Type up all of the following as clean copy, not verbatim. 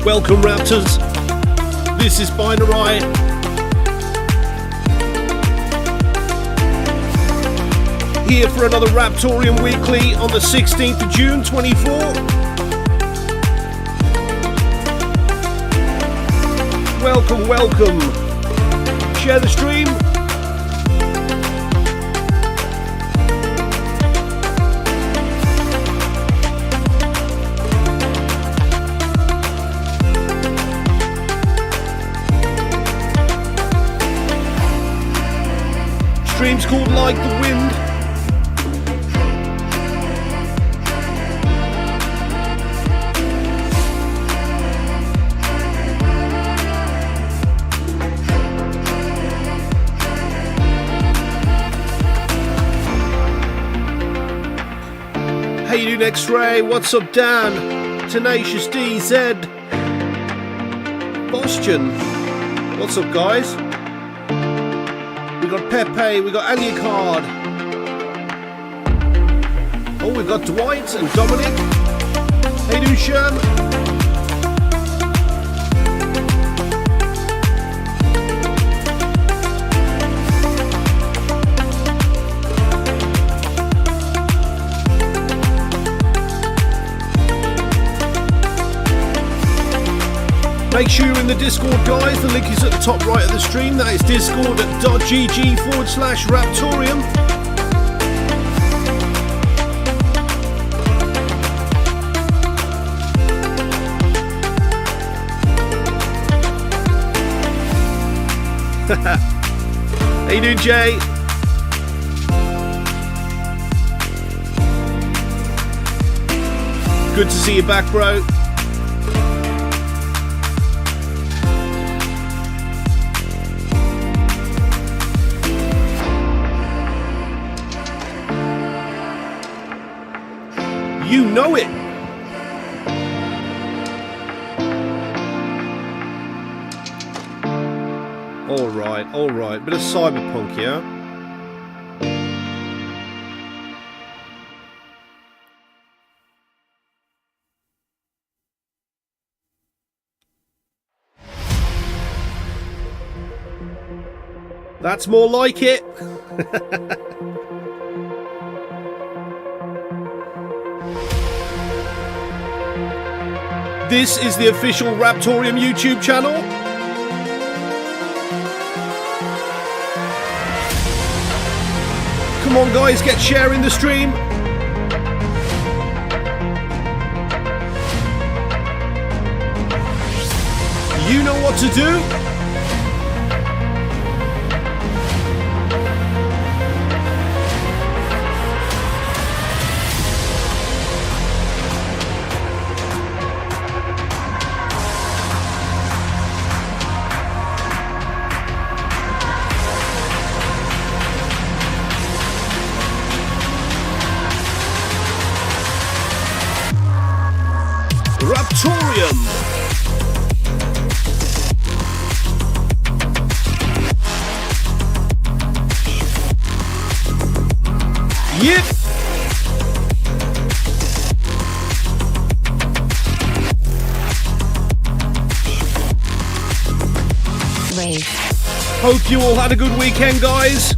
Welcome Raptors, this is Binarai. Here for another Raptoreum Weekly on the 16th of June 24. Welcome, welcome. Share the stream. Stream's called Like the Wind. How you doing, X-Ray? What's up, Dan? Tenacious DZ. Boston. What's up, guys? We got Pepe, we got Alucard. Oh, we've got Dwight and Dominic. How you doing, Scherm? Make sure you're in the Discord, guys. The link is at the top right of the stream. That is discord.gg/Raptoreum. How you doing, Jay? Good to see you back, bro. You know it. All right. Bit of cyberpunk, yeah? That's more like it. This is the official Raptoreum YouTube channel. Come on, guys, get sharing the stream. You know what to do. Raptoreum. Yep. Rave. Hope you all had a good weekend, guys.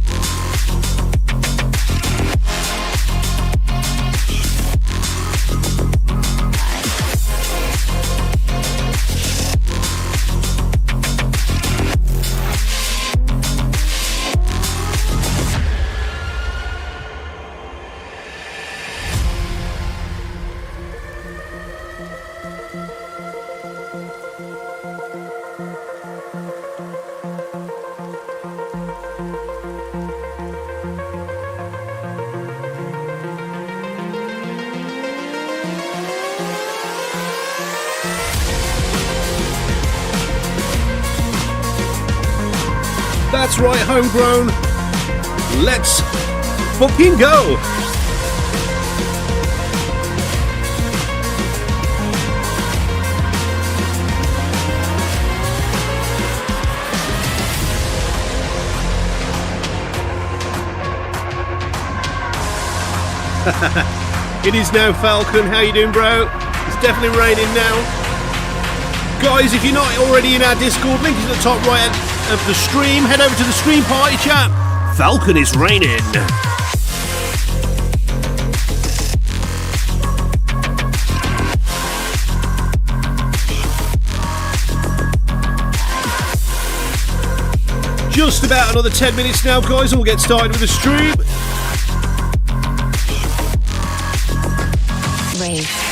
That's right, homegrown. Let's fucking go. It is now Falcon. How you doing, bro? It's definitely raining now. Guys, if you're not already in our Discord, link is at the top right of the stream. Head over to the stream party chat. Falcon is raining. Just about another 10 minutes now, guys, and we'll get started with the stream. Rave.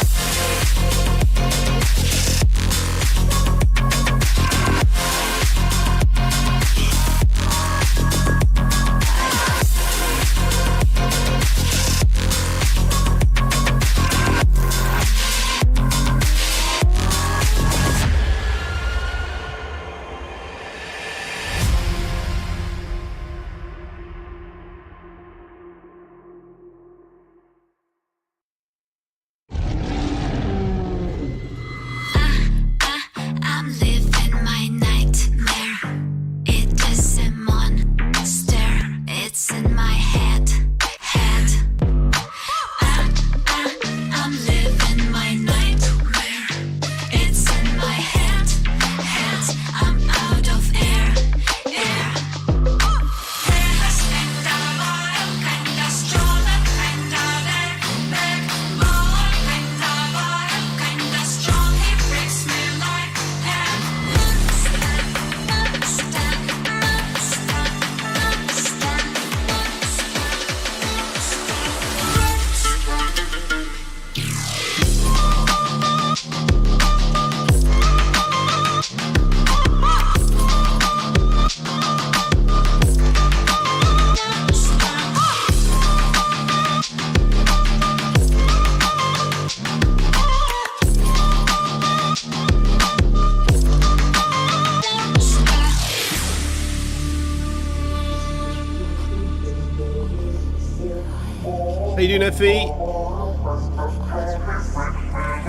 How you doing, Effie?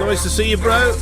Nice to see you, bro.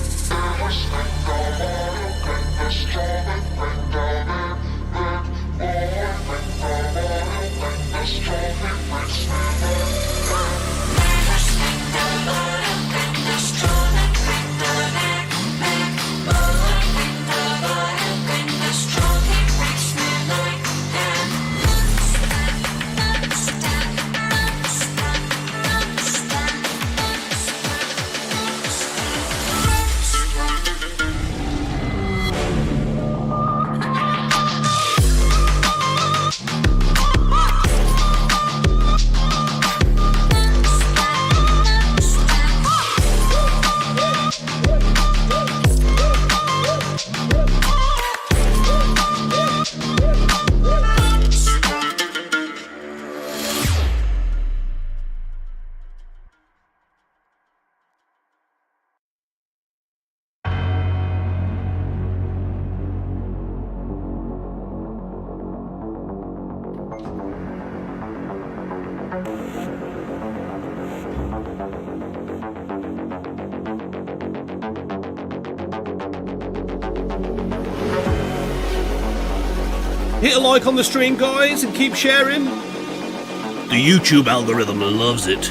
Hit a like on the stream, guys, and keep sharing. The YouTube algorithm loves it.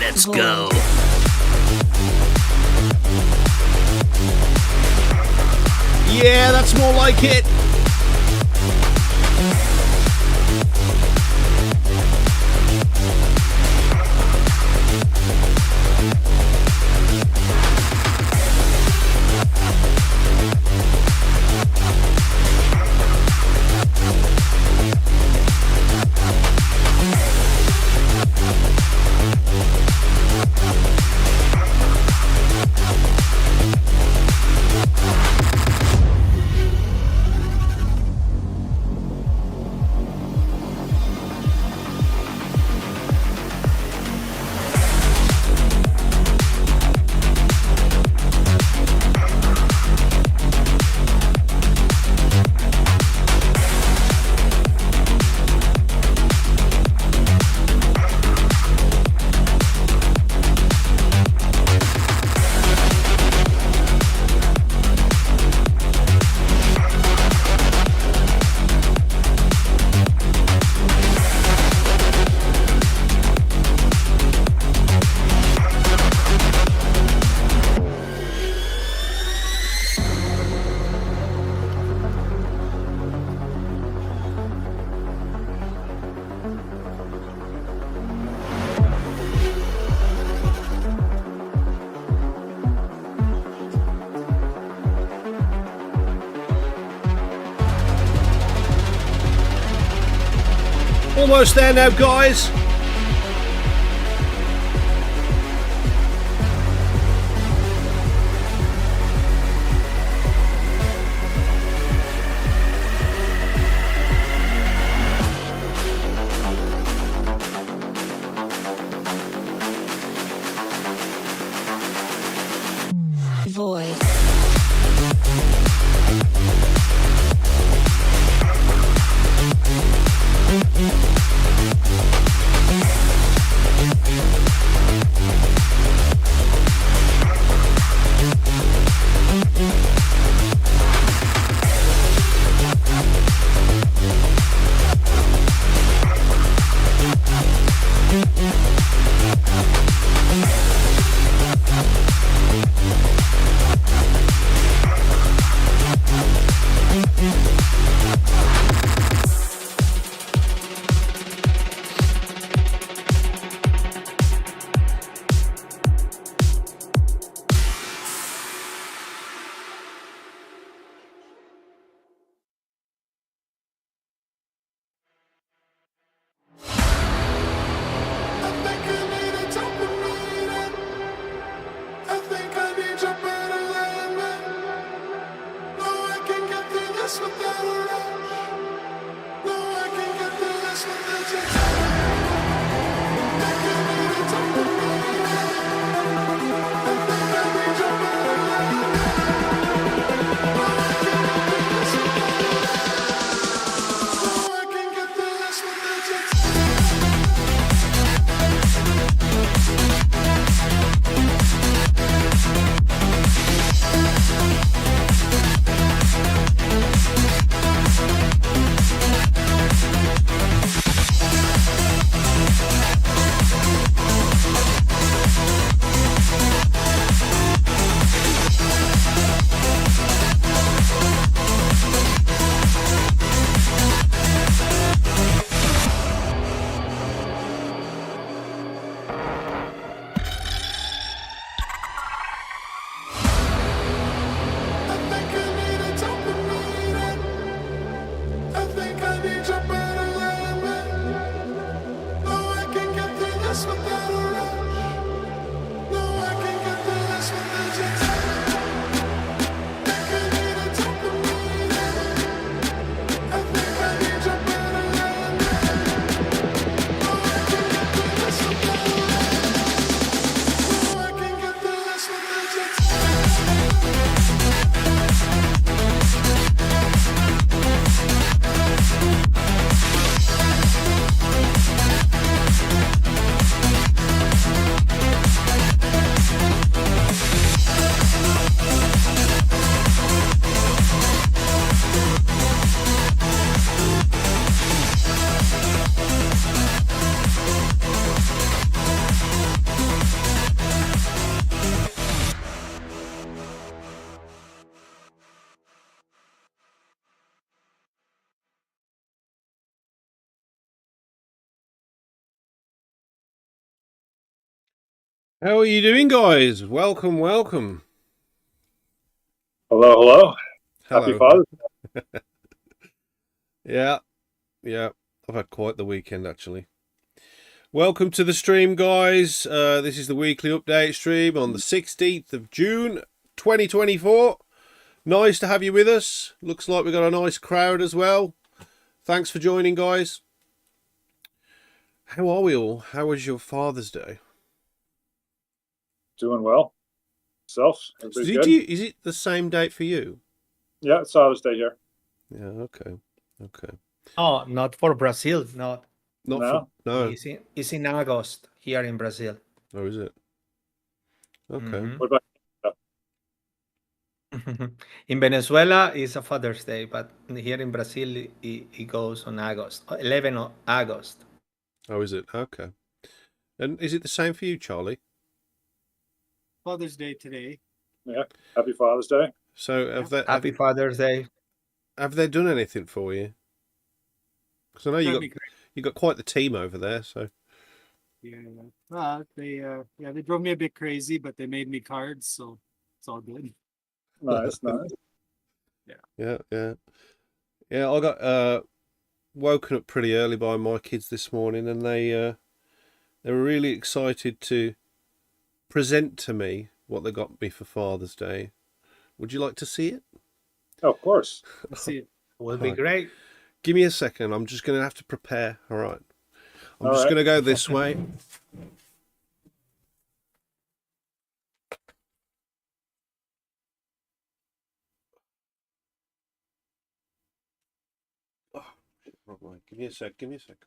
Let's go. Yeah, that's more like it. Almost there now, guys. Void. How are you doing, guys? Welcome, welcome. Hello, hello. Hello. Happy Father's Day. Yeah. I've had quite the weekend, actually. Welcome to the stream, guys. This is the weekly update stream on the 16th of June, 2024. Nice to have you with us. Looks like we've got a nice crowd as well. Thanks for joining, guys. How are we all? How was your Father's Day? Doing well. Self? Everybody's good? Is it the same date for you? Yeah, it's Father's Day here. Yeah, okay. Oh, not for Brazil, not. No. No. It's in August here in Brazil. Oh, is it? Okay. What about In Venezuela, it's a Father's Day, but here in Brazil, it goes on August, 11 of August. Oh, is it? Okay. And is it the same for you, Charlie? Father's Day today. Yeah, Happy Father's Day. So Happy Father's Day. have they done anything for you? Because I know you got quite the team over there. So yeah, they drove me a bit crazy, but they made me cards, so it's all good. Nice. yeah. I got woken up pretty early by my kids this morning, and they were really excited to present to me what they got me for Father's Day. Would you like to see it? Oh, of course. Let's see it. Will be Right. great. Give me a second. I'm just going to have to prepare. All right. I'm All just right. going to go this way. Oh, wrong way. Give me a sec. Give me a sec.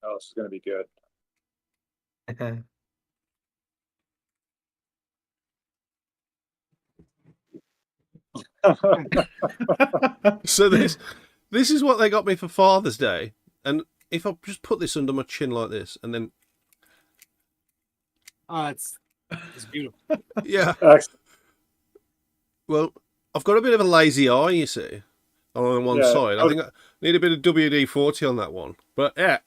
Oh, this is going to be good. So this is what they got me for Father's Day, and if I just put this under my chin like this, and then It's beautiful. yeah, Excellent. well, I've got a bit of a lazy eye, you see, on one Yeah. side. I think I need a bit of WD-40 on that one, but yeah.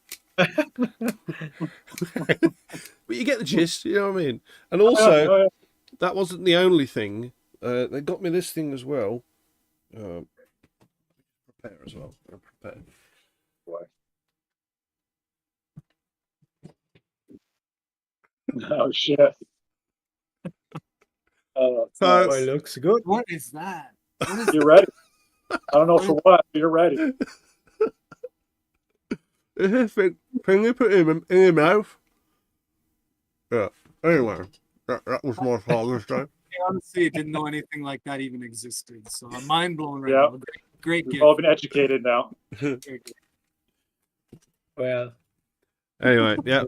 But you get the gist, you know what I mean. And also, Oh, yeah. that wasn't the only thing. They got me this thing as well. Prepare as well. Prepare. Boy. Oh shit. So- Oh, it looks good. What is that? What is You're ready. I don't know for what. But you're ready. Can you put it in your mouth? Yeah. Anyway, that was my Father's Day. I honestly didn't know anything like that even existed. So I'm mind blown right Yeah. now. Great We've gift. all been educated now. Well, Anyway, yeah.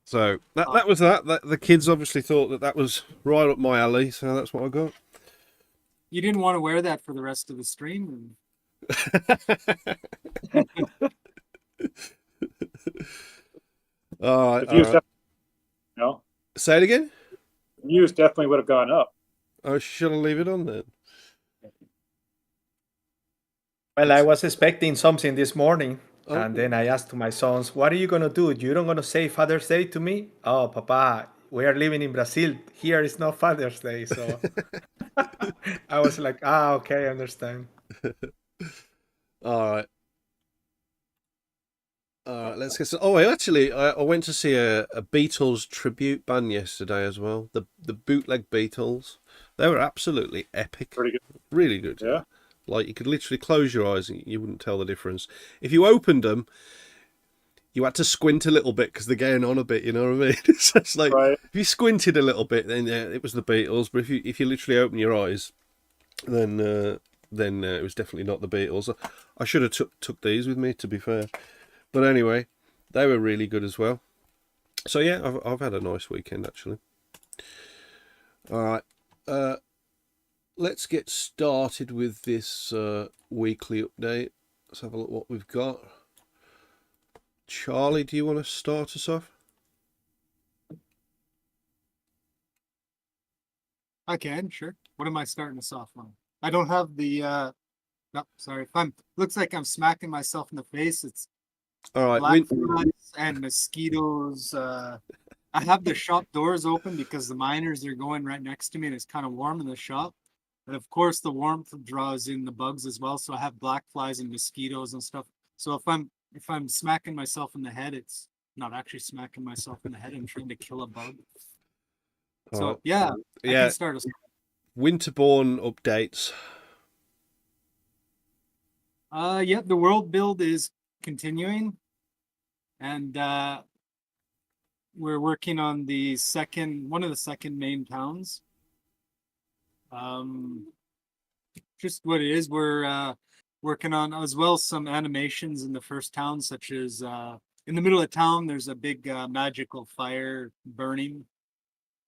So that was that. The kids obviously thought that was right up my alley, so that's what I got. You didn't want to wear that for the rest of the stream. All right. The views, All right. Say it again. the views definitely would have gone up. Oh, should I leave it on then? well, I was expecting something this morning, Oh. and then I asked to my sons, "What are you gonna do? You don't gonna say Father's Day to me?" Oh, Papa, we are living in Brazil. Here is not Father's Day, so I was like, okay, I understand. All right. Let's get. Oh, I went to see a Beatles tribute band yesterday as well. The bootleg Beatles. They were absolutely epic. Pretty good. Really good. Yeah. Like you could literally close your eyes and you wouldn't tell the difference. If you opened them, you had to squint a little bit because they're getting on a bit. You know what I mean? It's just like Right. if you squinted a little bit, then yeah, it was the Beatles. But if you literally open your eyes, then it was definitely not the Beatles. I should have took these with me, to be fair. But anyway, they were really good as well. So yeah, I've had a nice weekend actually. All right, let's get started with this weekly update. Let's have a look what we've got. Charlie, do you want to start us off? I can, sure. What am I starting us off on? I don't have the no, sorry. If looks like I'm smacking myself in the face. It's All right, black flies and mosquitoes. I have the shop doors open because the miners are going right next to me and it's kind of warm in the shop. And of course the warmth draws in the bugs as well. So I have black flies and mosquitoes and stuff. So if I'm smacking myself in the head, it's not actually smacking myself in the head. I'm trying to kill a bug. All So right. yeah, I Yeah, can start us. Winterborn updates. Yeah, the world build is continuing, and we're working on one of the second main towns. Just what it is, we're working on as well some animations in the first town, such as in the middle of town, there's a big magical fire burning.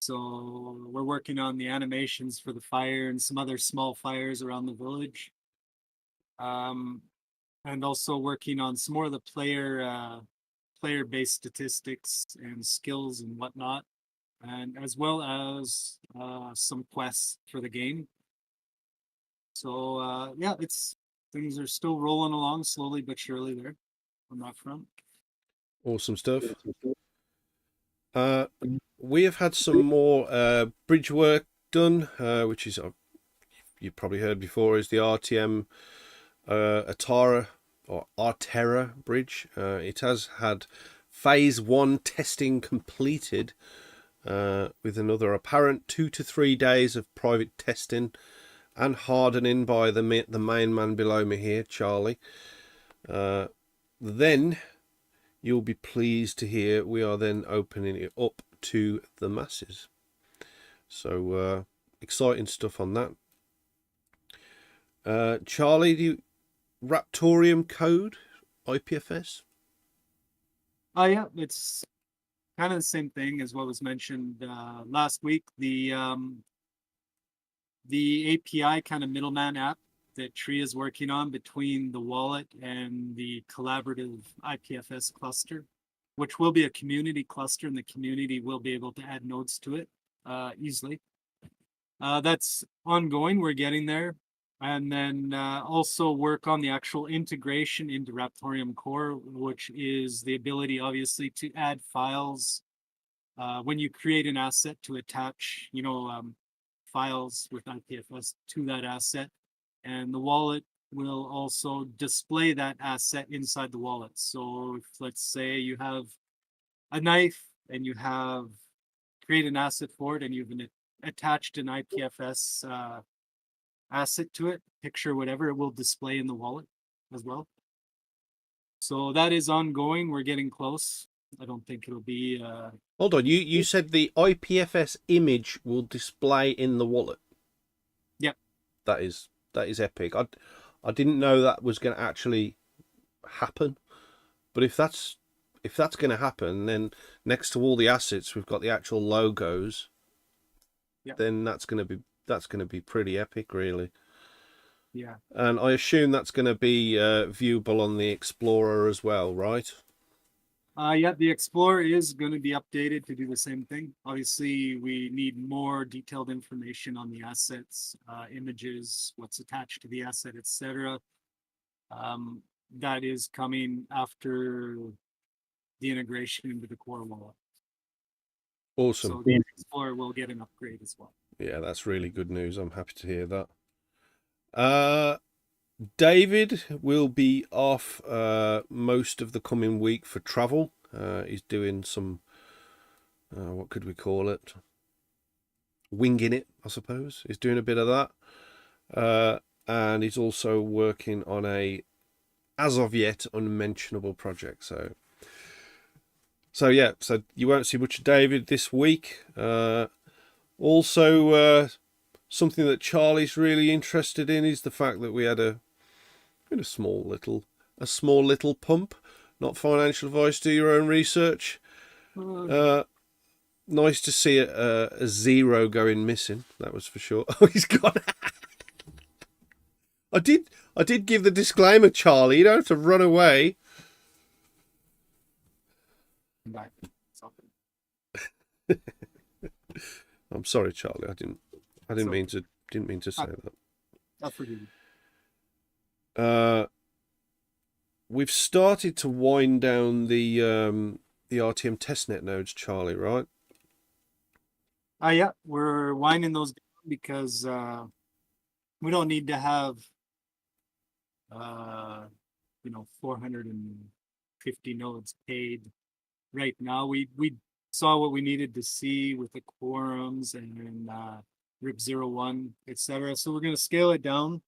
So we're working on the animations for the fire and some other small fires around the village. And also working on some more of the player-based statistics and skills and whatnot, and as well as some quests for the game. So yeah, things are still rolling along slowly but surely there on that front. Awesome stuff. We have had some more bridge work done, which is you've probably heard before, is the RTM Atara or Arterra bridge. It has had phase 1 testing completed, with another apparent 2 to 3 days of private testing and hardening by the main man below me here, Charlie. Then you'll be pleased to hear we are then opening it up to the masses. So exciting stuff on that. Charlie, do you Raptoreum code IPFS? Yeah, it's kind of the same thing as what was mentioned last week. The API kind of middleman app that Tree is working on between the wallet and the collaborative IPFS cluster, which will be a community cluster, and the community will be able to add nodes to it easily. That's ongoing. We're getting there. And then also work on the actual integration into Raptoreum Core, which is the ability, obviously, to add files when you create an asset to attach, files with IPFS to that asset. And the wallet will also display that asset inside the wallet. So if, let's say you have a knife and you have create an asset for it and you've attached an IPFS asset to it, picture, whatever, it will display in the wallet as well. So that is ongoing. We're getting close. I don't think it'll be Hold on, you said the IPFS image will display in the wallet. Yep. That is epic. I didn't know that was going to actually happen, but if that's going to happen, then next to all the assets we've got the actual logos. Yep. Then that's going to be pretty epic, really. Yeah. And I assume that's going to be viewable on the Explorer as well, right? Yeah, the Explorer is going to be updated to do the same thing. Obviously, we need more detailed information on the assets, images, what's attached to the asset, etc. That is coming after the integration into the core wallet. Awesome. So the Explorer will get an upgrade as well. Yeah, that's really good news. I'm happy to hear that. David will be off most of the coming week for travel. He's doing some, what could we call it? Winging it, I suppose. He's doing a bit of that. And he's also working on a, as of yet, unmentionable project. So yeah, so you won't see much of David this week. Also, something that Charlie's really interested in is the fact that we had a small little pump. Not financial advice. Do your own research. Nice to see a zero going missing. That was for sure. Oh, he's gone. I did give the disclaimer, Charlie. You don't have to run away. Back. I'm sorry, Charlie. I didn't mean to say that. I'll forgive you. We've started to wind down the RTM testnet nodes, Charlie, right? Yeah, we're winding those down because we don't need to have 450 nodes paid right now. We saw what we needed to see with the quorums and RIP01, etc. So we're going to scale it down.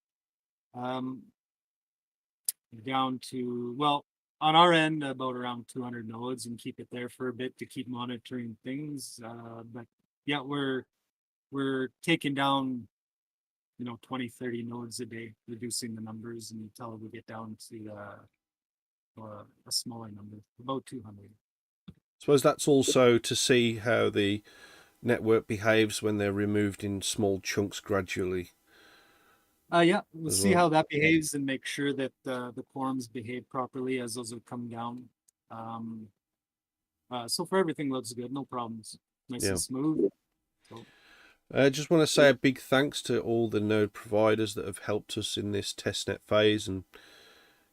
Down to, well, on our end, about around 200 nodes, and keep it there for a bit to keep monitoring things. But yeah, we're taking down 20, 30 nodes a day, reducing the numbers until we get down to a smaller number, about 200. I suppose that's also to see how the network behaves when they're removed in small chunks gradually. Yeah, we'll see how that behaves and make sure that the quorums behave properly as those have come down. So far, everything looks good, no problems. Nice and smooth. So. I just want to say a big thanks to all the node providers that have helped us in this testnet phase and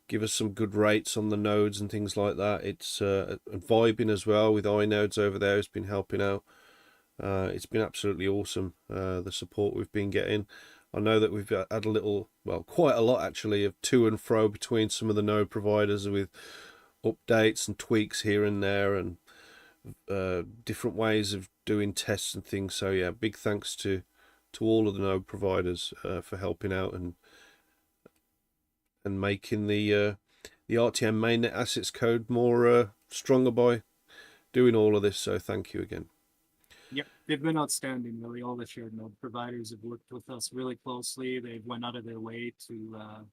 give us some good rates on the nodes and things like that. It's vibing as well with iNodes over there has been helping out. It's been absolutely awesome, the support we've been getting. I know that we've had a little, well, quite a lot actually, of to and fro between some of the node providers with updates and tweaks here and there, and different ways of doing tests and things. So yeah, big thanks to all of the node providers for helping out and making the RTM mainnet assets code more stronger by doing all of this. So thank you again. Yep, they've been outstanding, really. All the shared node providers have worked with us really closely. They've went out of their way to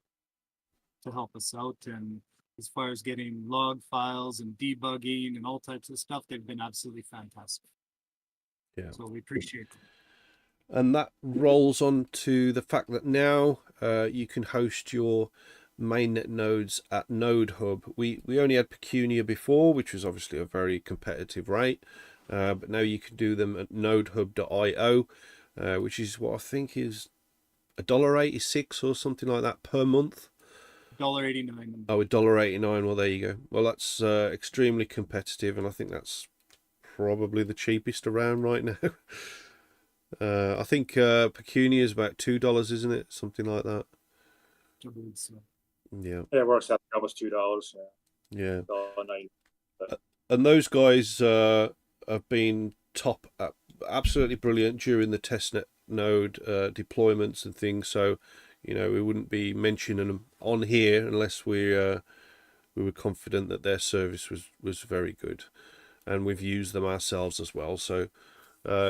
help us out, and as far as getting log files and debugging and all types of stuff, they've been absolutely fantastic. Yeah. So we appreciate it. And that rolls on to the fact that now you can host your mainnet nodes at Node Hub. We only had Pecunia before, which was obviously a very competitive rate, but now you can do them at nodehub.io, which is what I think is $1.86 or something like that per month. $1.89. Oh, $1.89. Well, there you go. Well, that's extremely competitive, and I think that's probably the cheapest around right now. I think Pecunia is about $2, isn't it? Something like that. I believe so. Yeah. Yeah, it works out almost $2. Yeah. $1.90. And those guys have been top, absolutely brilliant during the testnet node deployments and things. So, you know, we wouldn't be mentioning them on here unless we were confident that their service was very good, and we've used them ourselves as well. So,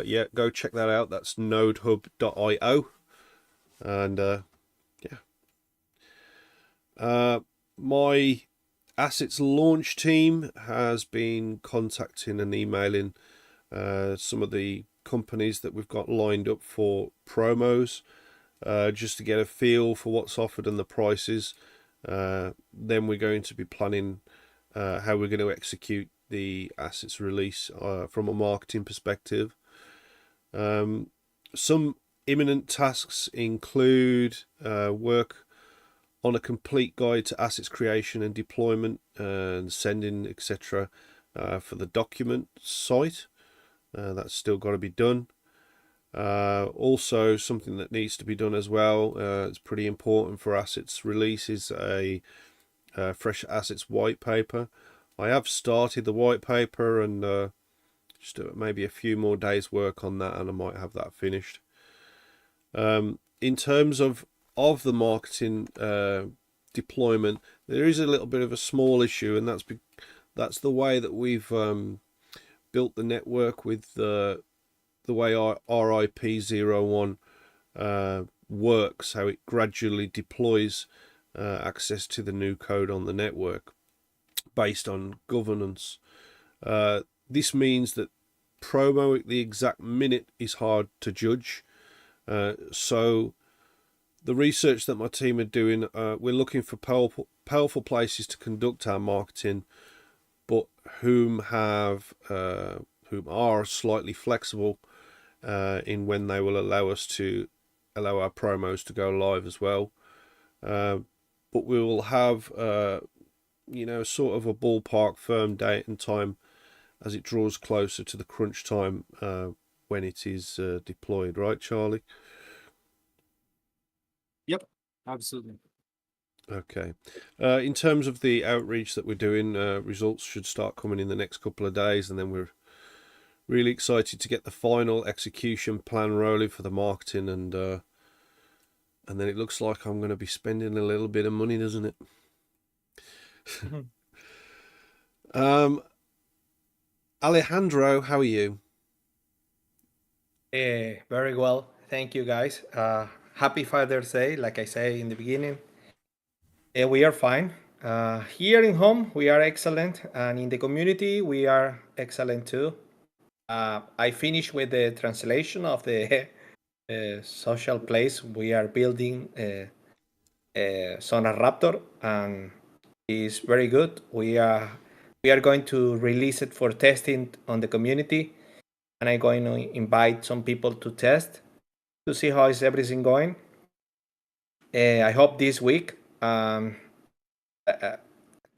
yeah, go check that out. That's nodehub.io, and my assets launch team has been contacting and emailing some of the companies that we've got lined up for promos, just to get a feel for what's offered and the prices. Then we're going to be planning how we're going to execute the assets release from a marketing perspective. Some imminent tasks include work on a complete guide to assets creation and deployment and sending, etc., for the document site. That's still got to be done. Also, something that needs to be done as well, it's pretty important for assets release, is a fresh assets white paper. I have started the white paper, and just maybe a few more days work on that, and I might have that finished. In terms of the marketing deployment, there is a little bit of a small issue, and that's the way that we've built the network with the way our RIP01 works, how it gradually deploys access to the new code on the network based on governance. This means that promo at the exact minute is hard to judge. So the research that my team are doing, we're looking for powerful places to conduct our marketing, but whom are slightly flexible in when they will allow our promos to go live as well. But we will have sort of a ballpark firm date and time as it draws closer to the crunch time when it is deployed, right, Charlie? Yep, absolutely. Okay. In terms of the outreach that we're doing, results should start coming in the next couple of days, and then we're really excited to get the final execution plan rolling for the marketing, and then it looks like I'm going to be spending a little bit of money, doesn't it? Alejandro, how are you? Very well. Thank you, guys. Happy Father's Day, like I say in the beginning. We are fine. Here in home, we are excellent. And in the community, we are excellent too. I finished with the translation of the social place we are building, Sonar Raptor, and it's very good. We are going to release it for testing on the community, and I'm going to invite some people to test to see how is everything going. I hope this week the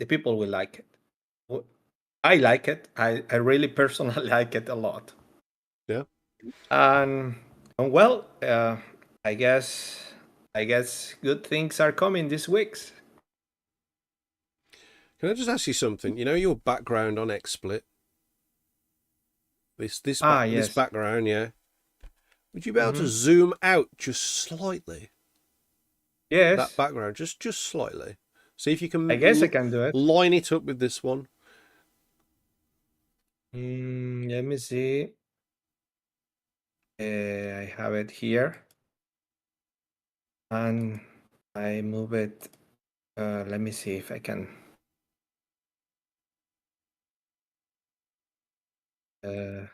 people will like it. I like it. I really personally like it a lot. Yeah. And well, I guess good things are coming this week. Can I just ask you something? You know your background on XSplit? This Yes. background, yeah. Would you be able to Mhm. zoom out just slightly? Yes. That background, just slightly. See if you can I guess I can do it. line it up with this one. Let me see. I have it here. And I move it. Let me see if I can. It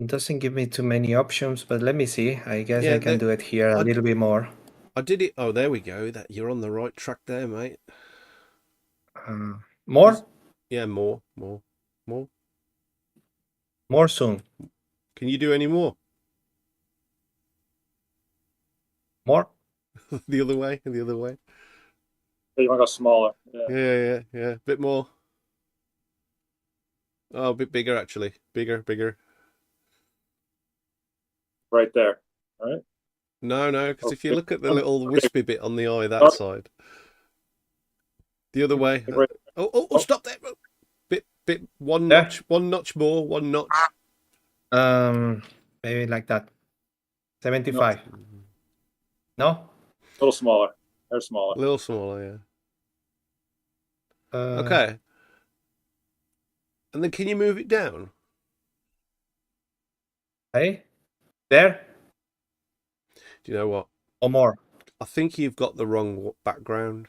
doesn't give me too many options, but let me see. I guess Yeah, I can do it here a little bit more. I did it. Oh, there we go. That you're on the right track there, mate. More? Yeah, more. More soon. Can you do any more? More? The other way. You want to go smaller. Yeah. Yeah. Bit more. Oh, a bit bigger actually. Bigger. Right there. All right. No, because if you Okay. look at the little Okay. wispy bit on the eye that Oh. side. The other way. Right. Oh, stop there. Bit one There? notch more, one notch. Maybe like that. 75. No? A little smaller. They're smaller. A little smaller, yeah. Uh, Okay. And then can you move it down? Hey? There? Do you know what? Or more? I think you've got the wrong background.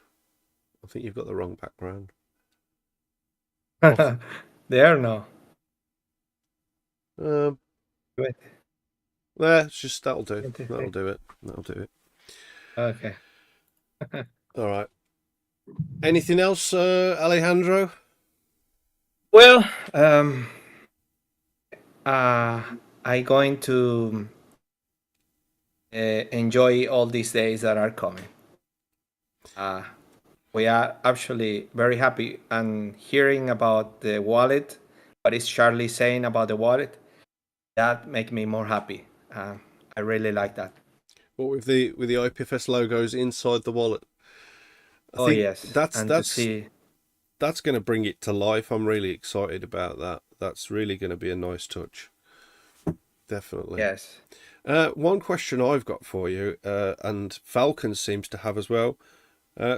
There? No. Wait. It's just that'll do. 26. That'll do it. Okay. All right. Anything else, Alejandro? Well, I going to enjoy all these days that are coming. We are actually very happy and hearing about the wallet. What is Charlie saying about the wallet? That make me more happy. I really like that. What with the IPFS logos inside the wallet? I think yes, that's to see. That's going to bring it to life. I'm really excited about that. That's really going to be a nice touch. Definitely. Yes. One question I've got for you, and Falcon seems to have as well.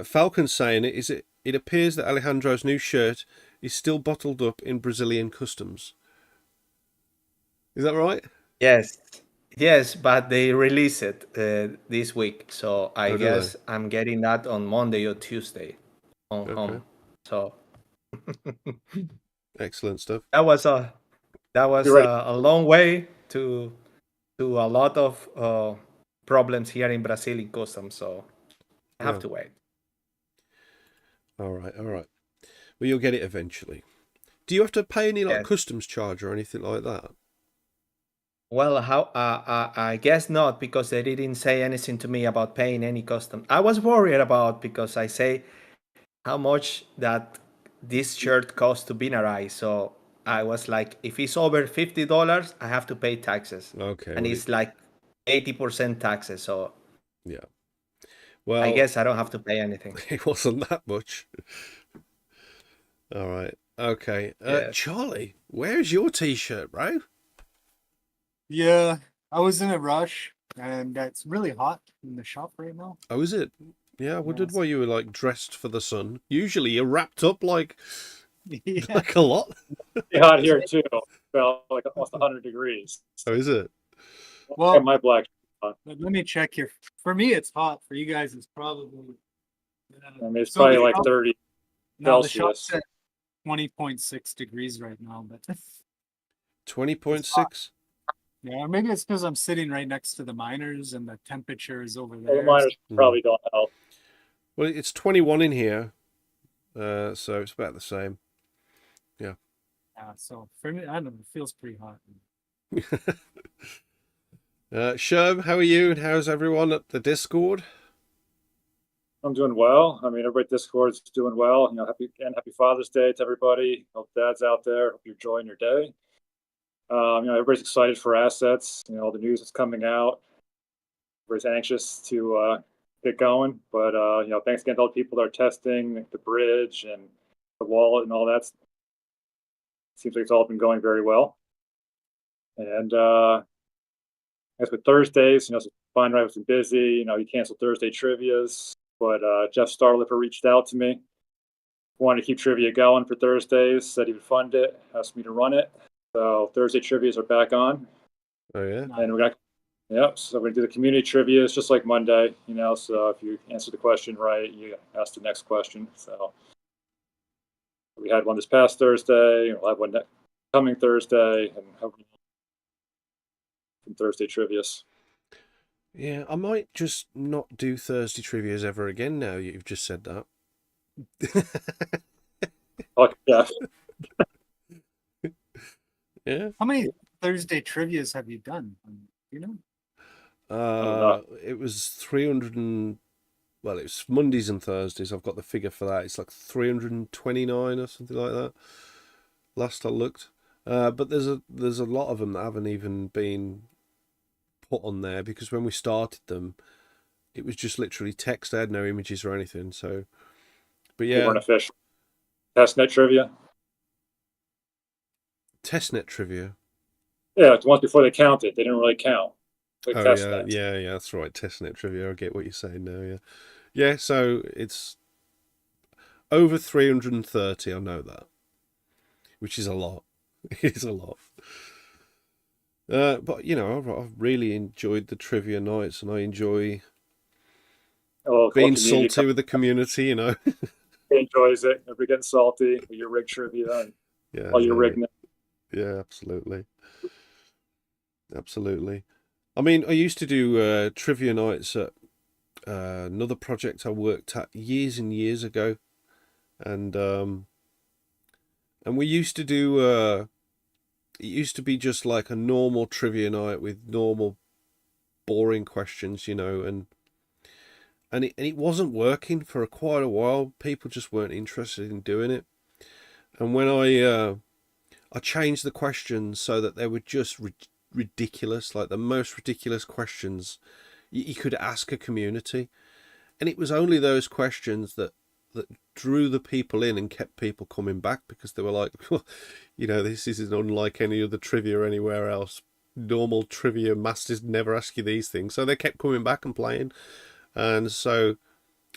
Falcon's saying it appears that Alejandro's new shirt is still bottled up in Brazilian customs. Is that right? Yes, but they release it this week, so I do guess I'm getting that on Monday or Tuesday on Okay. home. So Excellent stuff. that was a long way to a lot of problems here in Brazil in customs. So I have to wait. All right. Well, you'll get it eventually. Do you have to pay any customs charge or anything like that? Well, I guess not, because they didn't say anything to me about paying any custom. I was worried about, because I say how much that this shirt costs to Binarai. So I was like, if it's over $50, I have to pay taxes. Okay. And it's like 80% taxes. So yeah. Well, I guess I don't have to pay anything. It wasn't that much. All right. Okay. Charlie, where's your t-shirt, bro? Yeah, I was in a rush, and it's really hot in the shop right now. Oh, is it? Yeah, I wondered why you were like dressed for the sun. Usually you're wrapped up like a lot. It's hot here too. Felt like almost 100 degrees. Oh, is it? Well, my black. Let me check here. For me, it's hot. For you guys, it's probably. I mean, it's probably like 30 No, the Celsius. shop's at 20.6 degrees right now, but 20.6. yeah, maybe it's because I'm sitting right next to the miners and the temperature is over Well, there. the miners probably don't help. Well, it's 21 in here, so it's about the same. Yeah. So for me, I don't know. It feels pretty hot. Scherm, how are you, and how's everyone at the Discord? I'm doing well. I mean, everybody at Discord's doing well. You know, happy Father's Day to everybody. Hope Dad's out there. Hope you're enjoying your day. Everybody's excited for assets. All the news is coming out. Everybody's anxious to get going. But thanks again to all the people that are testing the bridge and the wallet and all that. Seems like it's all been going very well. And as with Thursdays, Binarai was busy. He canceled Thursday trivias, but Jeff Starlipper reached out to me. Wanted to keep trivia going for Thursdays. Said he would fund it. Asked me to run it. So Thursday trivias are back on. Oh yeah. And so we're gonna do the community trivia. It's just like Monday, So if you answer the question right, you ask the next question. So we had one this past Thursday. We'll have one coming Thursday, and hopefully some Thursday trivias. Yeah, I might just not do Thursday trivias ever again now you've just said that. Yeah. Yeah. How many Thursday trivias have you done? Do you know? It was 300 and well, it's Mondays and Thursdays. I've got the figure for that. It's like 329 or something like that. Last I looked. But there's a lot of them that haven't even been put on there because when we started them, it was just literally text. They had no images or anything. So, but yeah, They weren't official. Testnet trivia. Testnet trivia. Yeah, it's once before they counted. They didn't really count. Like Oh yeah, that's right. Testnet trivia. I get what you're saying now. Yeah, yeah. So it's over 330. I know that, which is a lot. It is a lot. But I've really enjoyed the trivia nights, and I enjoy being salty with the community. He enjoys it. Everybody getting salty with your rig trivia and Yeah, all your rig. Yeah, absolutely. Absolutely. I mean, I used to do trivia nights at another project I worked at years and years ago, and we used to do it used to be just like a normal trivia night with normal boring questions, and it wasn't working for quite a while. People just weren't interested in doing it, and when I changed the questions so that they were just ridiculous, like the most ridiculous questions you could ask a community, and it was only those questions that drew the people in and kept people coming back because they were like, this isn't unlike any other trivia anywhere else. Normal trivia masters never ask you these things, so they kept coming back and playing. And so,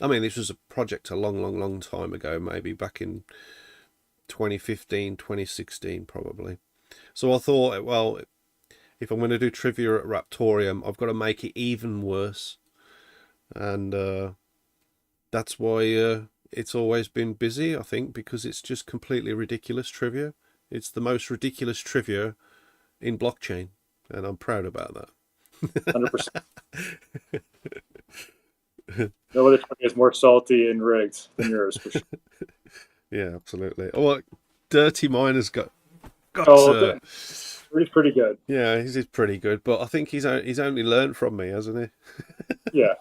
I mean, this was a project a long time ago, maybe back in 2015, 2016 probably. So I thought, well, if I'm going to do trivia at Raptoreum, I've got to make it even worse. And that's why it's always been busy, I think, because it's just completely ridiculous trivia. It's the most ridiculous trivia in blockchain, and I'm proud about that. 100%. No other trivia is more salty and rigged than yours, for sure. Yeah, absolutely. Oh, Dirty Miner's got he's pretty good. Yeah, he's pretty good, but I think he's only learned from me, hasn't he? Yeah.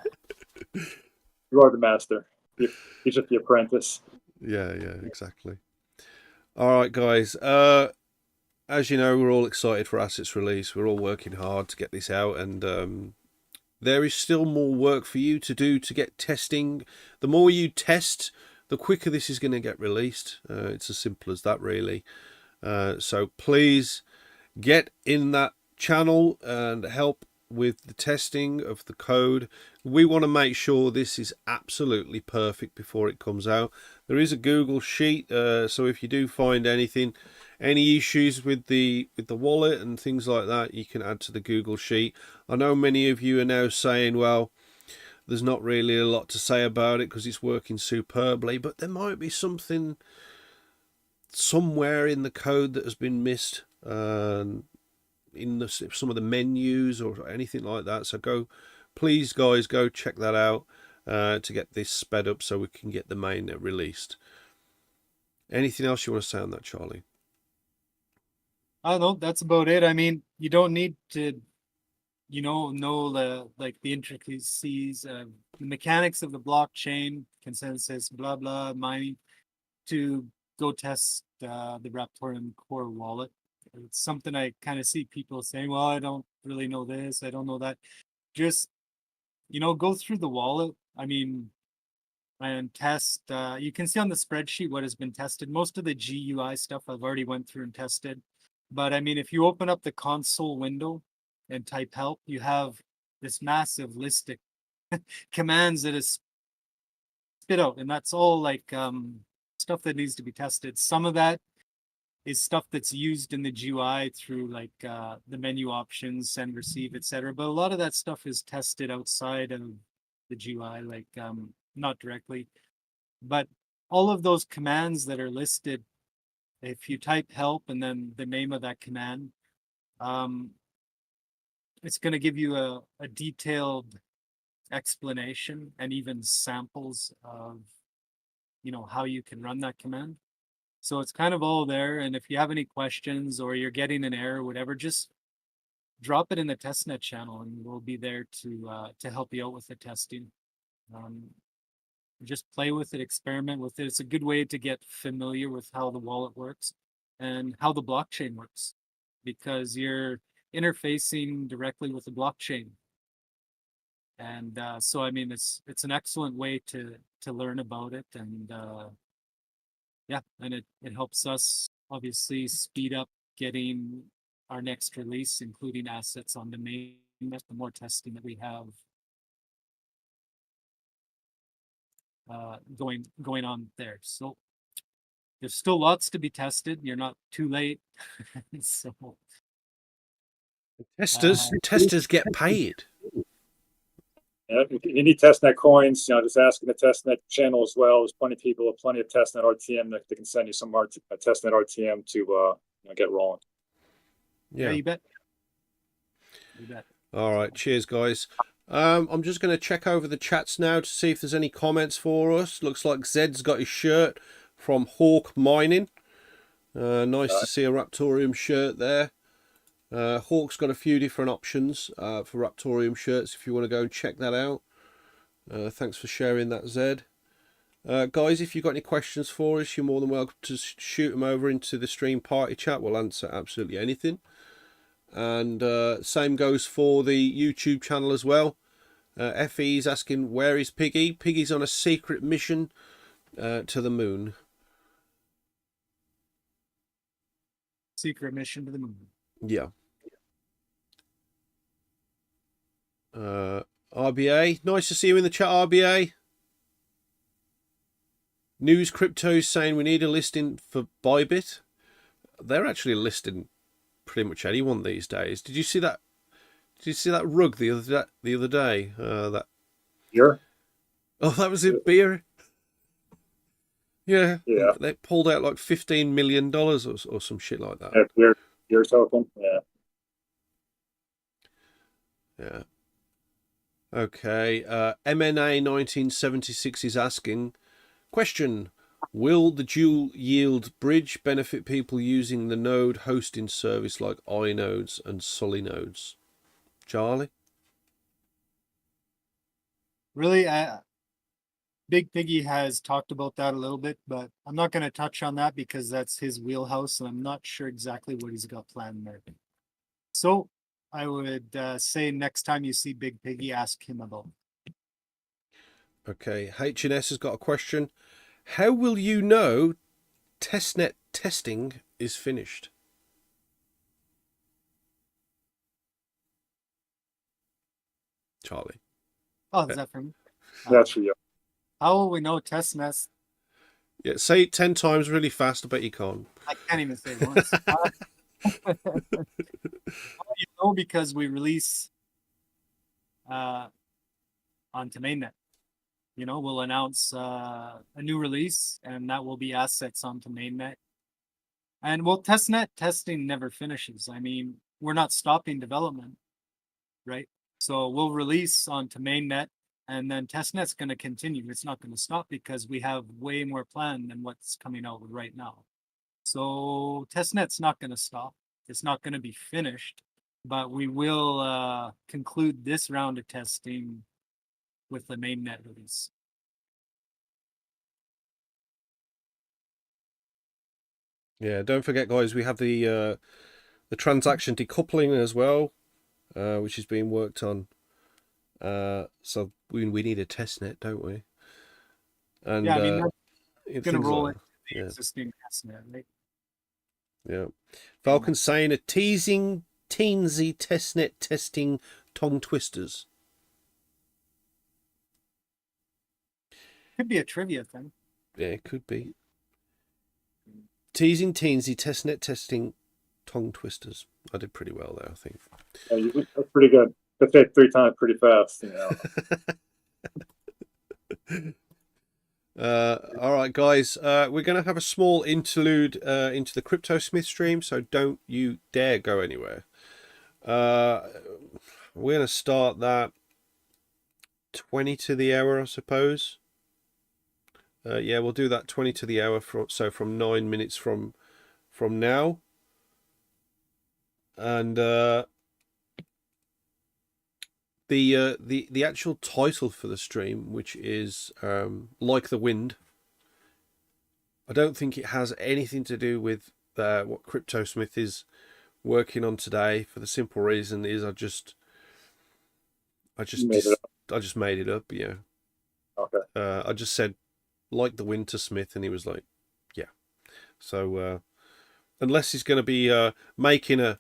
You are the master. He's just the apprentice. Yeah, exactly. All right, guys. As you know, we're all excited for Assets release. We're all working hard to get this out, and there is still more work for you to do to get testing. The more you test, the quicker this is going to get released. It's as simple as that, really. So please get in that channel and help with the testing of the code. We want to make sure this is absolutely perfect before it comes out. There is a Google sheet, so if you do find any issues with the wallet and things like that, you can add to the Google sheet. I know many of you are now saying, well, there's not really a lot to say about it because it's working superbly, but there might be something somewhere in the code that has been missed, in some of the menus or anything like that. So please guys, go check that out to get this sped up so we can get the mainnet released. Anything else you want to say on that, Charlie? I don't know. That's about it. I mean, you don't need to, know the intricacies of the mechanics of the blockchain, consensus, blah blah, mining, to go test the Raptoreum core wallet. It's something I kind of see people saying, well, I don't really know this, I don't know that. Just, go through the wallet. I mean, and test. You can see on the spreadsheet what has been tested. Most of the GUI stuff I've already went through and tested. But I mean, if you open up the console window and type help, you have this massive list of commands that is spit out, and that's all like stuff that needs to be tested. Some of that is stuff that's used in the GUI through like the menu options, send, receive, etc. But a lot of that stuff is tested outside of the GUI, like not directly. But all of those commands that are listed, if you type help and then the name of that command, it's going to give you a detailed explanation and even samples of how you can run that command. So it's kind of all there. And if you have any questions or you're getting an error or whatever, just drop it in the testnet channel and we'll be there to help you out with the testing. Just play with it, experiment with it. It's a good way to get familiar with how the wallet works and how the blockchain works, because you're interfacing directly with the blockchain. And so, I mean, it's an excellent way to learn about it. And yeah, and it helps us obviously speed up getting our next release, including assets on the mainnet, the more testing that we have going on there. So there's still lots to be tested. You're not too late. So testers get paid. Yeah, if you need testnet coins, just ask in the testnet channel as well. There's plenty of people, plenty of testnet RTM that they can send you some testnet RTM to get rolling. yeah, you bet. You bet. All right, cheers, guys. I'm just going to check over the chats now to see if there's any comments for us. Looks like Zed's got his shirt from Hawk Mining. Nice to see a Raptoreum shirt there. Hawk's got a few different options for Raptoreum shirts if you want to go and check that out. Thanks for sharing that, Zed. Guys, if you've got any questions for us, you're more than welcome to shoot them over into the stream party chat. We'll answer absolutely anything. And same goes for the YouTube channel as well. FE is asking, where is Piggy? Piggy's on a secret mission to the moon. Secret mission to the moon. Yeah. RBA, nice to see you in the chat, RBA. News Crypto saying we need a listing for Bybit. They're actually listing pretty much anyone these days. Did you see that? Did you see that rug the other day? That Beer? Oh, that was it, beer. Yeah. Yeah. They pulled out like $15 million or some shit like that. Yeah, beer token. Yeah. Yeah. Okay. MNA 1976 is asking, question: will the dual yield bridge benefit people using the node hosting service like iNodes and Sully nodes? Charlie? Really, BigPiggy has talked about that a little bit, but I'm not going to touch on that because that's his wheelhouse, and I'm not sure exactly what he's got planned there. So I would say next time you see BigPiggy, ask him about it. Okay, HNS has got a question. How will you know testnet testing is finished? Charlie. Oh, is that for me? That's for you. How will we know testnets? Yeah, say it 10 times really fast. I bet you can't. I can't even say it once. Well, because we release onto mainnet. We'll announce a new release, and that will be assets onto mainnet. And testnet testing never finishes. I mean, we're not stopping development, right? So we'll release onto mainnet, and then testnet's going to continue. It's not going to stop because we have way more plan than what's coming out right now. So testnet's not going to stop. It's not going to be finished, but we will conclude this round of testing with the mainnet release. Yeah, don't forget, guys, we have the the transaction decoupling as well, which is being worked on. So we need a test net, don't we? And Yeah, I mean, that's going to things roll like into the yeah. existing testnet, right? Yeah. Falcon saying a teensy testnet testing tongue twisters. Could be a trivia thing. Yeah, it could be. Teasing teensy testnet testing tongue twisters. I did pretty well there, I think. Yeah, that's pretty good. That's it 3 times pretty fast, you know. All right, guys. We're going to have a small interlude into the CryptoSmith stream, so don't you dare go anywhere. We're going to start that 20 to the hour, I suppose. Yeah, we'll do that 20 to the hour, so from 9 minutes from now. And the actual title for the stream, which is Like the Wind, I don't think it has anything to do with what CryptoSmith is working on today, for the simple reason is I just made it up. Yeah. Okay. I just said Like the Wind to Smith, and he was like, yeah. So unless he's going to be making a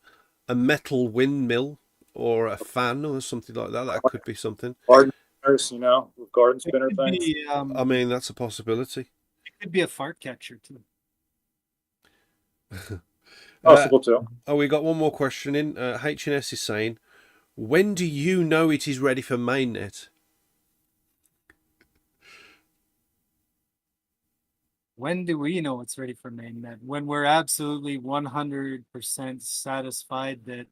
metal windmill or a fan or something like that, that could be something. Garden spinners, you know, with garden spinner things. I mean, that's a possibility. It could be a fart catcher too. Possible too. Oh, we got one more question in. HNS is saying, when do you know it is ready for mainnet? When do we know it's ready for mainnet? When we're absolutely 100% satisfied that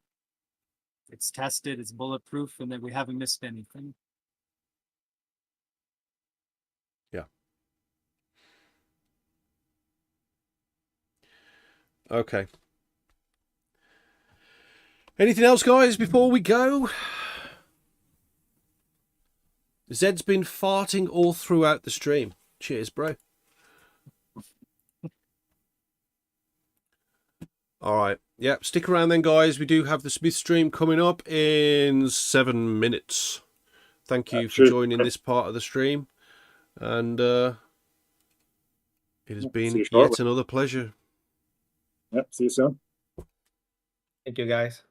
it's tested, it's bulletproof, and that we haven't missed anything. Yeah. Okay. Anything else, guys, before we go? Zed's been farting all throughout the stream. Cheers, bro. All right. Yep. Stick around then, guys. We do have the Smith stream coming up in 7 minutes. Thank you for joining this part of the stream. And it has been yet another pleasure. Yep. See you soon. Thank you, guys.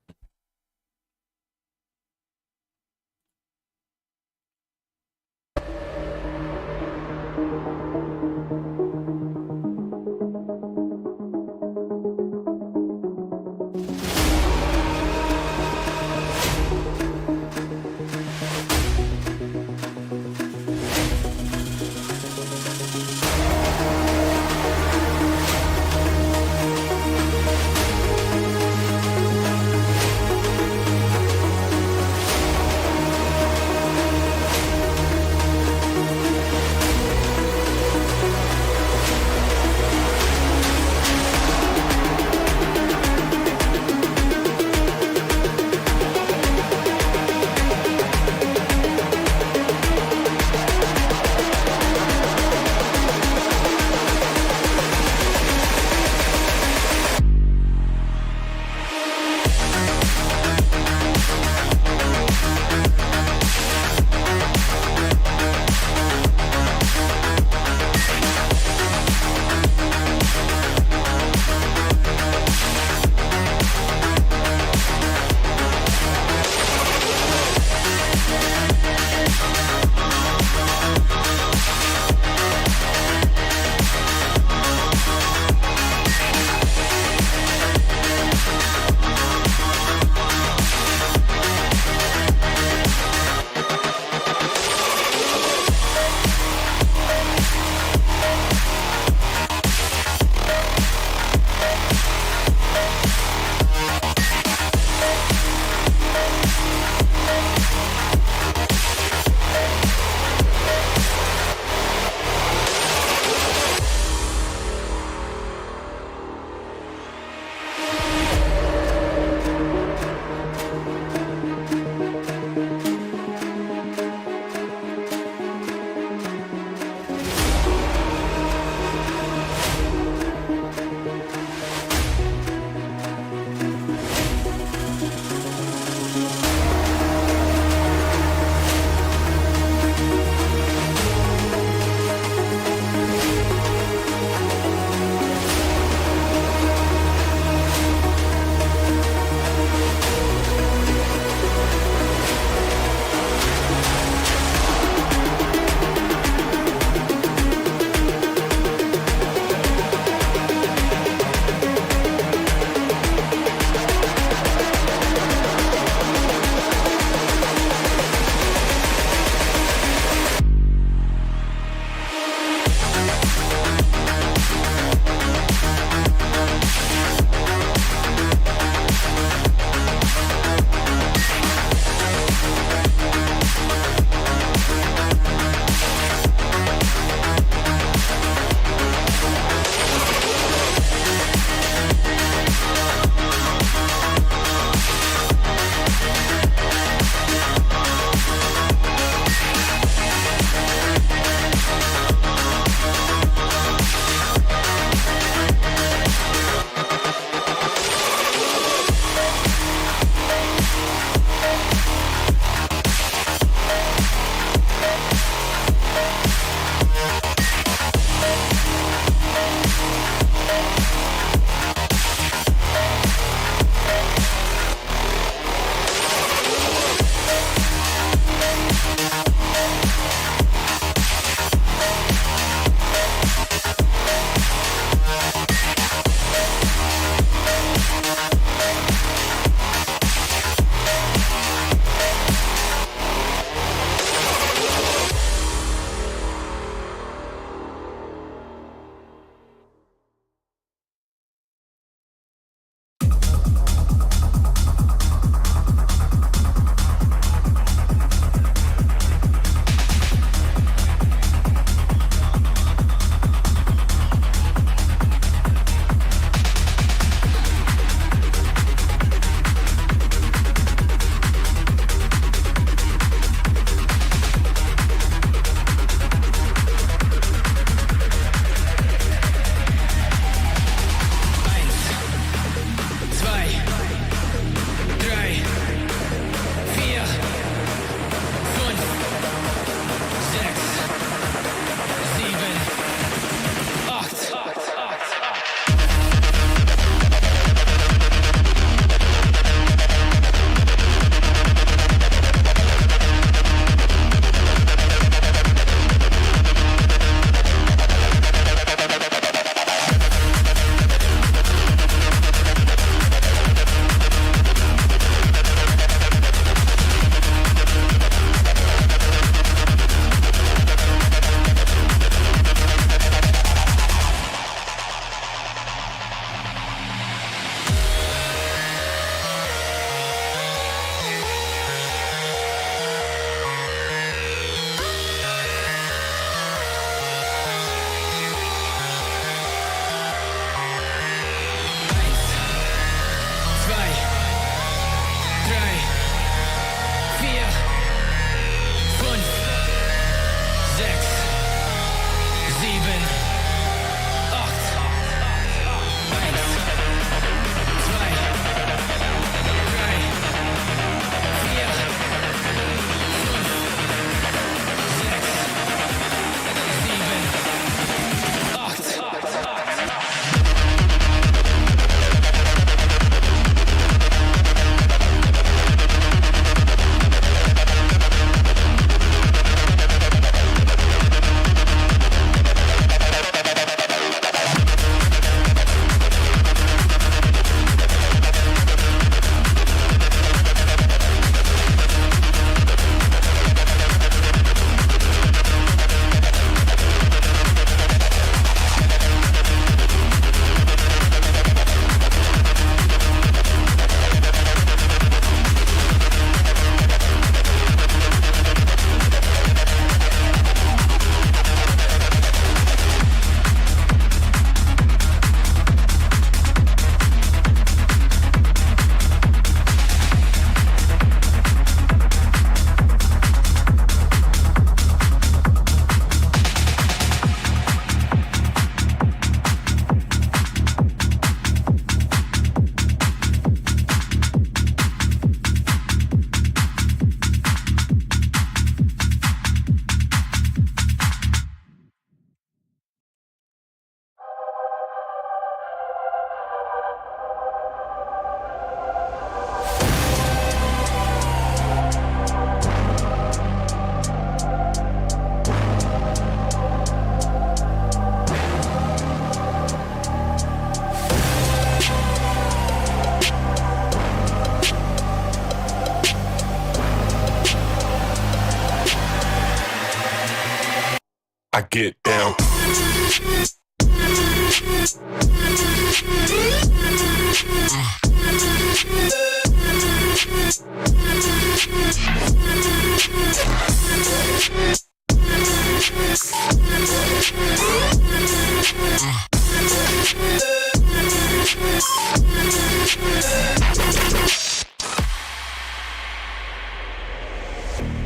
down.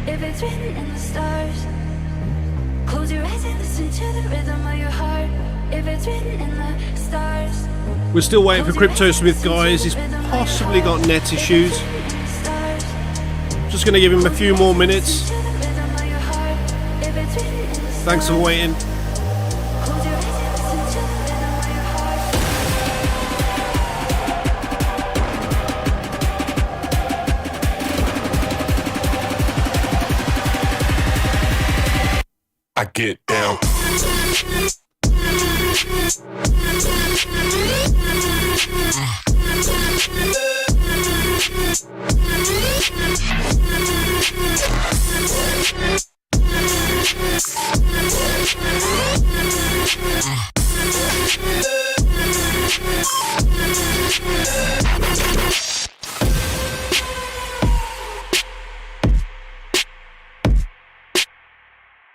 If it's written in the stars, close your eyes and listen to the rhythm of your heart. If it's written in the stars. We're still waiting for CryptoSmith, guys. He's possibly got net issues. Just going to give him a few more minutes. Thanks for waiting. I get down.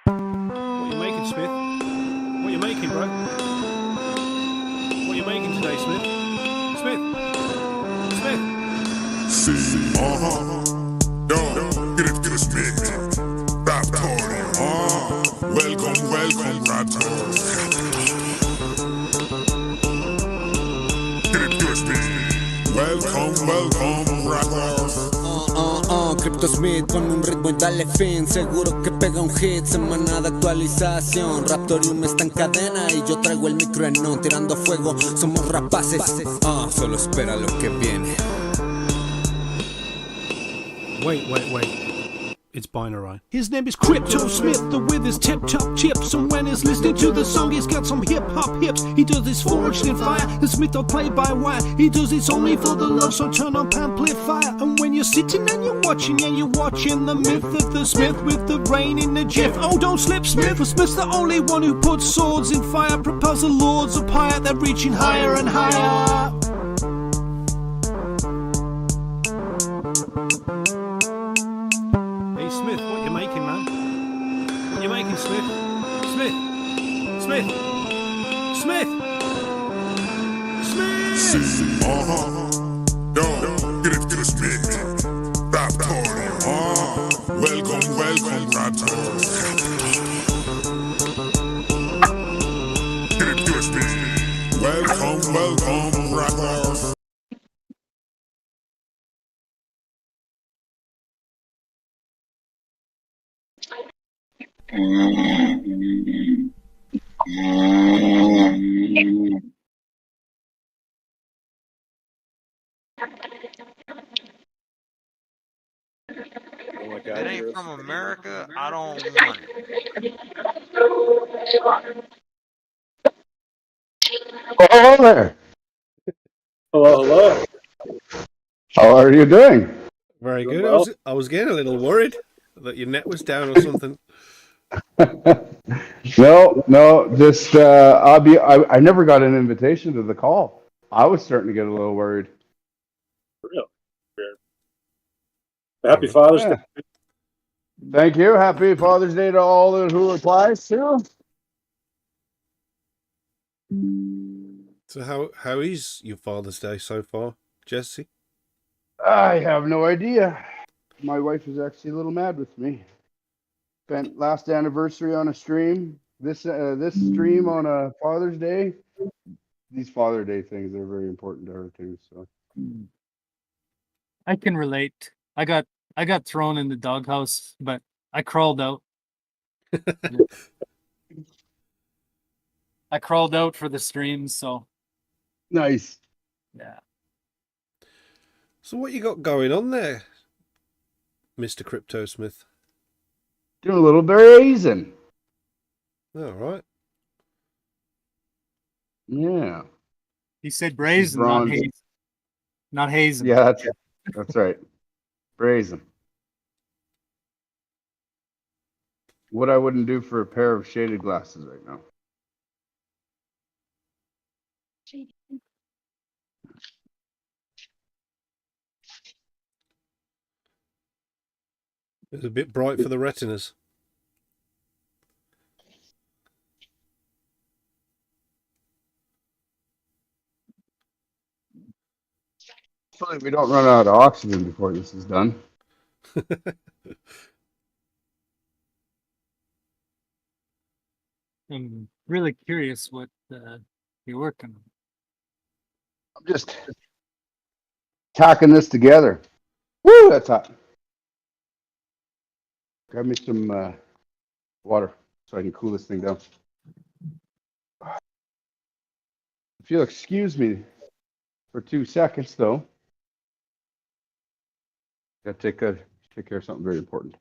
What you making, Smith? What you making, bro? What you making today, Smith? Smith? Smith? See, don't get it, Smith. Raptoreum. Welcome, Raptoreum. Get it, Smith. Welcome, Raptoreum. CryptoSmith con un ritmo y dale fin. Seguro que pega un hit, semana de actualización. Raptoreum está en cadena y yo traigo el micro en on. Tirando fuego, somos rapaces. Solo espera lo que viene. Wait. It's Binarai. His name is CryptoSmith, with his tip-top chips. And when he's listening to the song, he's got some hip-hop hips. He does this forged in fire, and Smith don't play by wire. He does this only for the love, so turn up amplifier. And when you're sitting and you're watching the myth of the Smith with the brain in the jiff. Oh, don't slip, Smith, for Smith's the only one who puts swords in fire. Propels the lords up higher, they're reaching higher and higher. Hey, Smith, what you making, man? What you making, Smith? Smith? See, don't get it, Smith. Raptoreum. Welcome, Raptoreum. Get it, Smith. Welcome, Raptoreum. Oh my God, It ain't you're- from America, I don't want it. Hello there. Hello. How are you doing? Very Doing good. well. I was getting a little worried that your net was down or something. No, just I never got an invitation to the call. I was starting to get a little worried. Real. Happy Father's Yeah. Day. Thank you. Happy Father's Day to all who applies to. So how is your Father's Day so far, Jesse? I have no idea. My wife is actually a little mad with me. Spent last anniversary on a stream. This stream on a Father's Day. These Father Day things are very important to her too. So I can relate. I got thrown in the doghouse, but I crawled out. I crawled out for the stream, so nice. yeah. So what you got going on there, Mr. CryptoSmith? Doing a little brazen. All right. Yeah. He said brazen, not Bronze. hazen. Not hazen. Yeah, that's right. Brazen. what I wouldn't do for a pair of shaded glasses right now. It's a bit bright for the retinas. Hopefully we don't run out of oxygen before this is done. I'm really curious what you're working on. I'm just tacking this together. Woo, that's hot. Grab me some water so I can cool this thing down. If you'll excuse me for 2 seconds, though, gotta take care of something very important.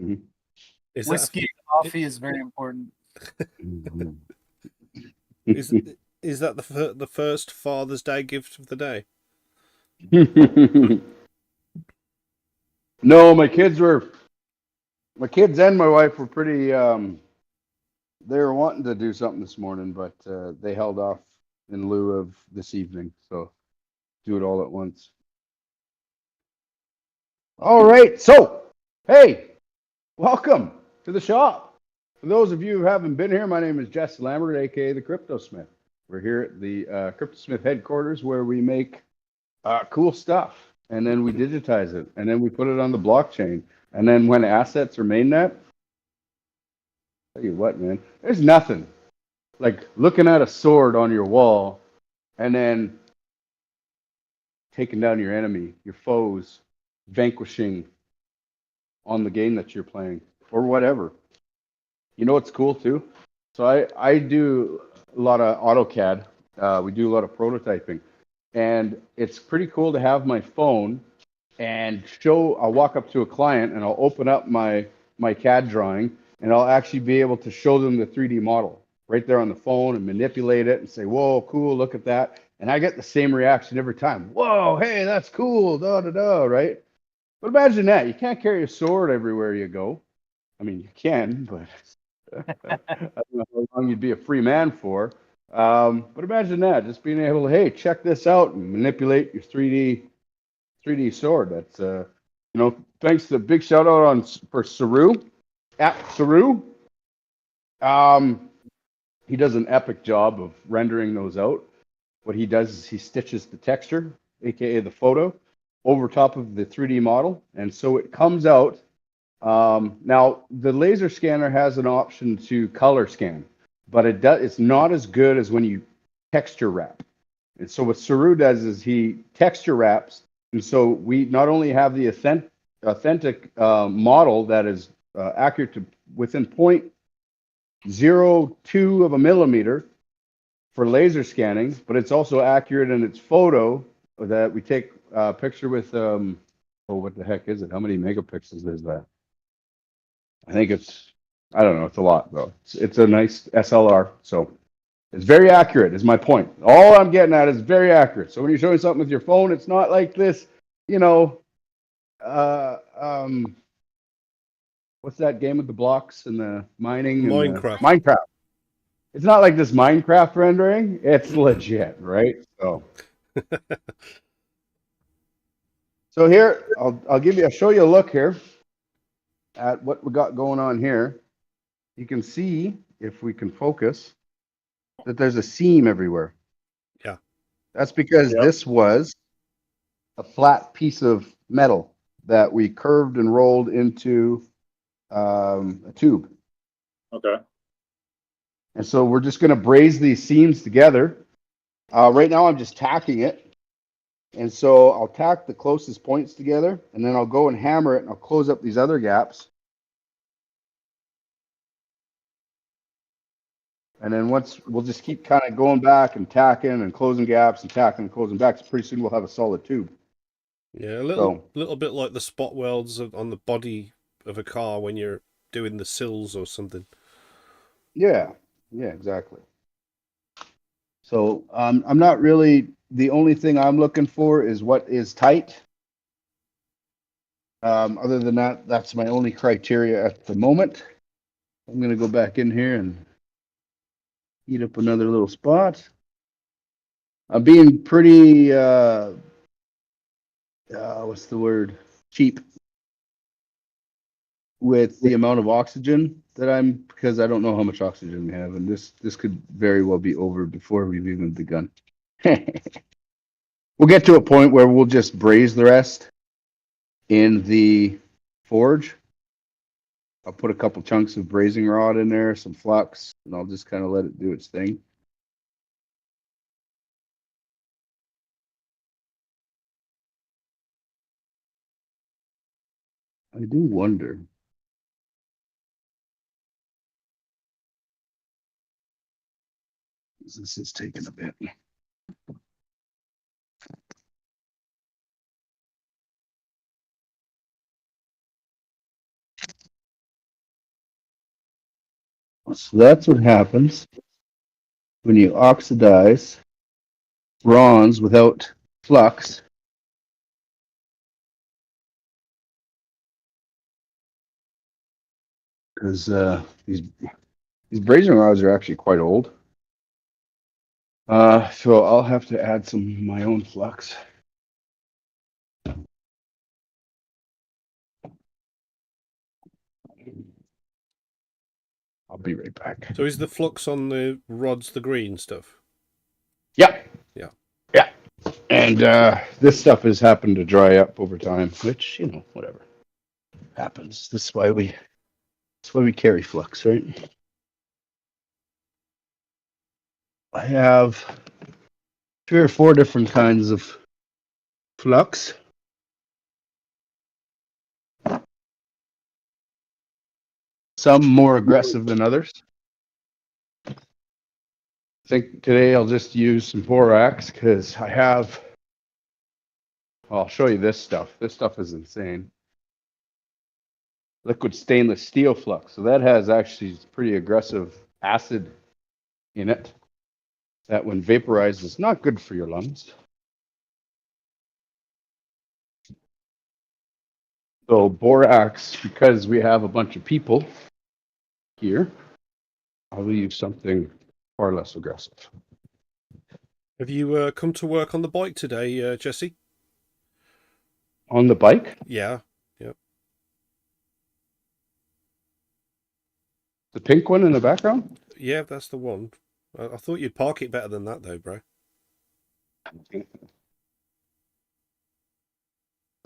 Mm-hmm. Whiskey and coffee is very important. Is that the first Father's Day gift of the day? No, my kids and my wife were pretty. They were wanting to do something this morning, but they held off in lieu of this evening. So do it all at once. All right. So, hey, welcome to the shop. For those of you who haven't been here, my name is Jesse Lambert, aka the CryptoSmith. We're here at the CryptoSmith headquarters where we make cool stuff, and then we digitize it, and then we put it on the blockchain. And then when assets are mainnet, tell you what, man, there's nothing like looking at a sword on your wall and then taking down your enemy, your foes, vanquishing on the game that you're playing or whatever. You know what's cool too? So I do a lot of AutoCAD. We do a lot of prototyping, and it's pretty cool to have my phone and I'll walk up to a client and I'll open up my CAD drawing, and I'll actually be able to show them the 3D model right there on the phone and manipulate it and say, whoa, cool, look at that. And I get the same reaction every time. Whoa, hey, that's cool, right? But imagine that. You can't carry a sword everywhere you go. I mean, you can, but I don't know how long you'd be a free man for. But imagine that, just being able to, hey, check this out and manipulate your 3D sword. That's thanks to big shout out for Saru at Saru. He does an epic job of rendering those out. What he does is he stitches the texture, aka the photo, over top of the 3D model, and so it comes out. Now the laser scanner has an option to color scan, but it's not as good as when you texture wrap. And so what Saru does is he texture wraps. And so we not only have the authentic model that is accurate to within 0.02 of a millimeter for laser scanning, but it's also accurate in its photo that we take a picture with, what the heck is it? How many megapixels is that? I think it's a lot though. It's a nice SLR. So it's very accurate is my point. All I'm getting at is very accurate. So when you're showing something with your phone, it's not like this, what's that game with the blocks and the mining? Minecraft. Minecraft. It's not like this Minecraft rendering. It's legit, right? So, here, I'll show you a look here at what we got going on here. You can see, if we can focus, that there's a seam everywhere. Yeah. That's because this was a flat piece of metal that we curved and rolled into a tube. Okay. And so we're just going to braze these seams together. Right now I'm just tacking it. And so I'll tack the closest points together, and then I'll go and hammer it, and I'll close up these other gaps. And then we'll just keep kind of going back and tacking and closing gaps and tacking and closing back. So pretty soon we'll have a solid tube. Yeah, a little bit like the spot welds on the body of a car when you're doing the sills or something. Yeah, exactly. So I'm not really, the only thing I'm looking for is what is tight. Other than that, that's my only criteria at the moment. I'm gonna go back in here and heat up another little spot. I'm being pretty what's the word? Cheap with the amount of oxygen that because I don't know how much oxygen we have, and this could very well be over before we've even begun. We'll get to a point where we'll just braise the rest in the forge. I'll put a couple chunks of brazing rod in there, some flux, and I'll just kind of let it do its thing. I do wonder. This is taking a bit. So that's what happens when you oxidize bronze without flux. Because these brazing rods are actually quite old. So I'll have to add some of my own flux. I'll be right back. So is the flux on the rods the green stuff? Yeah. Yeah. Yeah. And this stuff has happened to dry up over time, which, whatever happens. That's why we carry flux, right? I have 3 or 4 different kinds of flux. Some more aggressive than others. I think today I'll just use some borax because I'll show you this stuff. This stuff is insane. Liquid stainless steel flux. So that has actually pretty aggressive acid in it that when vaporized is not good for your lungs. So borax, because we have a bunch of people here, I will use something far less aggressive. Have you come to work on the bike today, Jesse? On the bike? Yeah. Yep. The pink one in the background? Yeah, that's the one. I thought you'd park it better than that, though, bro.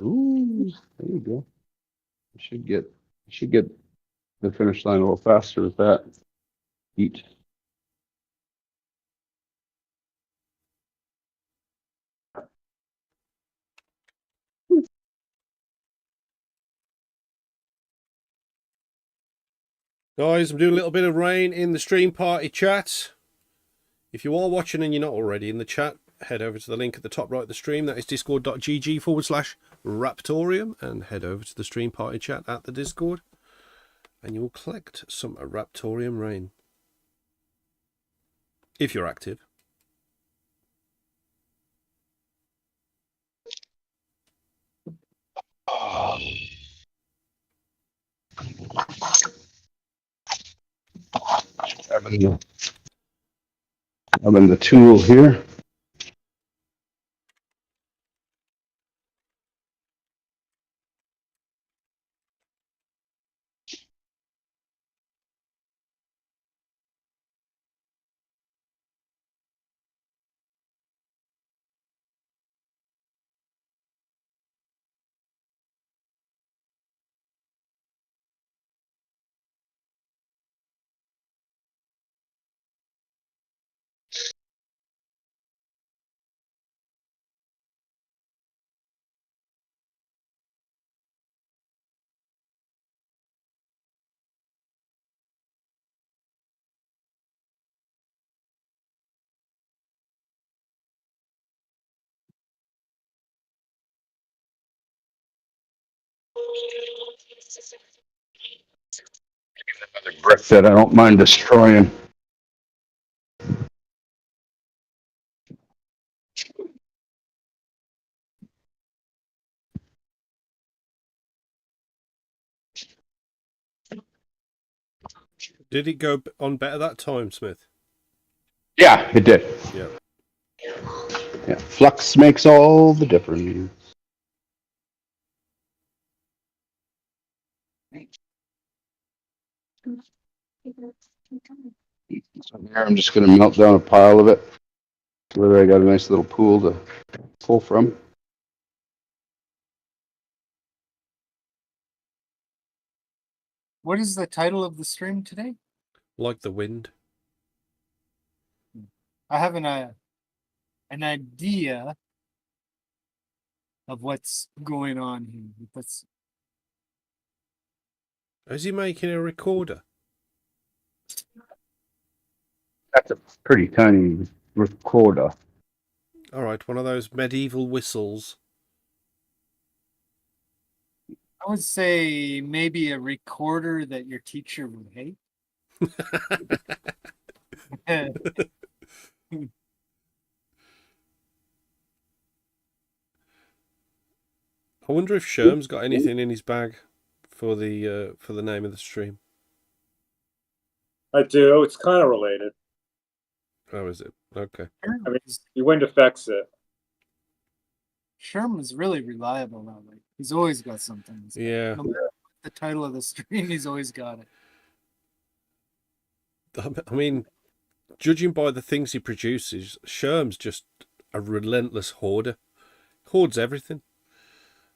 Ooh, there you go. You should get the finish line a little faster with that heat. Guys, I'm doing a little bit of rain in the stream party chat. If you are watching and you're not already in the chat, head over to the link at the top right of the stream. That is discord.gg/Raptoreum, and head over to the stream party chat at the Discord, and you will collect some Raptoreum rain. If you're active. I'm in the tool here. Another brick that I don't mind destroying. Did it go on better that time, Smith? Yeah, it did. Yeah. Yeah, flux makes all the difference. So here I'm just going to melt down a pile of it. Where I got a nice little pool to pull from. What is the title of the stream today? Like the wind. I have an idea of what's going on here. That's Is he making a recorder? That's a pretty tiny recorder. All right, one of those medieval whistles. I would say maybe a recorder that your teacher would hate. I wonder if Scherm's got anything in his bag for the name of the stream. I do. It's kind of related. How is it? Okay. I mean, your wind affects it. Scherm is really reliable now. Like he's always got something. Yeah. No matter the title of the stream, he's always got it. I mean, judging by the things he produces, Scherm's just a relentless hoarder. Hoards everything.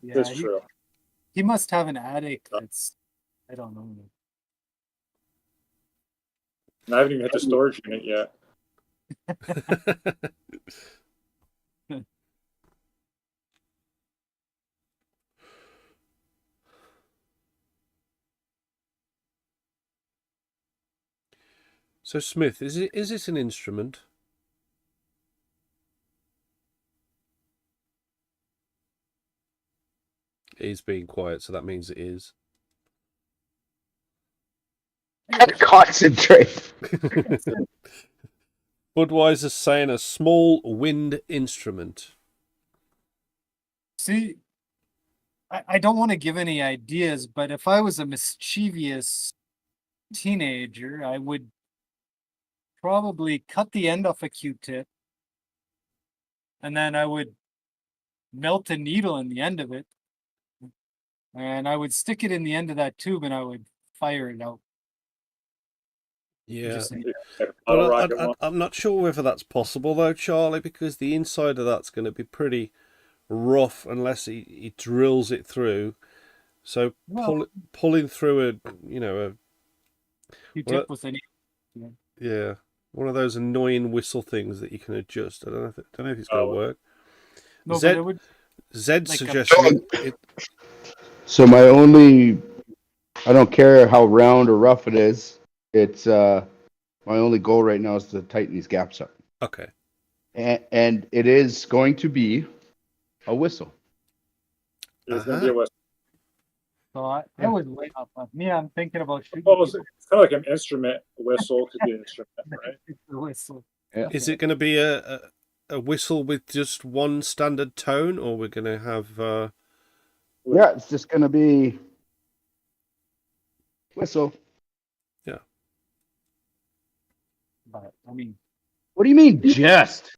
Yeah, That's true. He must have an attic that's, I don't know. And I haven't even hit the storage unit yet. So Smith, is it an instrument? He's being quiet, so that means it is. Concentrate. Budweiser's saying a small wind instrument. See, I don't want to give any ideas, but if I was a mischievous teenager, I would probably cut the end off a Q-tip, and then I would melt a needle in the end of it, and I would stick it in the end of that tube, and I would fire it out. Yeah. Just- But I'm not sure whether that's possible though, Charlie, because the inside of that's going to be pretty rough unless he drills it through. So pulling through a Q-tip with any. Yeah, one of those annoying whistle things that you can adjust. I don't know if it's going to work. No, but it would. Zed's like suggestion. So I don't care how round or rough it is. It's my only goal right now is to tighten these gaps up. Okay. And it is going to be a whistle. It's going to be a whistle. So I would wait up. Me, I'm thinking about shooting. Well, it's kind of like an instrument whistle. Could be an instrument, right? The whistle. Yeah. Is it going to be a whistle with just one standard tone, or we're going to have? Yeah, it's just going to be whistle. Yeah. But I mean, what do you mean just?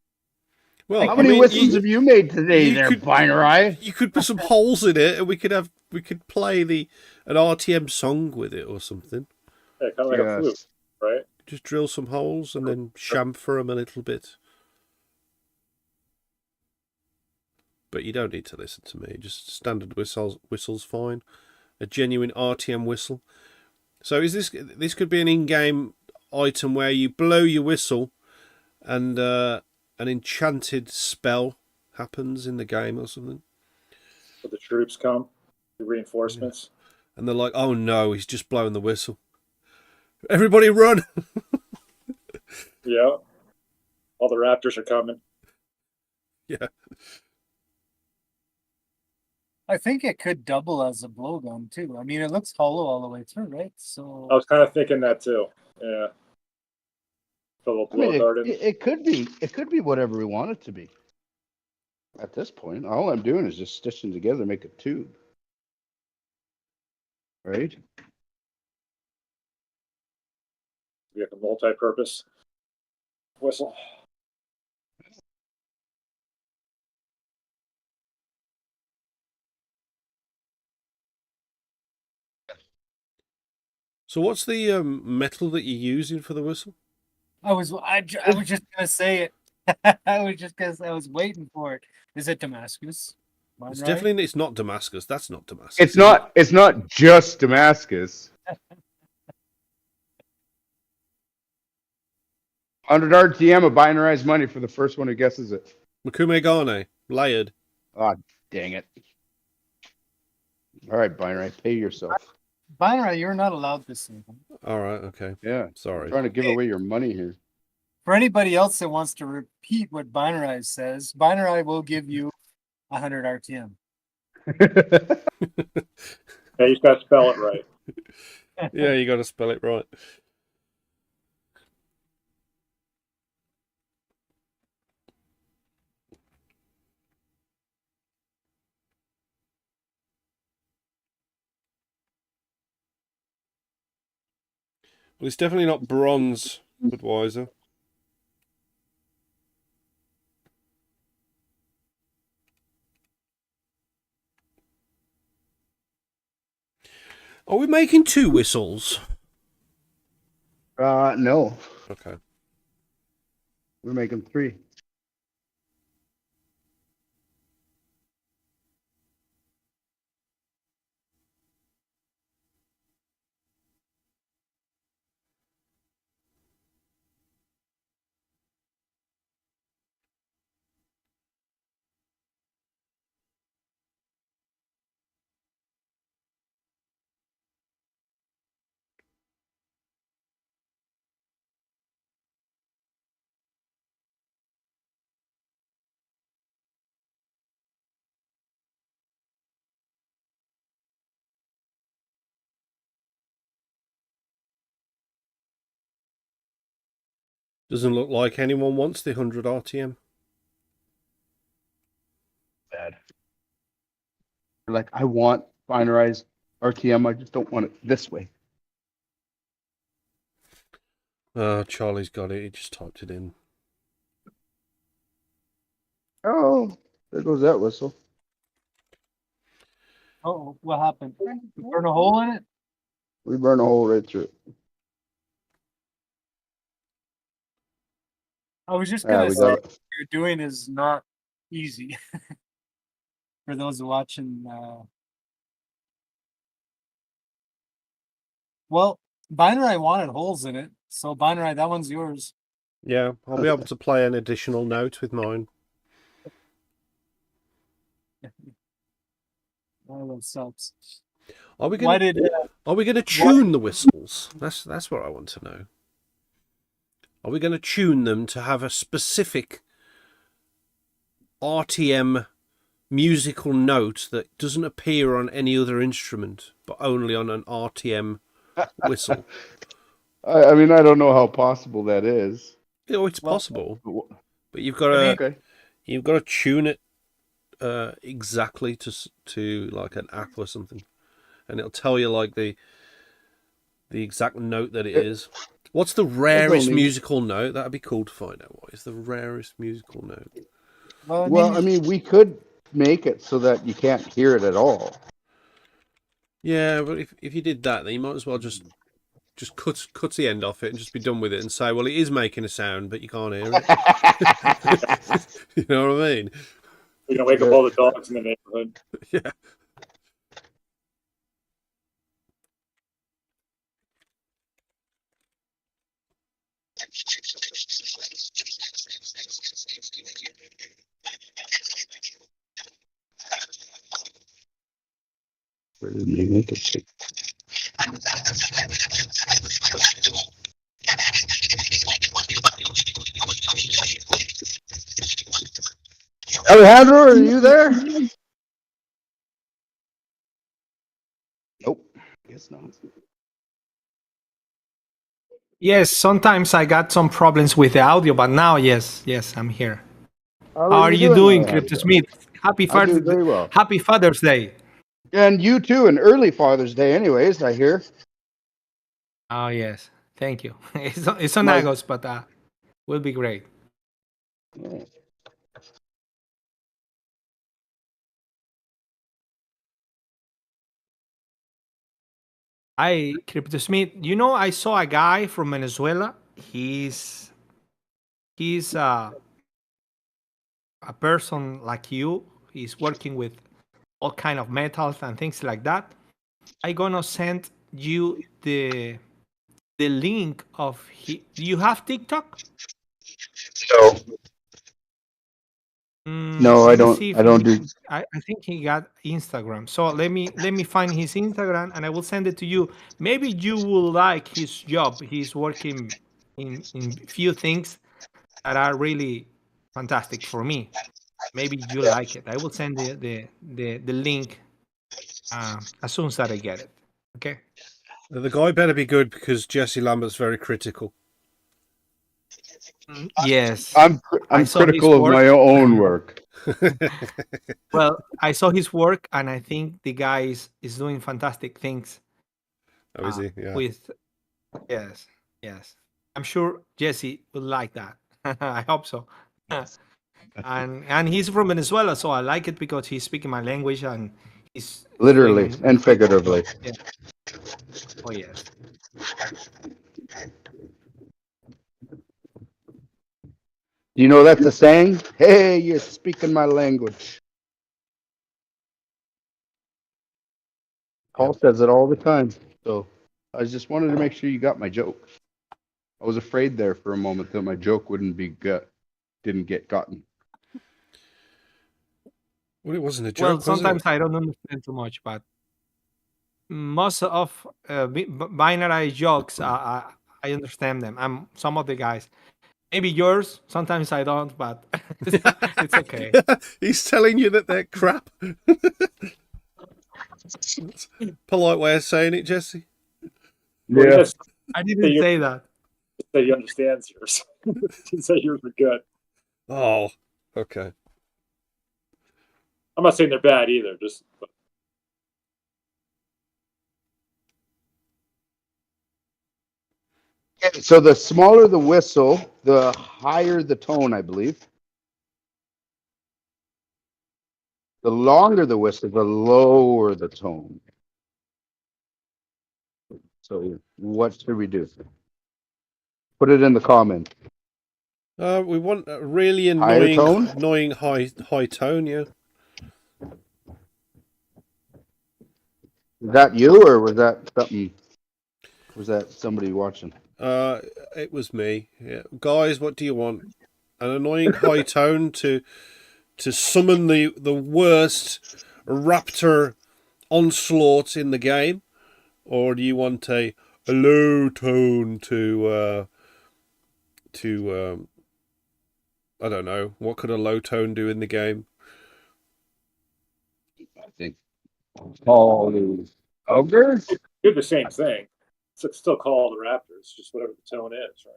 Well, how many whistles have you made today, Binarai? You could put some holes in it, and we could play an RTM song with it or something. Yeah, kind of like a flute, right? Just drill some holes and then chamfer them a little bit. But you don't need to listen to me. Just standard whistle's fine. A genuine RTM whistle. So is this could be an in-game item where you blow your whistle and an enchanted spell happens in the game or something. So the troops come, the reinforcements. And they're like, oh no, he's just blowing the whistle. Everybody run! Yeah. All the Raptors are coming. Yeah. I think it could double as a blowgun too. I mean, it looks hollow all the way through, right? So I was kind of thinking that too. Yeah. It could be whatever we want it to be. At this point, all I'm doing is just stitching together, make a tube. Right? be like a multi-purpose whistle. So what's the metal that you're using for the whistle? I was just gonna say it. I was waiting for it. Is it Damascus? Am I It's right? definitely it's not Damascus. That's not Damascus. It's is not. It's not just Damascus. 100 RTM of Binarai money for the first one who guesses it. it? Makume Gane, layered. Ah, dang it. All right, Binarai, pay yourself. Binarai, you're not allowed to say them. All right, okay. Yeah, Sorry. trying to give away your money here. For anybody else that wants to repeat what Binarai says, Binarai will give you 100 RTM. Yeah, you just got to spell it right. Yeah, you got to spell it right. Well, it's definitely not bronze Budweiser. Are we making 2 whistles? No. Okay. We're making 3. Doesn't look like anyone wants the 100 RTM. Bad. You're like, I want Binarai RTM. I just don't want it this way. Charlie's got it. He just typed it in. Oh, there goes that whistle. Oh, what happened? Burn a hole in it? We burn a hole right through it. I was just Yeah, gonna we say got what it. you're doing is not easy. For those watching, well, Binarai wanted holes in it, so Binarai, that one's yours. Yeah, I'll be able to play an additional note with mine. One of those subs. Are we Why going did to tune the whistles? That's what I want to know. Are we going to tune them to have a specific RTM musical note that doesn't appear on any other instrument, but only on an RTM whistle? I mean, I don't know how possible that is. Oh, it's possible, but you've got to tune it exactly to like an app or something, and it'll tell you like the exact note that it is. What's the rarest musical note? That'd be cool to find out. What is the rarest musical note? Well, I mean, we could make it so that you can't hear it at all. Yeah, but if you did that, then you might as well just cut the end off it and just be done with it and say, well, it is making a sound, but you can't hear it. You know what I mean? We're gonna wake up all the dogs in the neighborhood. Yeah. Where did we make it? Alejandro, are you there? Nope. Guess not. Yes, sometimes I got some problems with the audio, but now, yes, I'm here. How are you doing, CryptoSmith? Happy Father's very well. Happy Father's Day. And you too, an early Father's Day anyways, I hear. Oh, yes. Thank you. It's on Mike. August, but will be great. CryptoSmith, I saw a guy from Venezuela. He's a person like you. He's working with all kind of metals and things like that. I'm gonna send you the link of do you have TikTok? No. No, I Let me don't. see if I don't do. I think he got Instagram. So let me find his Instagram and I will send it to you. Maybe you will like his job. He's working in few things that are really fantastic for me. Maybe you like it. I will send the link as soon as I get it. Okay. The guy better be good because Jesse Lambert's very critical. Yes. I'm I saw his critical of my work. own work. Well, I saw his work and I think the guy is doing fantastic things. Oh, is he? Yeah. With yes. I'm sure Jesse will like that. I hope so. and he's from Venezuela, so I like it because he's speaking my language and he's Literally doing and figuratively. yeah. Oh yes. You know that's a saying? Hey, you're speaking my language. Paul says it all the time. So I just wanted to make sure you got my joke. I was afraid there for a moment that my joke didn't get gotten. Well, it wasn't a joke. Well, sometimes I don't understand too much, but most of Binarai jokes, I understand them. Some of the guys. Maybe yours. Sometimes I don't, but it's okay. He's telling you that they're crap. Polite way of saying it, Jesse. Yeah. I didn't say that. Say he understands yours. Didn't say yours were good. Oh, okay. I'm not saying they're bad either. Just So the smaller the whistle, the higher the tone, I believe. The longer the whistle, the lower the tone. So what should we do? Put it in the comments. We want a really Higher annoying tone? high tone, yeah. Was that you or was that something? Was that somebody watching? It was me. Yeah. Guys, what do you want? An annoying high tone to summon the worst raptor onslaught in the game? Or do you want a low tone to I don't know, what could a low tone do in the game? I think Paul is ogre. do the same thing. It's still called the Raptors, just whatever the tone is, right?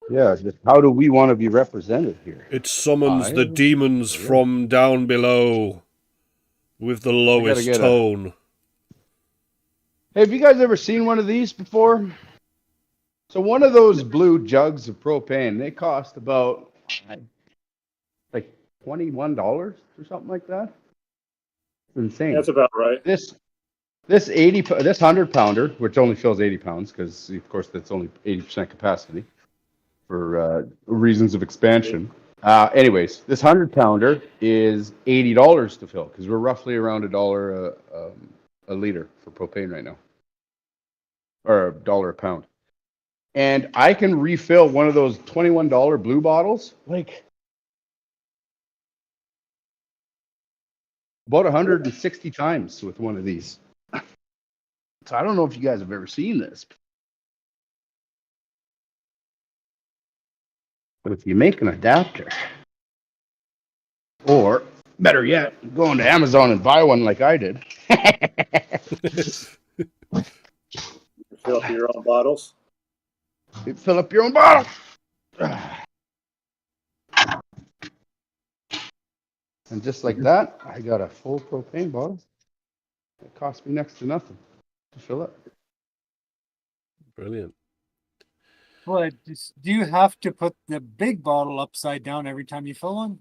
Yeah, just how do we want to be represented here? It summons the demons from down below with the lowest tone. Hey, have you guys ever seen one of these before? So one of those blue jugs of propane, they cost about like $21 or something like that. It's insane. That's about right. This 100 pounder, which only fills 80 pounds, because of course that's only 80% capacity for reasons of expansion. Anyways, this 100 pounder is $80 to fill, because we're roughly around $1 a liter for propane right now, or $1 a pound. And I can refill one of those $21 blue bottles like about 160 times with one of these. So I don't know if you guys have ever seen this. But if you make an adapter, or better yet, go on to Amazon and buy one like I did. Fill up your own bottles. You fill up your own bottle. And just like that, I got a full propane bottle. It cost me next to nothing to fill up. Brilliant. What do you have to put the big bottle upside down every time you fill one?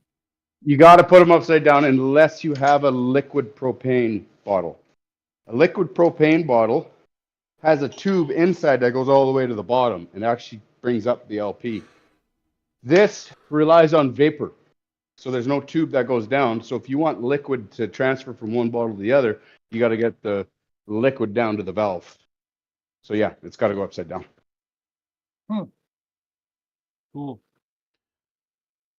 You got to put them upside down unless you have a liquid propane bottle. A liquid propane bottle has a tube inside that goes all the way to the bottom and actually brings up the LP. This relies on vapor. So there's no tube that goes down. So if you want liquid to transfer from one bottle to the other, you got to get the liquid down to the valve. So yeah, it's got to go upside down. Cool.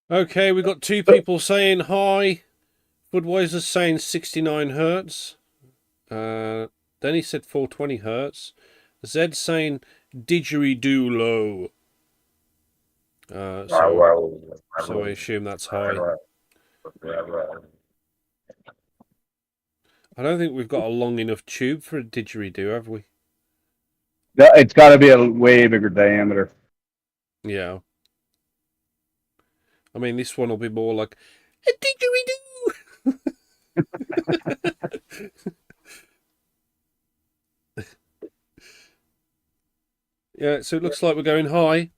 Okay, we've got two people saying hi. Budweiser's saying 69 hertz. Then he said 420 hertz. Zed saying didgeridoo low. So I assume that's high. I don't think we've got a long enough tube for a didgeridoo, have we? Yeah, it's got to be a way bigger diameter. Yeah. I mean, this one will be more like a didgeridoo. Yeah, so it looks like we're going high.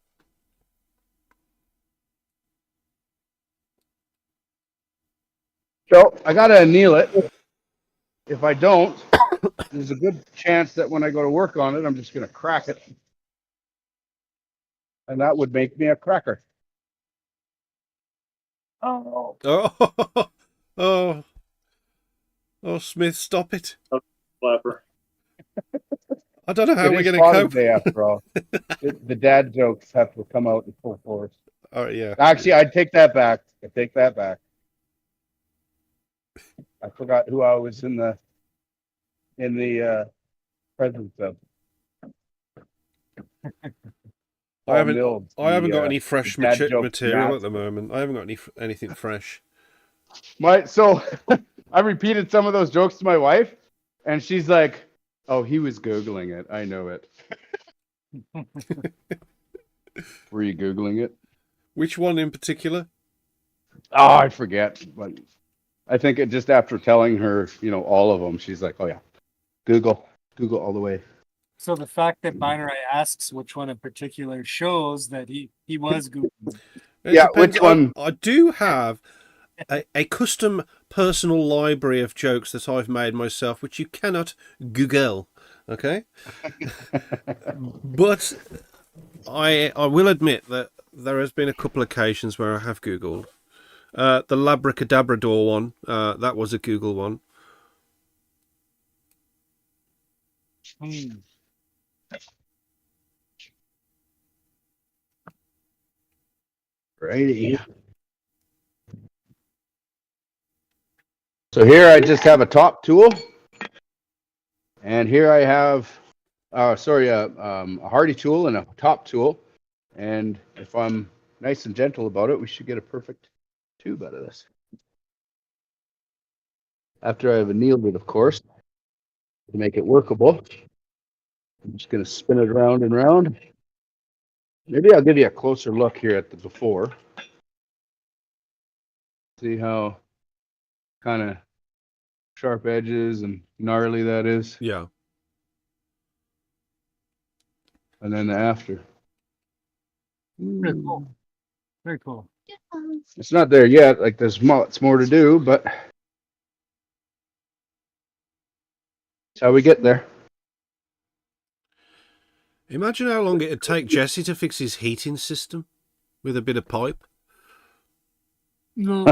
So I got to anneal it. If I don't, there's a good chance that when I go to work on it, I'm just going to crack it. And that would make me a cracker. Oh. Oh, Smith, stop it. Flapper. I don't know how It we're is going to Father's cope. Day after all. The dad jokes have to come out in full force. Oh, yeah. Actually, I'd take that back. I forgot who I was in the presence of. I haven't got any fresh material master. at the moment. I haven't got anything fresh. So I repeated some of those jokes to my wife, and she's like, "Oh, he was Googling it. I know it." Were you Googling it? Which one in particular? Oh, I forget. But I think it just after telling her, all of them, she's like, "Oh yeah, Google all the way." So the fact that Binarai asks which one in particular shows that he was Googling. Yeah, which one? I do have a custom personal library of jokes that I've made myself, which you cannot Google. Okay, but I will admit that there has been a couple of occasions where I have Googled. The Labracadabrador one, that was a Google one. Righty. So here I just have a top tool, and here I have, a hardy tool and a top tool, and if I'm nice and gentle about it, we should get a perfect tube out of this. After I've annealed it, of course, to make it workable, I'm just going to spin it around and round. Maybe I'll give you a closer look here at the before. See how kind of sharp edges and gnarly that is. Yeah. And then the after. Very cool. Very cool. It's not there yet. Like there's lots more to do, but that's how we get there. Imagine how long it'd take Jesse to fix his heating system with a bit of pipe. No.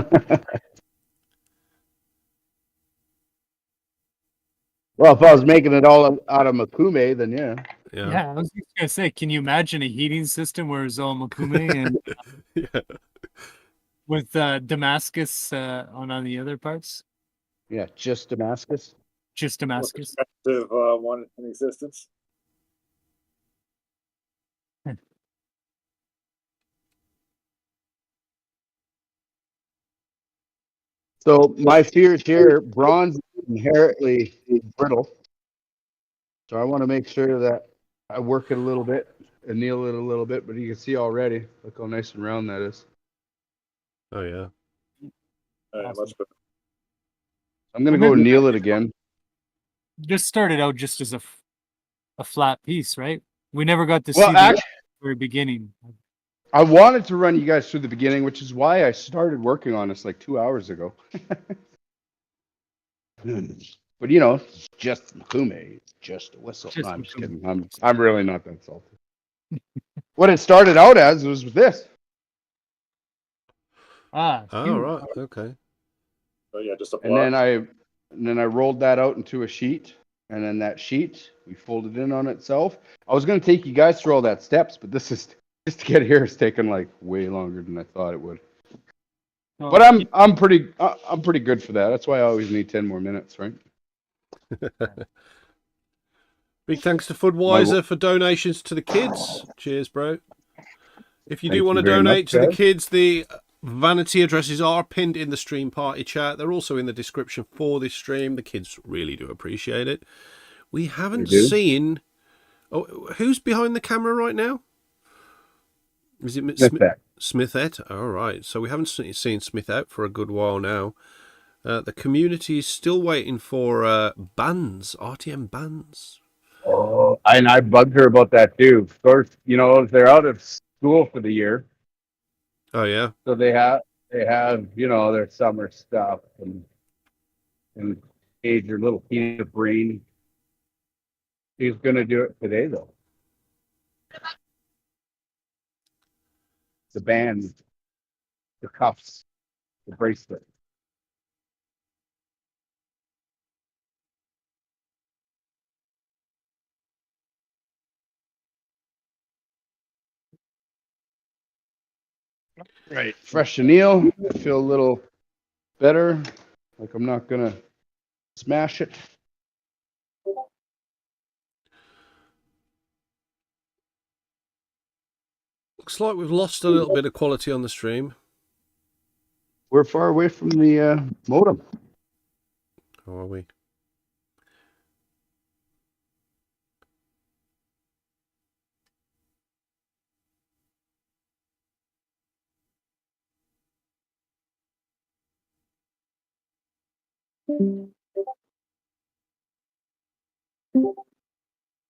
Well, if I was making it all out of Makume, then yeah. Yeah, I was just gonna say, can you imagine a heating system where it's all Makume and Yeah. with Damascus on the other parts? Yeah, just Damascus. Just Damascus. Most expensive one in existence. So my fears here, bronze is inherently brittle. So I want to make sure that I work it a little bit, anneal it a little bit, but you can see already, look how nice and round that is. Oh, yeah. Much better. I'm going to go anneal it again. Just started out just as a flat piece, right? We never got to Well, see very beginning. I wanted to run you guys through the beginning, which is why I started working on this like 2 hours ago. But you know, it's just Makume, just a whistle. Just No, I'm just Makume. kidding. I'm really not that salty. What it started out as was with this. Ah, Oh, right. Okay. So yeah, just a And block. then I rolled that out into a sheet, and then that sheet we folded in on itself. I was gonna take you guys through all that steps, but this is just to get here is taking like way longer than I thought it would. so But I'm pretty good for that. That's why I always need 10 more minutes, right? Big thanks to Foodwiser for donations to the kids. Cheers, bro. If you do Thank want to you very donate much, to the guys. kids, the vanity addresses are pinned in the stream party chat. They're also in the description for this stream. The kids really do appreciate it. We haven't They do. seen... Oh, who's behind the camera right now? Is it Smithette. Smithette? All right. So we haven't seen Smithette for a good while now. The community is still waiting for bans, RTM bans. Oh, and I bugged her about that too. Of course, you know, they're out of school for the year, Oh, yeah. so they have you know, their summer stuff and age your little peanut brain. She's gonna do it today though. The band, the cuffs, the bracelet. Right. Fresh chenille. I feel a little better. Like I'm not gonna smash it. Looks like we've lost a little bit of quality on the stream. We're far away from the modem. How are we?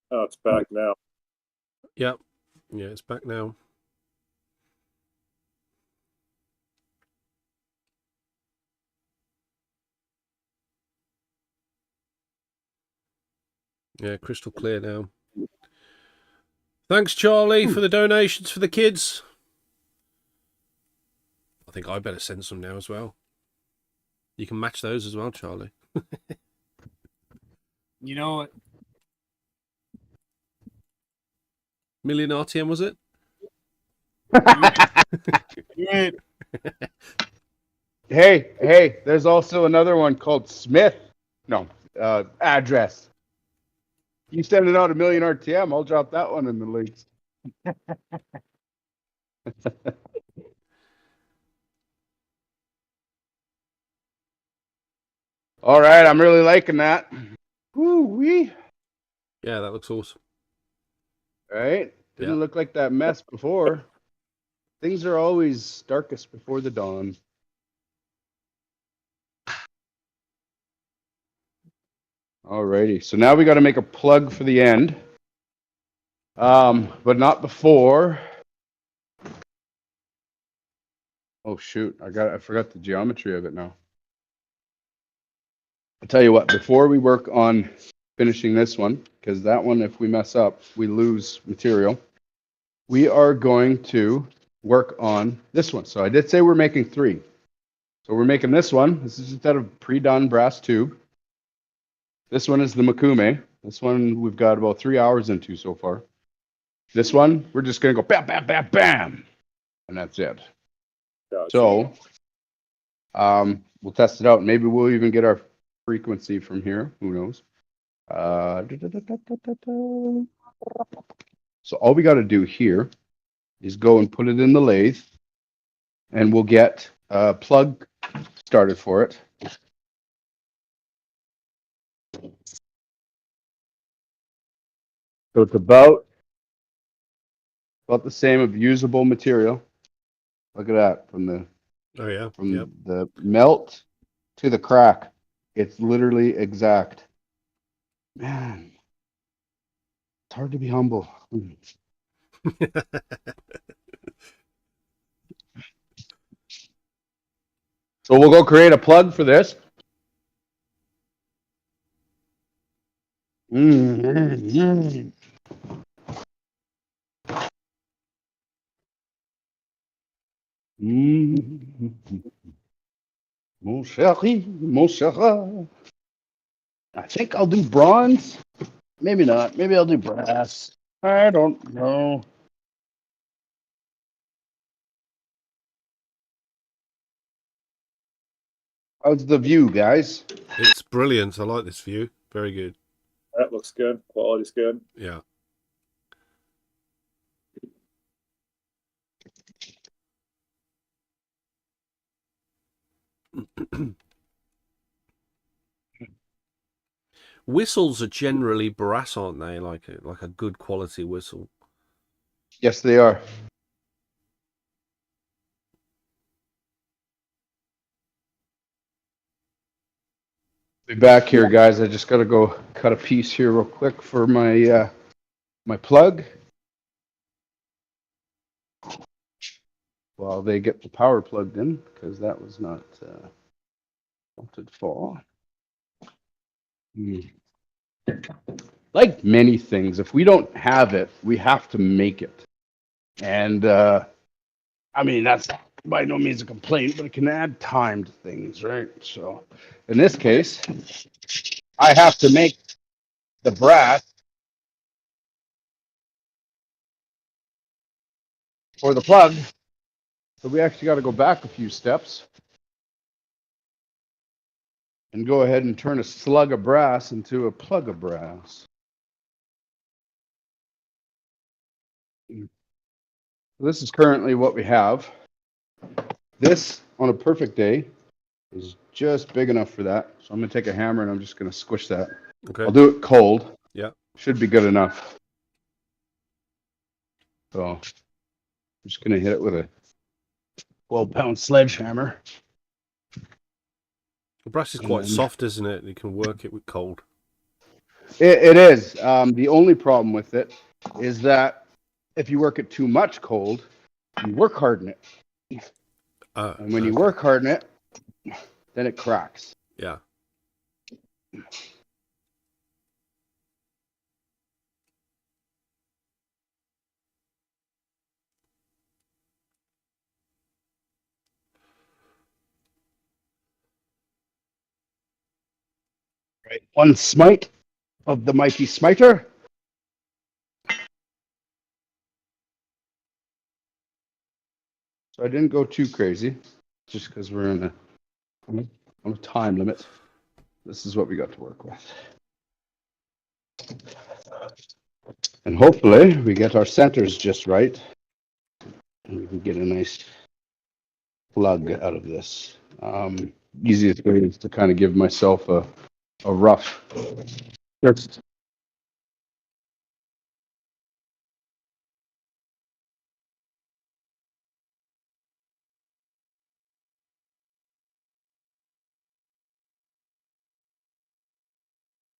Oh, it's back now. Yep. Yeah, it's back now. Yeah, crystal clear now. Thanks, Charlie, for the donations for the kids. I think I better send some now as well. You can match those as well, Charlie. you know what? Million RTM, was it? Good. Hey, there's also another one called Smith. No, address. You send it out 1,000,000 RTM, I'll drop that one in the links. All right, I'm really liking that. Woo-wee. Yeah, that looks awesome. Right? Didn't look like that mess before. Things are always darkest before the dawn. Alrighty, so now we got to make a plug for the end, but not before. Oh shoot, I forgot the geometry of it now. I'll tell you what, before we work on finishing this one, because that one, if we mess up, we lose material. We are going to work on this one. So I did say we're making 3. So we're making this one. This is instead of pre-done brass tube. This one is the Makume. This one we've got about 3 hours into so far. This one, we're just going to go bam, bam, bam, bam. And that's it. Gotcha. So we'll test it out. Maybe we'll even get our frequency from here. Who knows? So all we got to do here is go and put it in the lathe, and we'll get a plug started for it. So it's about the same of usable material. Look at that, from the the melt to the crack. It's literally exact. Man, it's hard to be humble. So we'll go create a plug for this. Mon chéri, mon chéri. I think I'll do bronze. Maybe not. Maybe I'll do brass. I don't know. How's the view, guys? It's brilliant. I like this view. Very good. That looks good. Quality's good. Yeah. Whistles are generally brass, aren't they? Like a good quality whistle. Yes, they are. Be back here, guys. I just got to go cut a piece here real quick for my my plug. While they get the power plugged in, because that was not wanted for. Like many things, if we don't have it, we have to make it. And I mean, that's by no means a complaint, but it can add time to things, right? So in this case, I have to make the brass for the plug. So we actually got to go back a few steps and go ahead and turn a slug of brass into a plug of brass. This is currently what we have. This, on a perfect day, is just big enough for that. So I'm going to take a hammer and I'm just going to squish that. Okay. I'll do it cold. Yeah. Should be good enough. So I'm just going to hit it with a 12-pound sledgehammer. The brass is quite soft, isn't it? You can work it with cold. It is. The only problem with it is that if you work it too much cold, you work hard in it. And when you work hard in it, then it cracks. Yeah. Right. One smite of the mighty smiter. So I didn't go too crazy, just because we're on a time limit. This is what we got to work with. And hopefully we get our centers just right. And we can get a nice plug out of this. Easiest way is to kind of give myself a rough.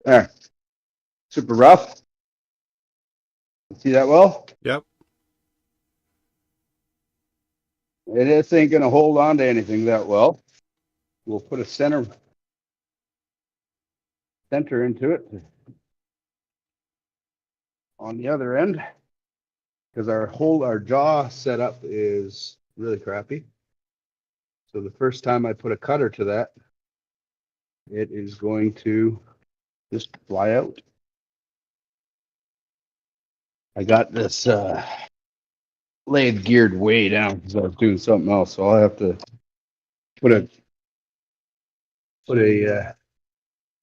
There. Super rough. See that well? Yep. It ain't going to hold on to anything that well. We'll put a center into it on the other end, because our jaw setup is really crappy. So the first time I put a cutter to that, it is going to just fly out. I got this lathe geared way down because I was doing something else, so I'll have to put a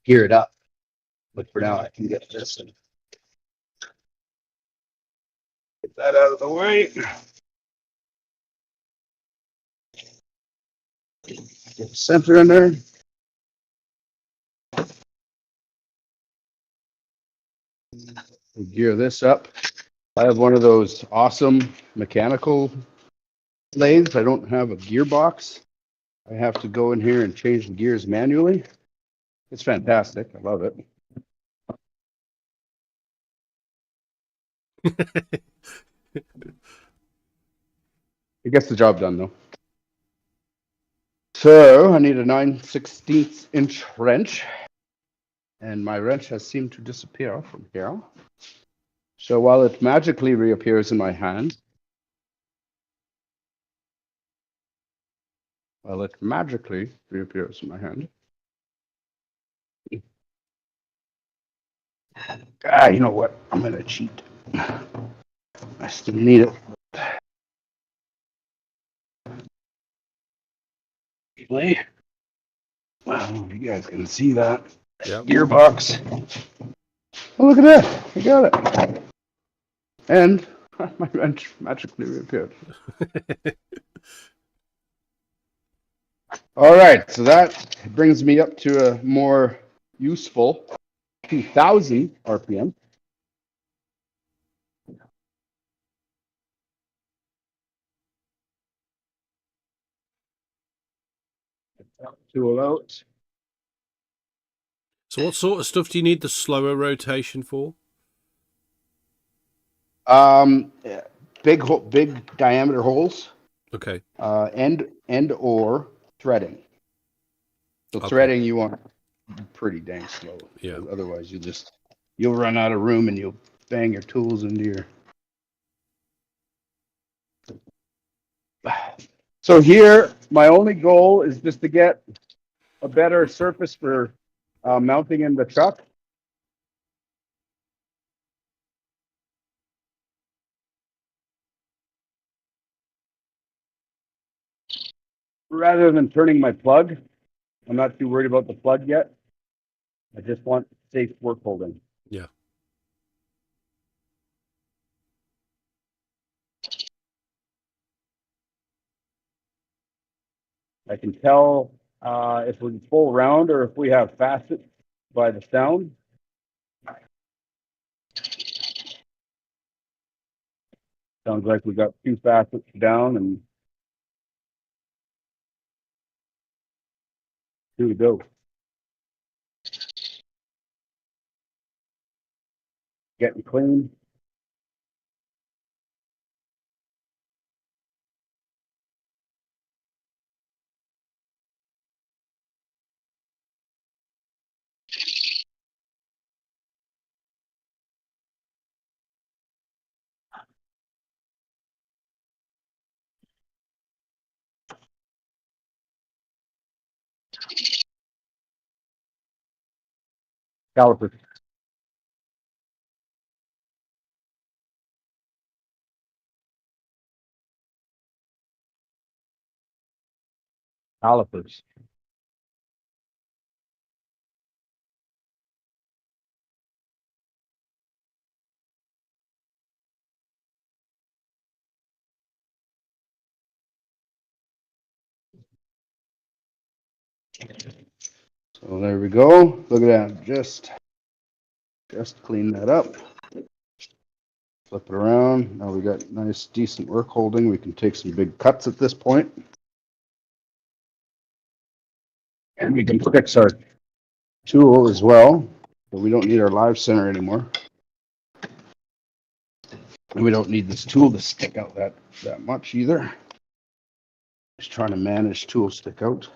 gear it up. But for now, I can get this and get that out of the way. Get the center in there. Gear this up. I have one of those awesome mechanical lathes. I don't have a gearbox. I have to go in here and change the gears manually. It's fantastic. I love it. It gets the job done though. So I need a 9/16 inch wrench, and my wrench has seemed to disappear from here. So while it magically reappears in my hand, you know what? I'm gonna cheat. I still need it. Play. Well, you guys can see that. Yep. Gearbox. Oh, look at that. I got it. And my wrench magically reappeared. All right, so that brings me up to a more useful 2,000 RPM. Tool out. So what sort of stuff do you need the slower rotation for? Big diameter holes. Okay. And or threading. So Okay. threading you want pretty dang slow. Yeah. Otherwise you'll run out of room and you'll bang your tools into your. So here, my only goal is just to get a better surface for mounting in the truck. Rather than turning my plug, I'm not too worried about the plug yet. I just want safe work holding. Yeah. I can tell if we full round or if we have facets by the sound. Sounds like we got 2 facets down and 2 to go. Getting clean. Calipers. Calipers. So there we go. Look at that. Just clean that up. Flip it around. Now we got nice, decent work holding. We can take some big cuts at this point. And we can fix our tool as well. But we don't need our live center anymore. And we don't need this tool to stick out that much either. Just trying to manage tool stick out.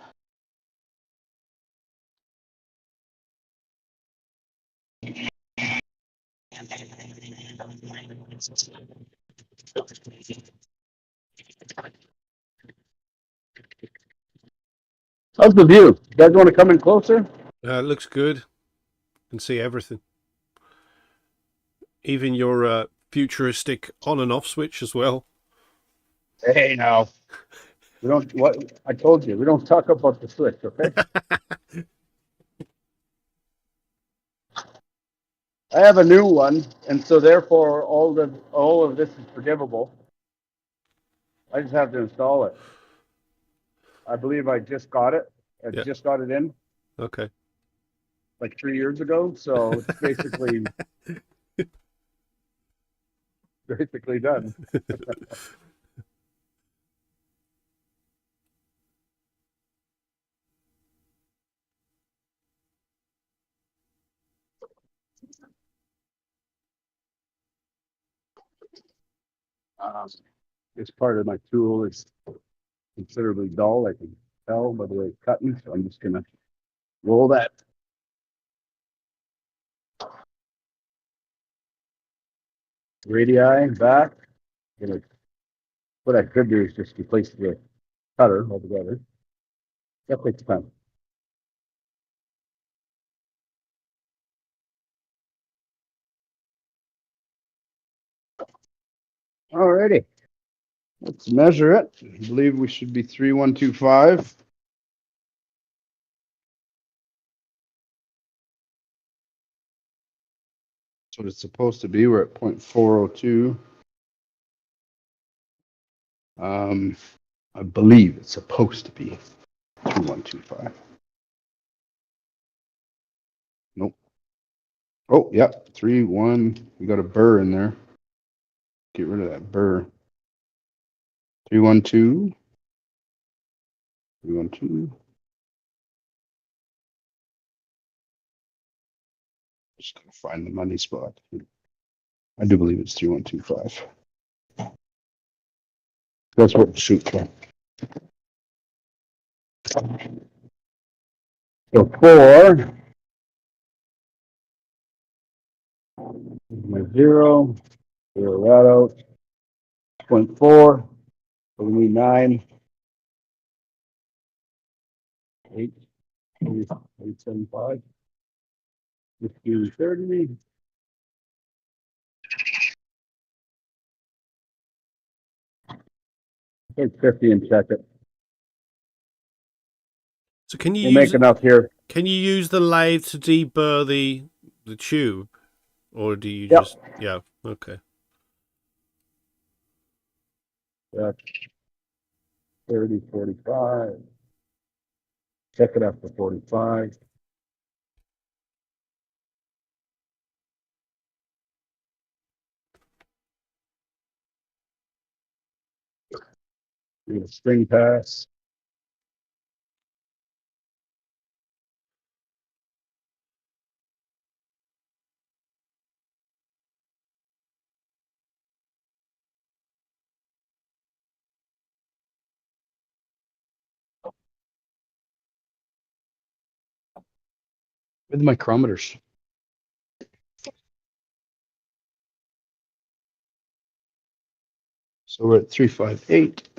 How's the view? You guys want to come in closer? It looks good. Can see everything. Even your futuristic on and off switch as well. Hey, now. We don't. What I told you. We don't talk about the switch, okay? I have a new one, and so therefore all of this is forgivable. I just have to install it. I believe I just got it. I just got it in. Okay. Like 3 years ago, so it's basically done. This part of my tool is considerably dull. I can tell by the way it's cutting, so I'm just gonna roll that. Radii back. What I could do is just replace the cutter altogether. That takes time. Alrighty. Let's measure it. I believe we should be 3125. That's what it's supposed to be. We're at 0.402. I believe it's supposed to be 3125. Nope. Oh, yeah, 3-1. We got a burr in there. Get rid of that burr. 312. 312. Just gonna find the money spot. I do believe it's 3125. That's what the shoot for. So 4. My 0. 0 that out. 0.4. So we need 9. 8. 875. 15, 30. Take 50 and check it. So can you We'll make enough here. Can you use the lathe to deburr the tube, or do you Yep. just okay. That's 30, 45. Check it up to 45. Do a string pass. With micrometers. So we're at 358.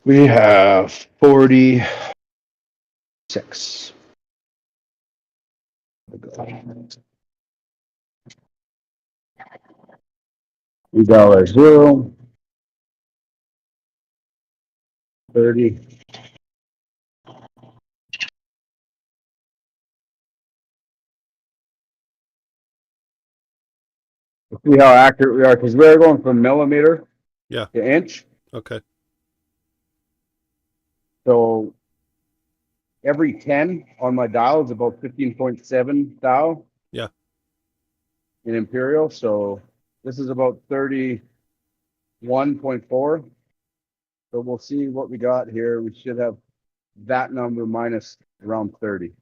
We have 46. $0, 30. See how accurate we are, because we're going from millimeter to inch. Okay. So every 10 on my dial is about 15.7 thou. Yeah. In imperial. So this is about 31.4. So we'll see what we got here. We should have that number minus around 30.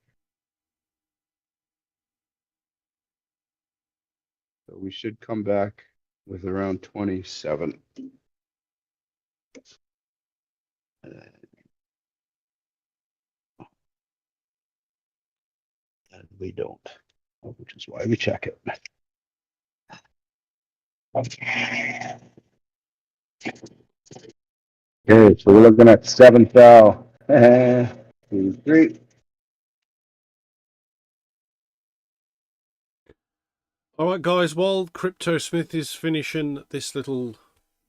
So we should come back with around 27. And we don't, which is why we check it. Okay, so we're looking at 7 thou. 2, 3. All right, guys. While CryptoSmith is finishing this little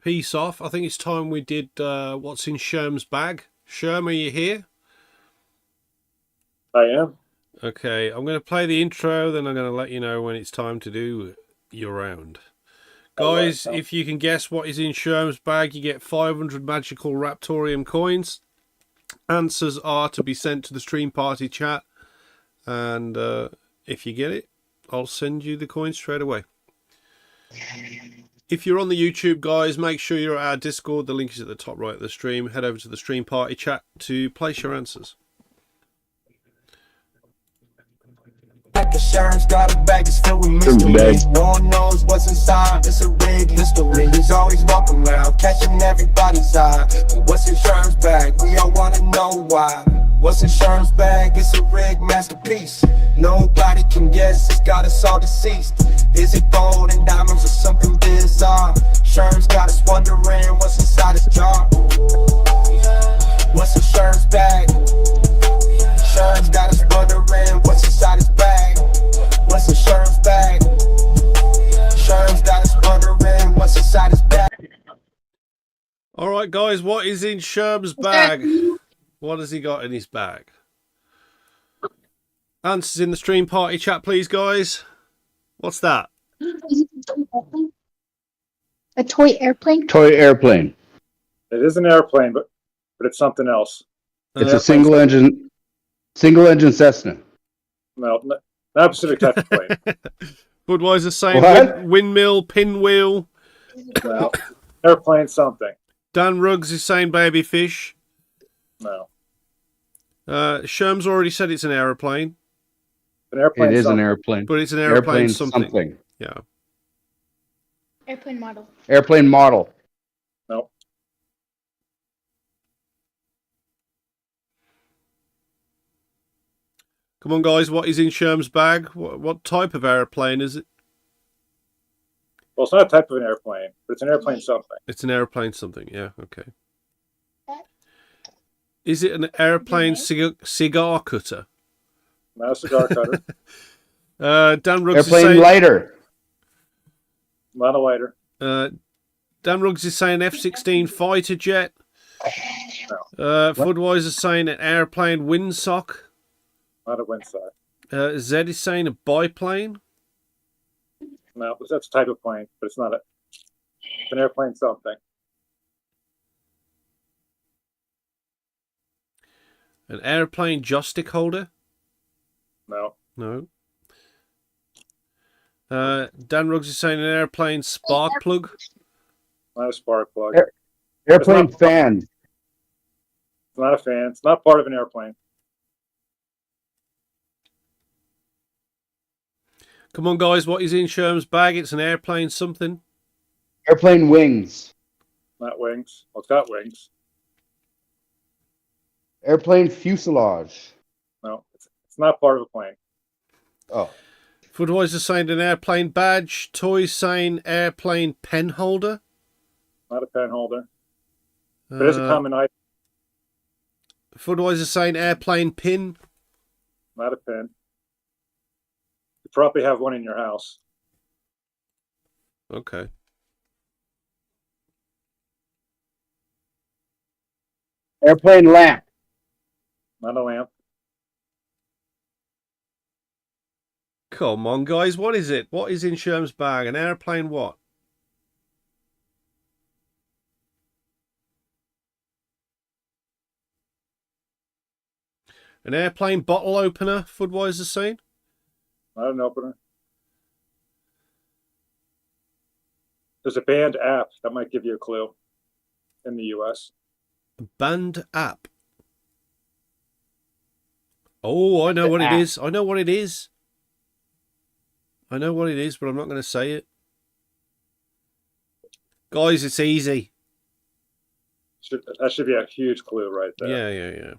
piece off, I think it's time we did what's in Scherm's bag. Scherm, are you here? I am. Okay, I'm going to play the intro, then I'm going to let you know when it's time to do your round. Guys, if you can guess what is in Scherm's bag, you get 500 magical Raptoreum coins. Answers are to be sent to the stream party chat, and if you get it, I'll send you the coins straight away. If you're on the YouTube, guys, make sure you're at our Discord. The link is at the top right of the stream. Head over to the stream party chat to place your answers. Back The Scherm's got a bag that's filled with mystery. No one knows what's inside, it's a rig mystery. He's always walking around, catching everybody's eye. But what's in Scherm's bag? We all wanna know why. What's in Scherm's bag? It's a rig masterpiece. Nobody can guess, it's got us all deceased. Is it gold and diamonds or something bizarre? Scherm's got us wondering what's inside his jar. What's in Scherm's bag? Scherm's got us wondering what's inside his bag. What's in Scherm's bag? Scherm's got us wondering what's inside his bag. All right, guys, what is in Scherm's bag? What has he got in his bag? Answers in the stream party chat, please, guys. What's that? A toy airplane? Toy airplane. It is an airplane, but it's something else. It's a single engine Cessna. No, not a specific type of plane. Budweiser saying What? windmill, pinwheel. No, airplane something. Dan Ruggs is saying baby fish. No. Sherm's already said it's an aeroplane. An airplane. It is something. an airplane. But it's an airplane something. Yeah. Airplane model. Airplane model. No. Come on, guys. What is in Sherm's bag? What type of airplane is it? Well, it's not a type of an airplane, but it's an airplane something. It's an airplane something. Yeah. Okay. Is it an airplane cigar cutter? Not a cigar cutter. Dan Ruggs Airplane is saying, lighter. Not a lighter. Dan Ruggs is saying F-16 fighter jet. No. Budweiser saying an airplane windsock. Not a windsock. Zed is saying a biplane. No, that's a type of plane, but it's not a. It's an airplane something. An airplane joystick holder. No. No. Dan Ruggs is saying an airplane spark plug. Not a spark plug. Airplane fan. It's not a fan. It's not part of an airplane. Come on, guys. What is in Sherm's bag? It's an airplane something. Airplane wings. Not wings. Well, it's got wings. Airplane fuselage. No, it's not part of a plane. Oh. Budweiser saying an airplane badge. Toys saying airplane pen holder. Not a pen holder. But it's a common item. Budweiser saying airplane pin. Not a pin. You probably have one in your house. Okay. Airplane lamp. Not a lamp. Come on, guys. What is it? What is in Sherm's bag? An airplane what? An airplane bottle opener, Budweiser saying? Not an opener. There's a banned app that might give you a clue in the US. A banned app. Oh, I know what it is. I know what it is. I know what it is, but I'm not going to say it. Guys, it's easy. That should be a huge clue right there.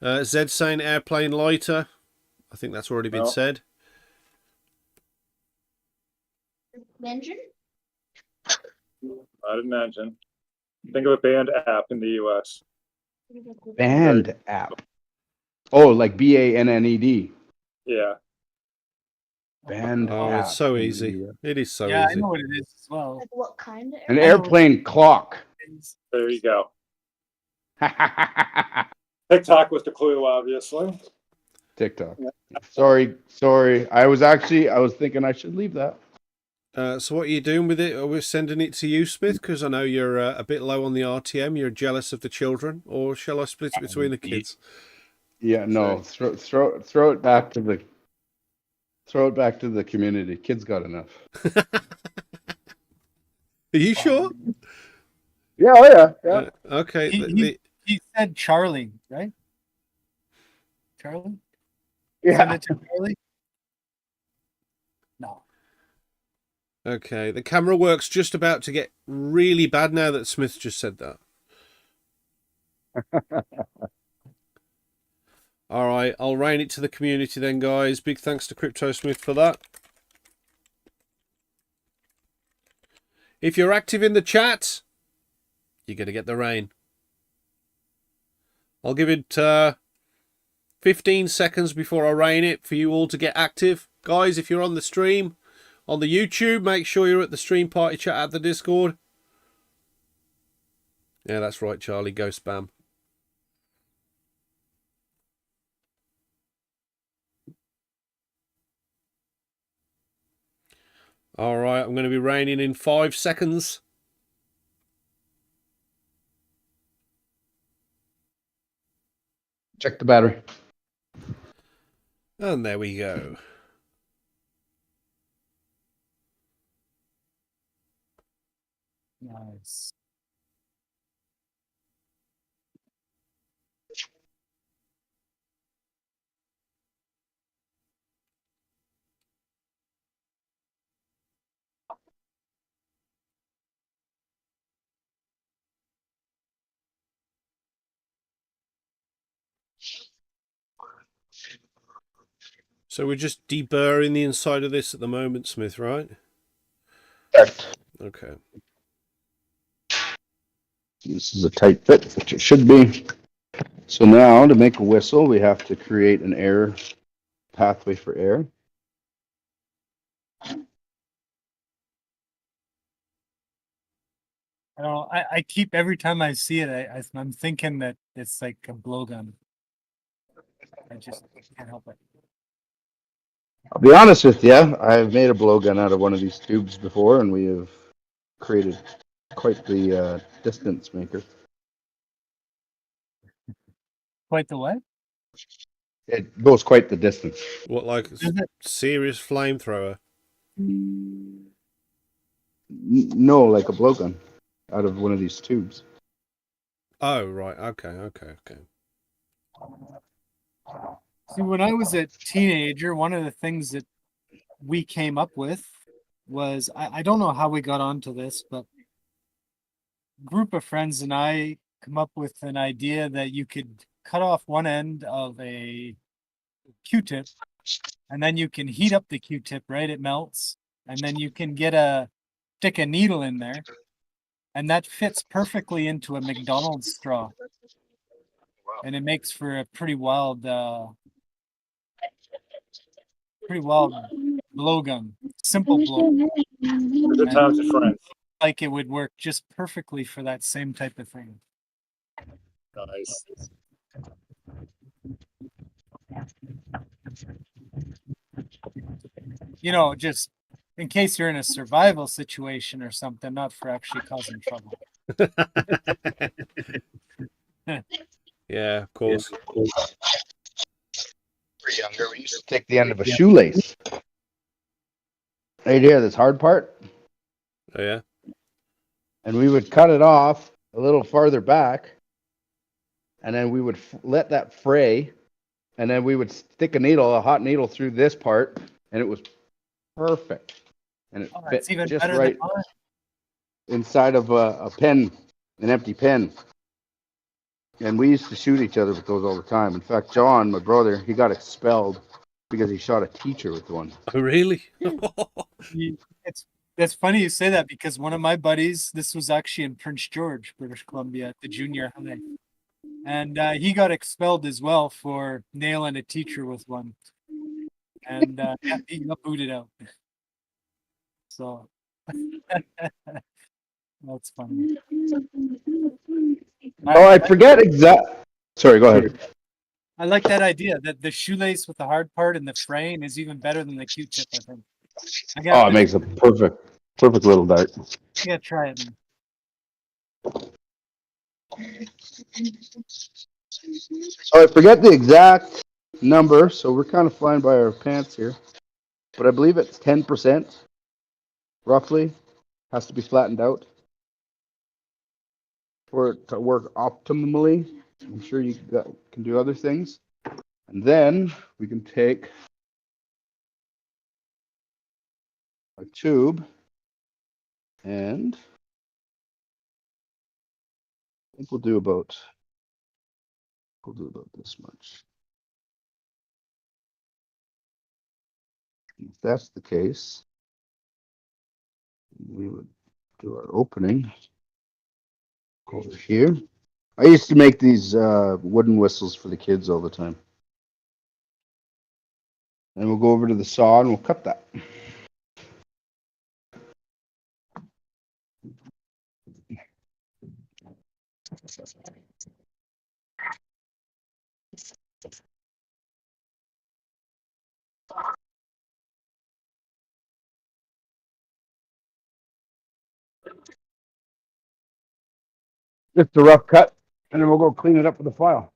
Yeah. Zed saying airplane lighter. I think that's already been said. Engine? Not an engine. Think of a banned app in the US. Band app. Oh, like BANNED. Yeah. Band app. It's so easy. It is so easy. Yeah, I know what it is as well. Like what kind of An airplane clock. There you go. TikTok was the clue, obviously. TikTok. Sorry. I was thinking I should leave that. So what are you doing with it? Are we sending it to you, Smith? Because I know you're a bit low on the RTM. You're jealous of the children, or shall I split it between the kids? Yeah, no. Throw it back to the. Throw it back to the community. Kids got enough. Are you sure? Yeah, oh yeah. Okay. He said Charlie, right? Charlie? Yeah. Send it to Charlie? Okay, the camera work's just about to get really bad now that Smith just said that. All right, I'll rain it to the community then, guys. Big thanks to CryptoSmith for that. If you're active in the chat, you're going to get the rain. I'll give it 15 seconds before I rain it for you all to get active. Guys, if you're on the stream, on the YouTube, make sure you're at the stream party chat at the Discord. Yeah, that's right, Charlie. Go spam. All right, I'm going to be raining in 5 seconds. Check the battery. And there we go. Nice. So we're just deburring the inside of this at the moment, Smith, right? Correct. Okay. This is a tight fit, which it should be. So now to make a whistle, we have to create an air pathway for air. I don't know. I keep every time I see it, I'm thinking that it's like a blowgun. I just can't help it. I'll be honest with you, I've made a blowgun out of one of these tubes before, and we have created quite the distance maker. Quite the what? It goes quite the distance. What, like a serious flamethrower? No, like a blowgun out of one of these tubes. Oh, right. Okay. See, when I was a teenager, one of the things that we came up with was, I don't know how we got onto this, but a group of friends and I come up with an idea that you could cut off one end of a Q-tip, and then you can heat up the Q-tip, right? It melts, and then you can stick a needle in there, and that fits perfectly into a McDonald's straw. And it makes for a pretty wild blowgun. Simple blowgun. Good times with friends. Like it would work just perfectly for that same type of thing. Nice. You know, just in case you're in a survival situation or something, not for actually causing trouble. Yeah, of course. When we were younger, we used to take the end of a shoelace. Right here, this hard part. Oh, yeah? And we would cut it off a little farther back, and then we would let that fray, and then we would stick a hot needle through this part, and it was perfect. And it fit even just better right than mine. inside of a pen, an empty pen. And we used to shoot each other with those all the time. In fact, John, my brother, he got expelled because he shot a teacher with one. Oh, really? It's funny you say that, because one of my buddies, this was actually in Prince George, British Columbia, at the junior high, and he got expelled as well for nailing a teacher with one, and he got booted out. So that's funny. Oh, I forget Sorry, go ahead. I like that idea, that the shoelace with the hard part and the fraying is even better than the Q-tip, I think. Oh, it makes a perfect little dart. I gotta try it, man. Oh, I forget the exact number, so we're kind of flying by our pants here. But I believe it's 10%, roughly, has to be flattened out for it to work optimally. I'm sure you can do other things. And then we can take a tube And I think we'll do about this much. If that's the case, we would do our opening over here. I used to make these wooden whistles for the kids all the time. And we'll go over to the saw and we'll cut that. Just a rough cut, and then we'll go clean it up with a file.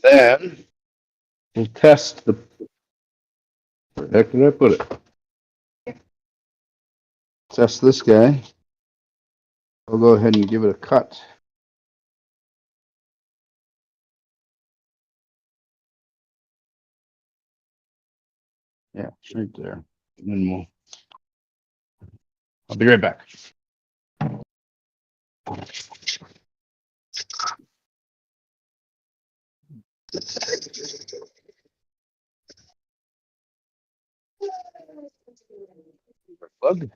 Then we'll test the. Where the heck did I put it? Test this guy. I'll go ahead and give it a cut. Yeah, right there. And then I'll be right back. Plug.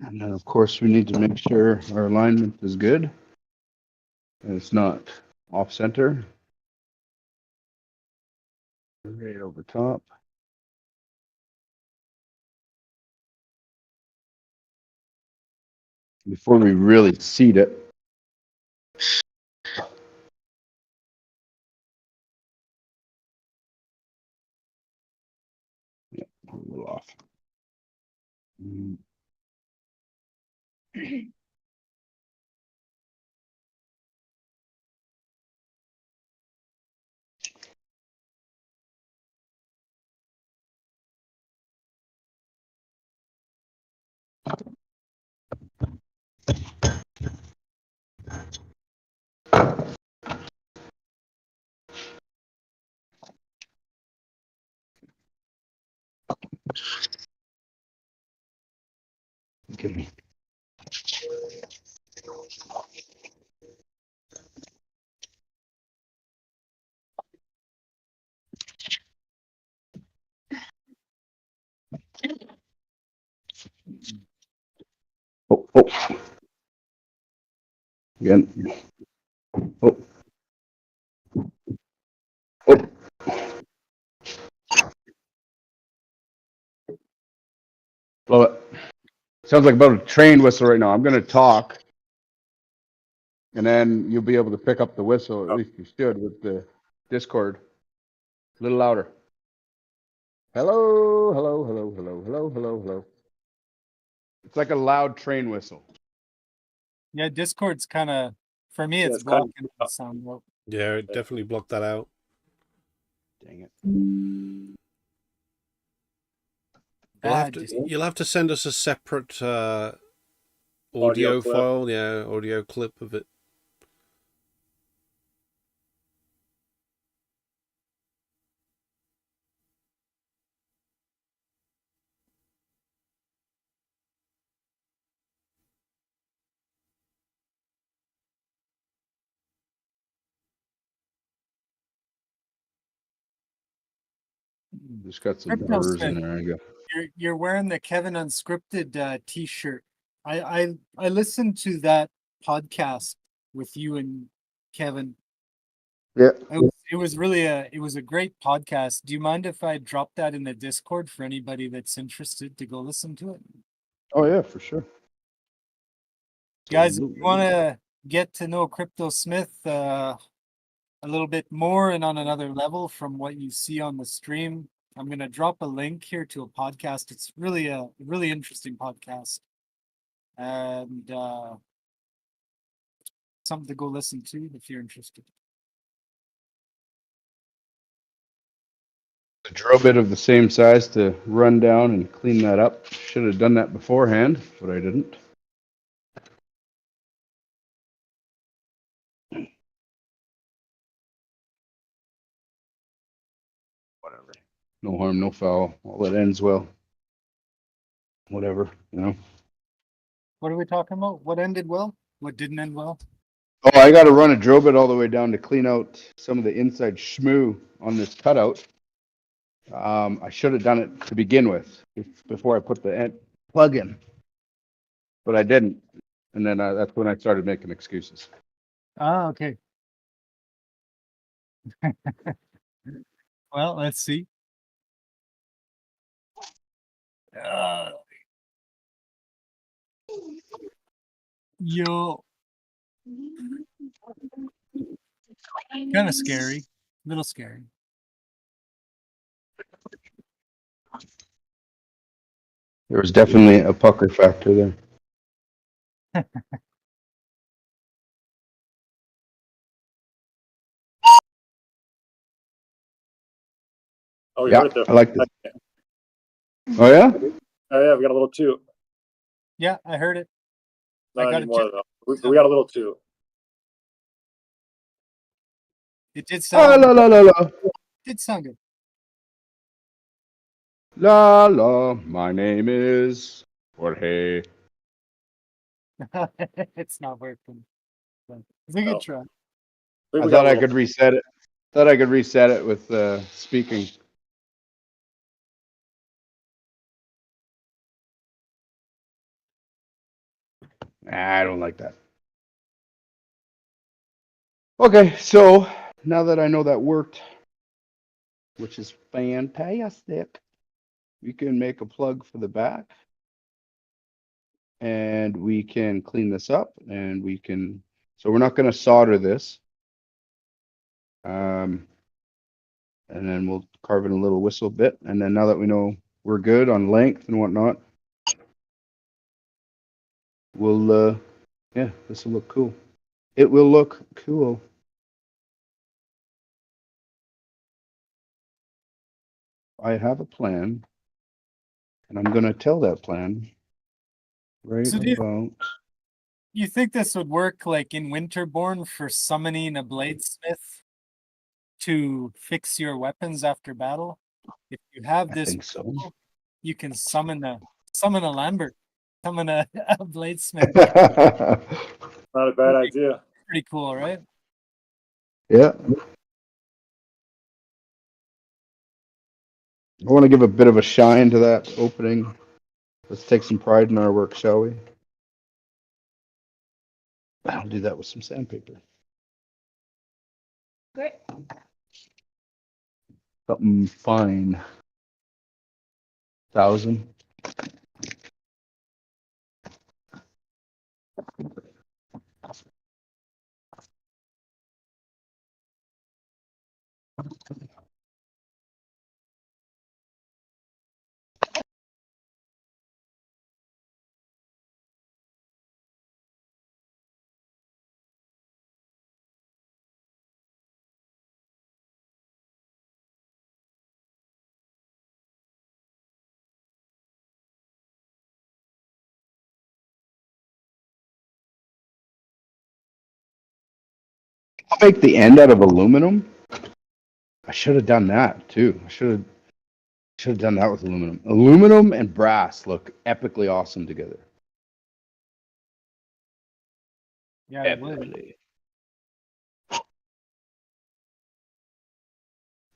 And then, of course, we need to make sure our alignment is good. And it's not off center. Right over top. Before we really seat it. Yeah, a little off. Give me. Oh. Again. Oh. Blow it. Sounds like about a train whistle right now. I'm going to talk. And then you'll be able to pick up the whistle. At least you should with the Discord. A little louder. Hello, hello, hello, hello, hello, hello, hello. It's like a loud train whistle. Yeah, Discord's kind of, for me, it's blocking the sound. Yeah, it definitely blocked that out. Dang it. You'll have to send us a separate audio file, yeah, audio clip of it. Just got some burrs in there. I go. You're wearing the Kevin Unscripted T-shirt. I listened to that podcast with you and Kevin. Yeah. I was It was really a great podcast. Do you mind if I drop that in the Discord for anybody that's interested to go listen to it? Oh yeah, for sure. Guys, if you want to get to know CryptoSmith a little bit more and on another level from what you see on the stream, I'm going to drop a link here to a podcast. It's really a really interesting podcast. And something to go listen to if you're interested. A drill bit of the same size to run down and clean that up. Should have done that beforehand, but I didn't. Whatever. No harm, no foul. All that ends well. Whatever, you know. What are we talking about? What ended well? What didn't end well? Oh, I got to run a drill bit all the way down to clean out some of the inside shmoo on this cutout. I should have done it to begin with before I put the plug in, but I didn't. And then that's when I started making excuses. Ah, okay. Well, let's see. Yo. Kind of scary. A little scary. There was definitely a pucker factor there. Oh, we Yeah, heard it there. I like this. Oh yeah? Oh yeah, we got a little too. Yeah, I heard it. I Not got anymore it. though. We got a little too. It did Oh, sound. la la la la. It did sound good. La la. My name is Jorge. It's not working. But it's a good try. I thought I could reset it. Thought I could reset it with speaking. I don't like that. Okay, so now that I know that worked, which is fantastic, we can make a plug for the back. And we can clean this up and we can, so we're not going to solder this. And then we'll carve in a little whistle bit. And then now that we know we're good on length and whatnot, we'll, yeah, this will look cool. It will look cool. I have a plan, and I'm going to tell that plan right So about. You think this would work like in Winterborn for summoning a bladesmith to fix your weapons after battle? If you have this, So. you can summon a Lambert, summon a bladesmith. Not a bad idea. Pretty cool, right? Yeah. I want to give a bit of a shine to that opening. Let's take some pride in our work, shall we? I'll do that with some sandpaper. Great. Something fine. 1,000. I'll make the end out of aluminum. I should have done that too. I should have done that with aluminum. Aluminum and brass look epically awesome together. Yeah, it would. Epically.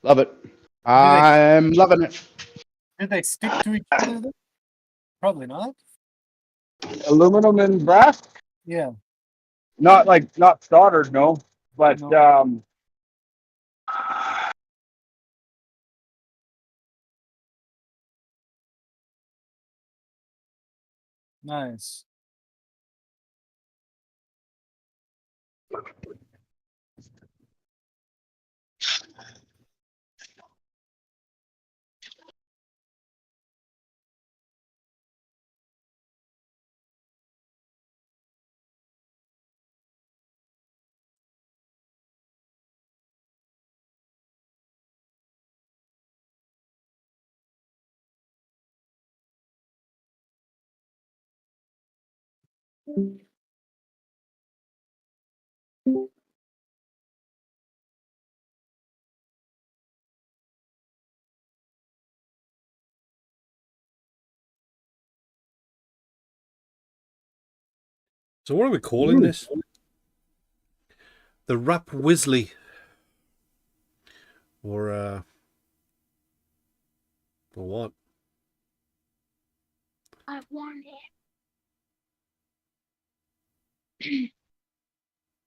Love it. I'm loving it. Did they stick to each other? Though? Probably not. Aluminum and brass? Yeah. Not soldered, no. But No. Nice. So what are we calling this? The Rap Wizzly. Or what? I want it.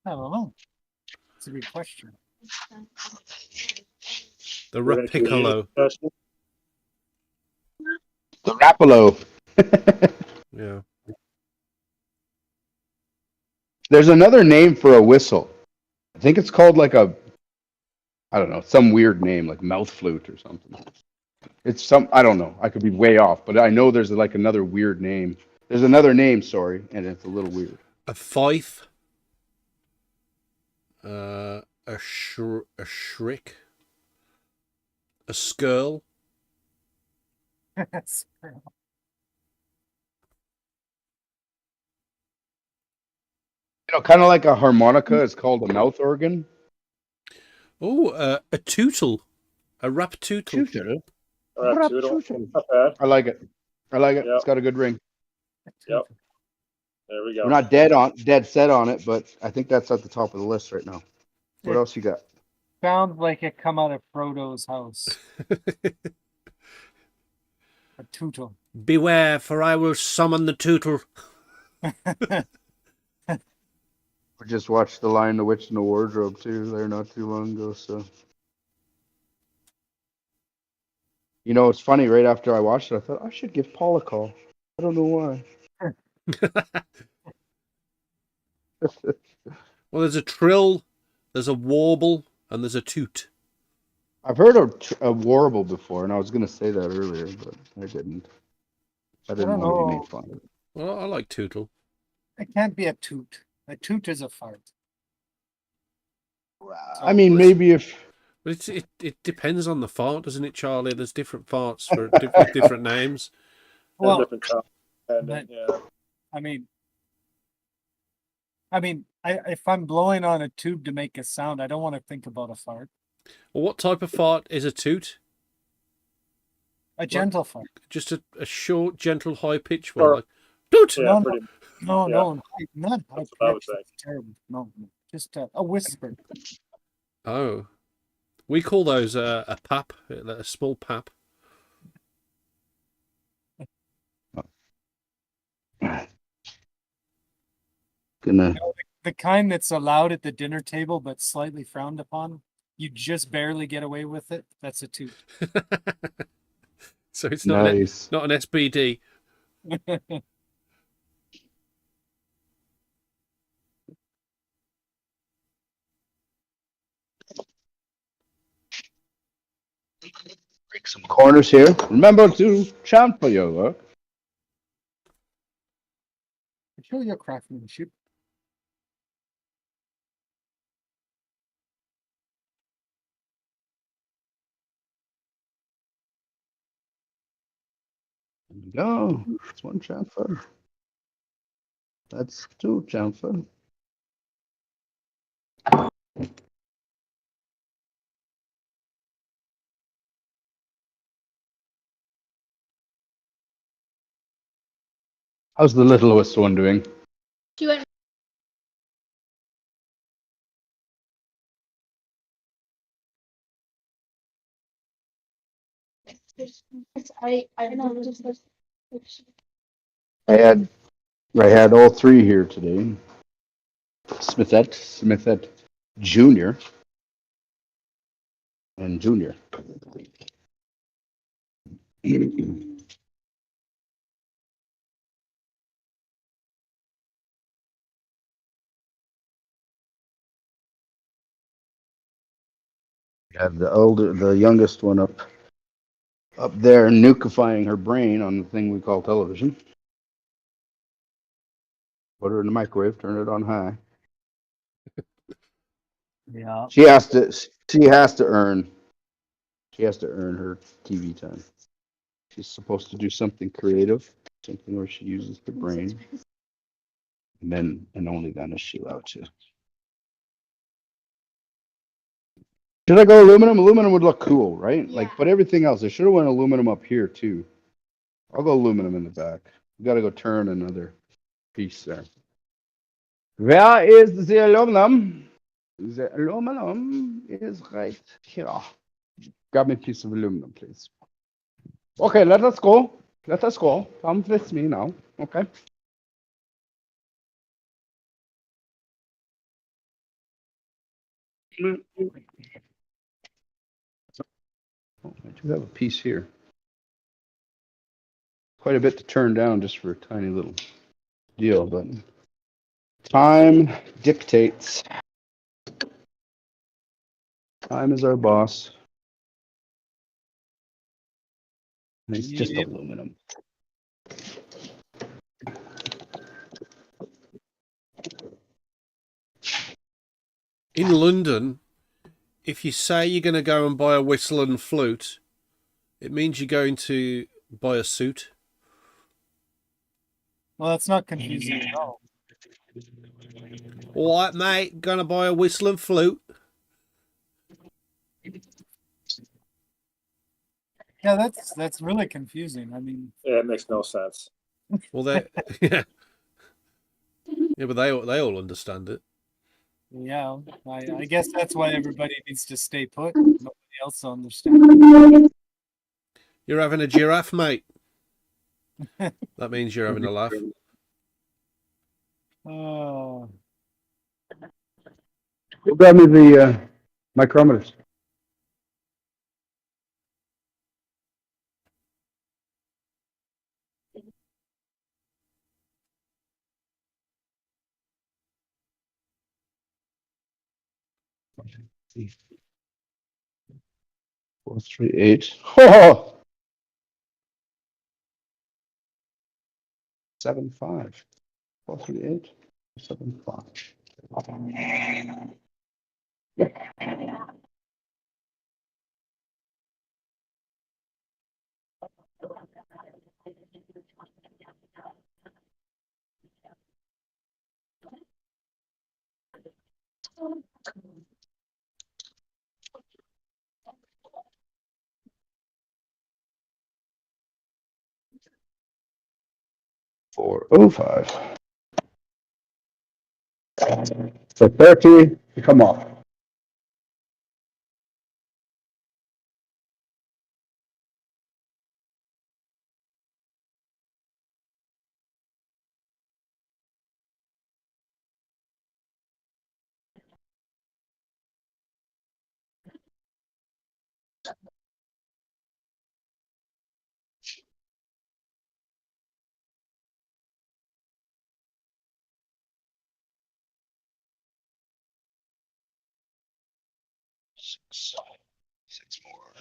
I don't know. It's a good question. The We're gonna create a Rapiccolo. discussion. The Rapolo. Yeah. There's another name for a whistle. I think it's called like a, I don't know, some weird name like mouth flute or something. It's some, I don't know. I could be way off, but I know there's like another weird name. There's another name, sorry, and it's a little weird. A fife. A shriek. A skirl. You know, kind of like a harmonica is called a mouth organ. Oh, a tootle. A rap tootle. Not bad. I like it. I like it. Yep. It's got a good ring. Yep. There we go. We're not dead set on it, but I think that's at the top of the list right now. What else you got? Sounds like it come out of Frodo's house. A tootle. Beware, for I will summon the tootle. We just watched The Lion, the Witch, and the Wardrobe too there not too long ago. So, you know, it's funny. Right after I watched it, I thought I should give Paul a call. I don't know why. Well, there's a trill, there's a warble, and there's a toot. I've heard a warble before, and I was going to say that earlier, but I didn't. I didn't want to be made fun of it. Well, I like tootle. It can't be a toot. A toot is a fart. I mean, maybe if... But it depends on the fart, doesn't it, Charlie? There's different farts for different names. Well, different but, I mean, if I'm blowing on a tube to make a sound, I don't want to think about a fart. Well, what type of fart is a toot? A gentle fart. Just a short, gentle, high pitch one, like toot. Yeah, no, not high That's what I would pitch. say. That's terrible. No, just a whisper. Oh, we call those a pap, a small pap. The kind that's allowed at the dinner table but slightly frowned upon. You just barely get away with it. That's a toot. So it's not Nice. not an SBD. Break some corners here. Remember to chant for your work. Show your craftsmanship. There we go. That's one chamfer. That's two chamfer. How's the littlest one doing? She went. I don't know. I had all three here today. Smithette Jr. and Junior. Yeah, the youngest one up there, nukifying her brain on the thing we call television. Put her in the microwave, turn it on high. Yeah. She has to earn her TV time. She's supposed to do something creative, something where she uses the brain. And then, and only then is she allowed to. Should I go aluminum? Aluminum would look cool, right? Yeah. Like, but everything else, I should have went aluminum up here too. I'll go aluminum in the back. We got to go turn another piece there. Where is the aluminum? The aluminum is right here. Grab me a piece of aluminum, please. Okay, let us go. Let us go. Come with me now. Okay. Oh, I do have a piece here. Quite a bit to turn down just for a tiny little deal, but time dictates. Time is our boss. And it's just Yep. aluminum. In London, if you say you're going to go and buy a whistle and flute, it means you're going to buy a suit. Well, that's not confusing at all. All right, mate, gonna buy a whistle and flute. Yeah, that's really confusing. I mean, Yeah, it makes no sense. Well, they yeah, yeah, but they all understand it. yeah, I guess that's why everybody needs to stay put. Nobody else understands. You're having a giraffe, mate. That means you're having a laugh. Oh, Grab me the micrometers. See. 438. Oh! 75. 438. 75. $405. So 30 to come off. Six more.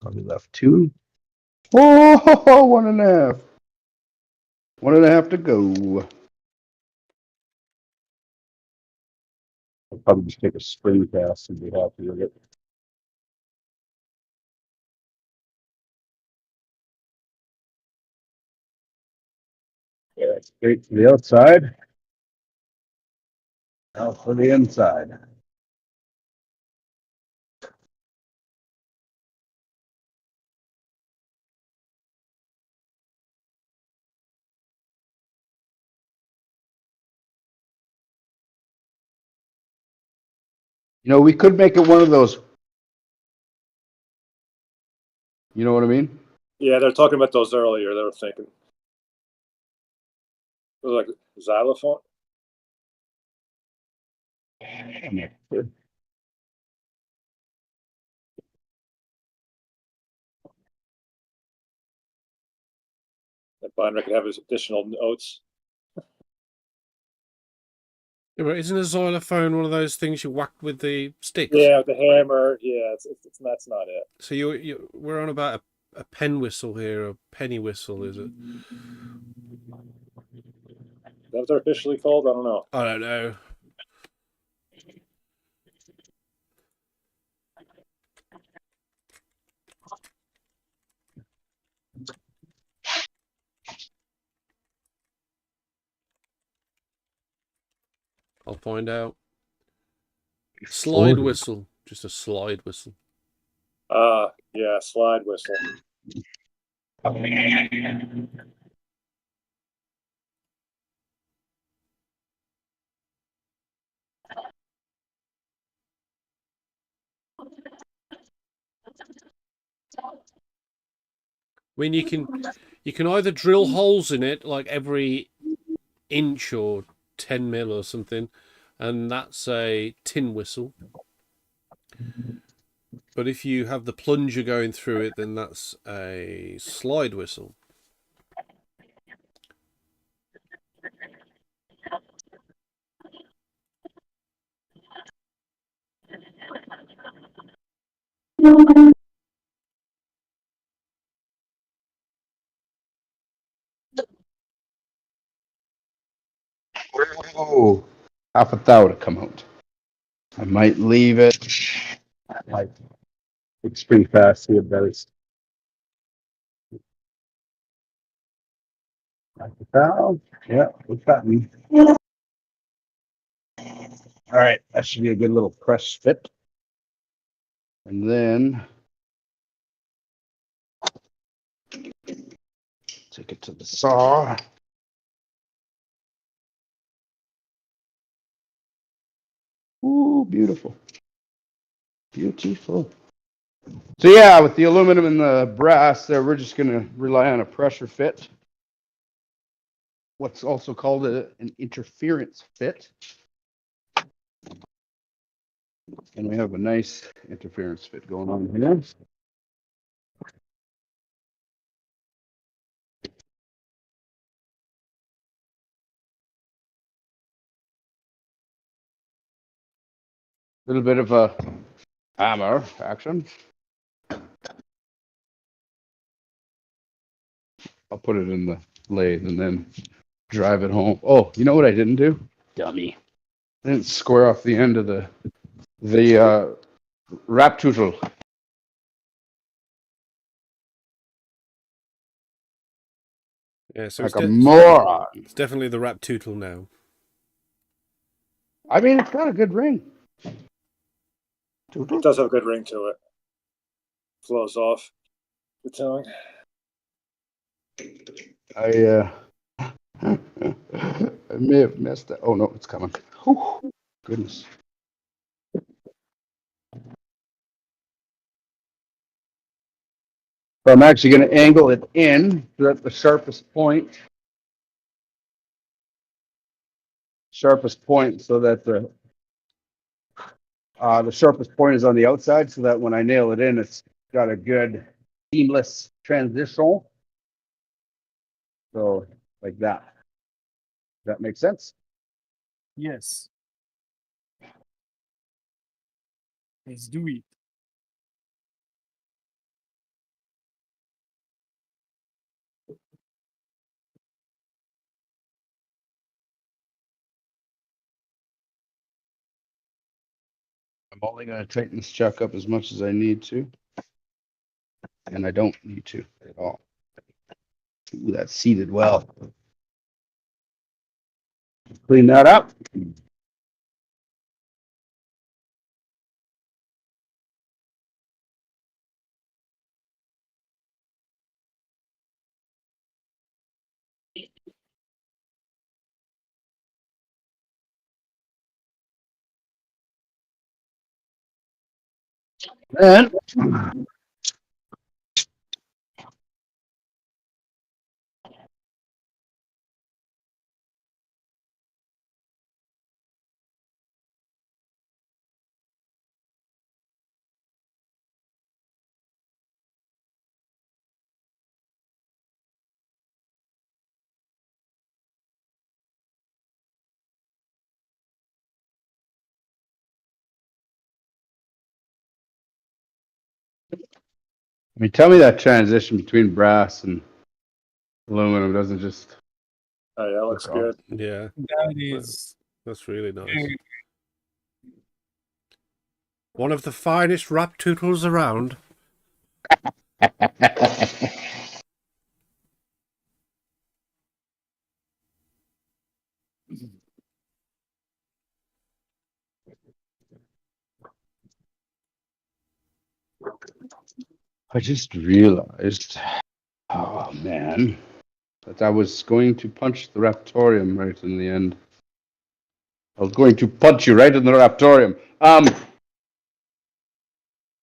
Probably left two. Oh, 1.5. 1.5 to go. I'll probably just take a spring cast and be happy with it. Yeah, straight to the outside. Now for the inside. You know, we could make it one of those. You know what I mean? Yeah, they're talking about those earlier. They were thinking. It was like xylophone. that Binder could have his additional notes. Yeah, but isn't a xylophone one of those things you whack with the sticks? Yeah, the hammer. Yeah, that's not it. So we're on about a pen whistle here, a penny whistle, is it? That's officially called. I don't know. I don't know. I'll find out. Slide whistle. Just a slide whistle. Yeah, slide whistle. I mean, you can either drill holes in it like every inch or 10 mil or something, and that's a tin whistle. But if you have the plunger going through it, then that's a slide whistle. Oh, half a thou to come out. I might leave it. It's pretty fast here, but it's half a thou. Yeah, what's happening? All right, that should be a good little press fit. And then take it to the saw. Ooh, beautiful. Beautiful. So yeah, with the aluminum and the brass there, we're just going to rely on a pressure fit. What's also called an interference fit. And we have a nice interference fit going on here. A little bit of a hammer action. I'll put it in the lathe and then drive it home. Oh, you know what I didn't do? Dummy. I didn't square off the end of the Raptoreum. Yeah, so like a moron. It's definitely the Raptoreum now. I mean, it's got a good ring. It does have a good ring to it. Flows off the tongue. I may have messed it. Oh no, it's coming. Whew. Goodness. So I'm actually going to angle it in so that the sharpest point so that the sharpest point is on the outside, so that when I nail it in, it's got a good seamless transition. So like that. Does that make sense? Yes. Let's do it. I'm only going to tighten this chuck up as much as I need to. And I don't need to at all. Ooh, that's seated well. Clean that up. Then I mean, tell me that transition between brass and aluminum doesn't just. Oh, yeah, that looks look good. Yeah, That is that's really nice. One of the finest rap tootles around. I just realized, oh man, that I was going to punch the Raptoreum right in the end. I was going to punch you right in the Raptoreum. But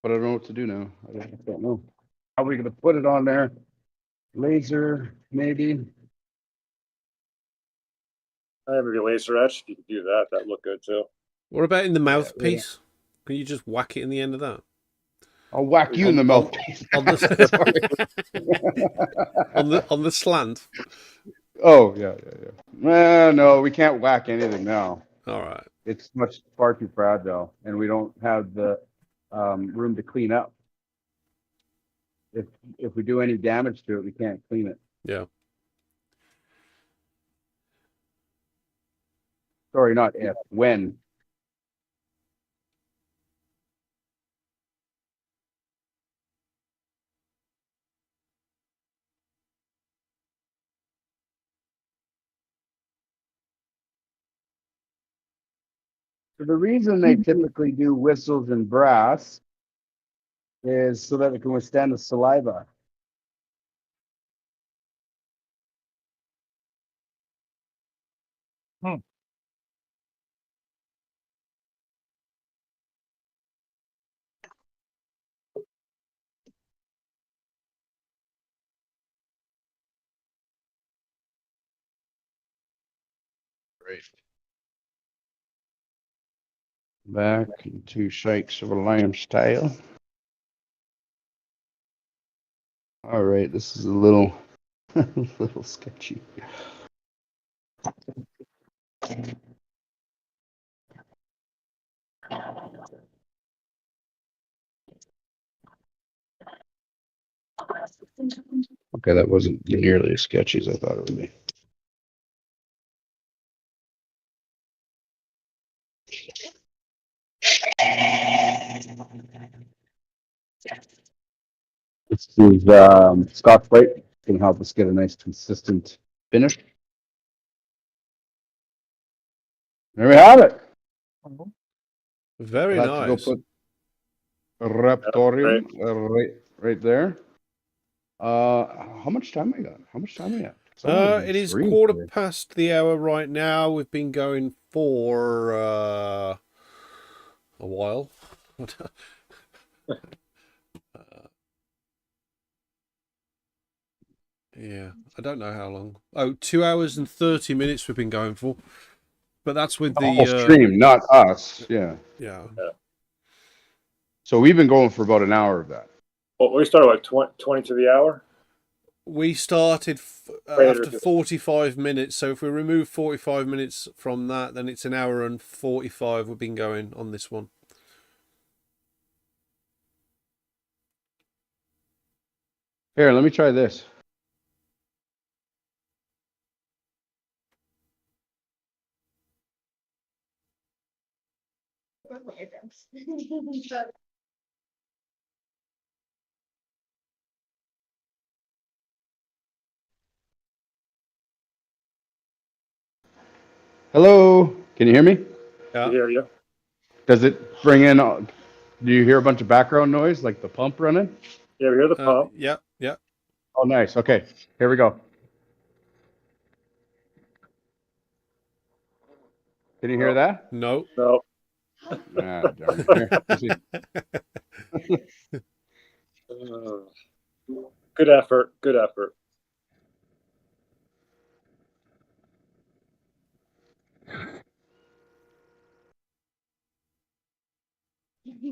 I don't know what to do now. I don't know. How are we going to put it on there? Laser, maybe? I have a laser etch. If you could do that, that'd look good too. What about in the mouthpiece? Can you just whack it in the end of that? I'll whack you in the mouthpiece. On the slant. Oh, yeah. Well, no, we can't whack anything now. All right. It's far too fragile, and we don't have the room to clean up. If we do any damage to it, we can't clean it. Yeah. Sorry, not if, when. So the reason they typically do whistles in brass is so that it can withstand the saliva. Great. Back into shakes of a lamb style. All right, this is a little sketchy. Okay, that wasn't nearly as sketchy as I thought it would be. This is Scotch Brite. It's going to help us get a nice consistent finish. There we have it. Very Let's nice. go put Raptoreum right there. How much time I got? How much time I got? It is quarter past the hour right now. We've been going for a while. Yeah, I don't know how long. Oh, 2 hours and 30 minutes we've been going for. But that's with the whole stream, not us. Yeah. So we've been going for about an hour of that. Well, we started at 20 to the hour. We started after 45 minutes. So if we remove 45 minutes from that, then it's an hour and 45 we've been going on this one. Here, let me try this. Hello, can you hear me? Yeah. I hear you. Does it bring in? Do you hear a bunch of background noise, like the pump running? Yeah, we hear the pump. Yeah. Oh, nice. Okay, here we go. Can you hear that? No. No. Ah, darn it. Here, Good effort. Good effort.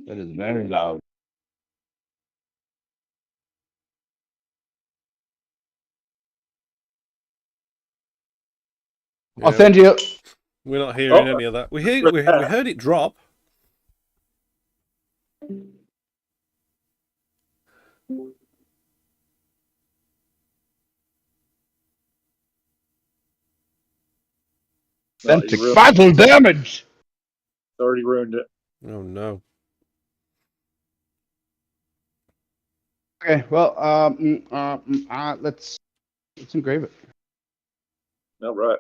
That is very loud. Yeah, I'll send you. We're not hearing any of that. We heard it drop. Authentic you battle damage. already ruined it. Oh no. Okay, well, let's engrave it. All right.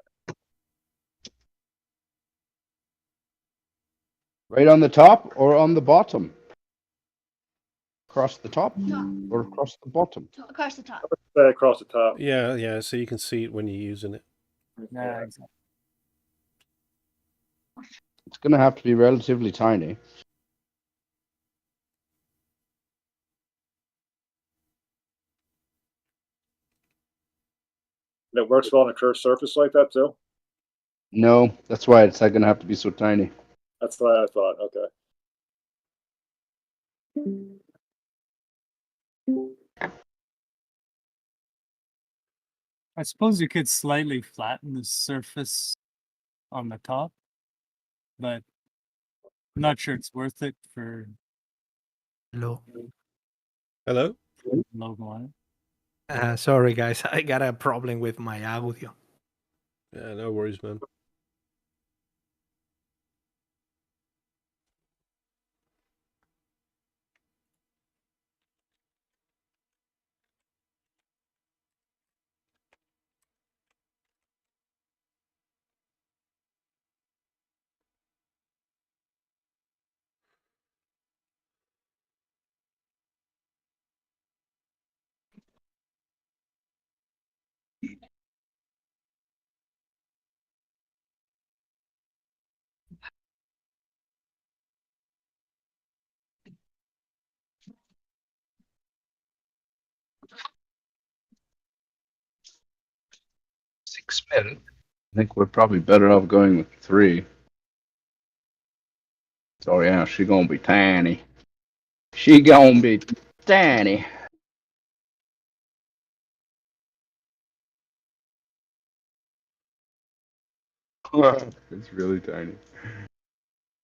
Right on the top or on the bottom? Across the top or across the bottom? Across the top. Across the top. Yeah, yeah. So you can see it when you're using it. Yeah, exactly. It's going to have to be relatively tiny. And it works well on a curved surface like that too. No, that's why it's not going to have to be so tiny. That's what I thought. Okay. I suppose you could slightly flatten the surface on the top, but I'm not sure it's worth it for Hello. Hello? logo on it. Sorry, guys. I got a problem with my audio. Yeah, no worries, man. $6 I think we're probably better off going with 3. So yeah, she gonna be tiny. She gonna be tiny. It's really tiny.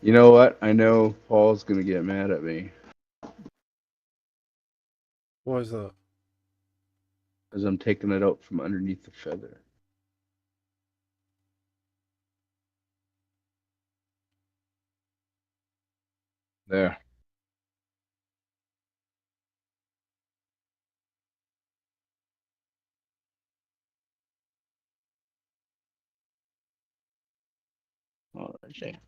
You know what? I know Paul's gonna get mad at me Why is that? because I'm taking it out from underneath the feather. There. All right.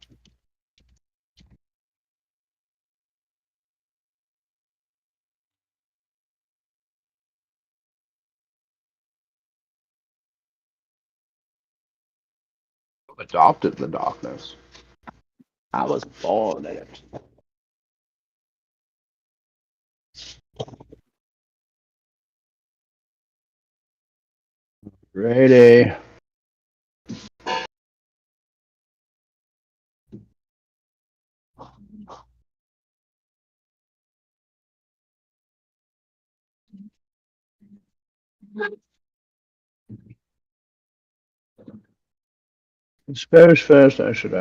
Adopted the darkness. I was born in it. Ready. First, I should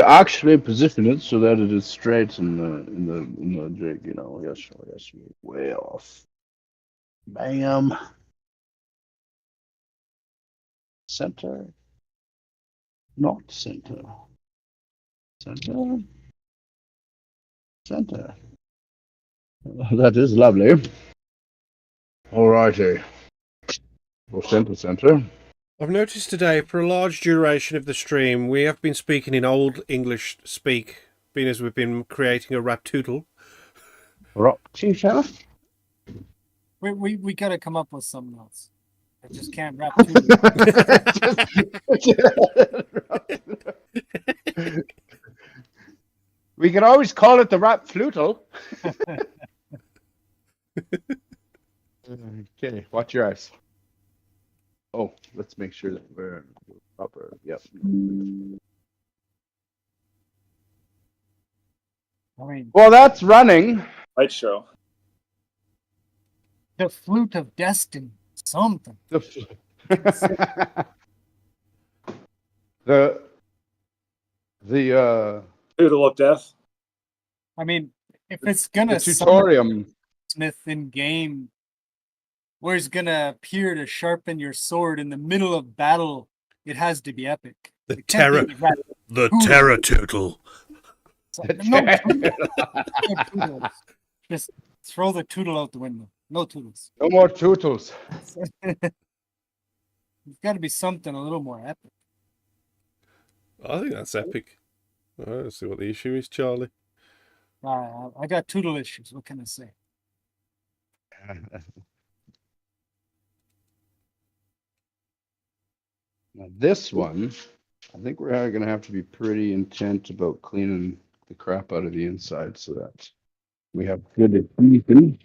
actually position it so that it is straight in the jig. You know, yes, way off. Bam. Center. Not center. Center. Center. That is lovely. Alrighty. We'll center. I've noticed today, for a large duration of the stream, we have been speaking in Old English speak, being as we've been creating a Raptoodle. We gotta come up with something else. I just can't wrap We can always call it the rap flutal. Okay, watch your eyes. Oh, let's make sure that we're proper. Yep. Well, that's running. Light show. The flute of destiny. Something. The Doodle of death. I mean, if it's gonna the tutorium. Smith in game, where he's gonna appear to sharpen your sword in the middle of battle. It has to be epic. The It can't terror, be rat- the Toodle. terror tootle. No, no toodles. Just throw the toodle out the window. No toodles. No more tootles. It's got to be something a little more epic. I think that's epic. I don't see what the issue is, Charlie. I got toodle issues. What can I say? Now this one, I think we're going to have to be pretty intent about cleaning the crap out of the inside so that we have good adhesion.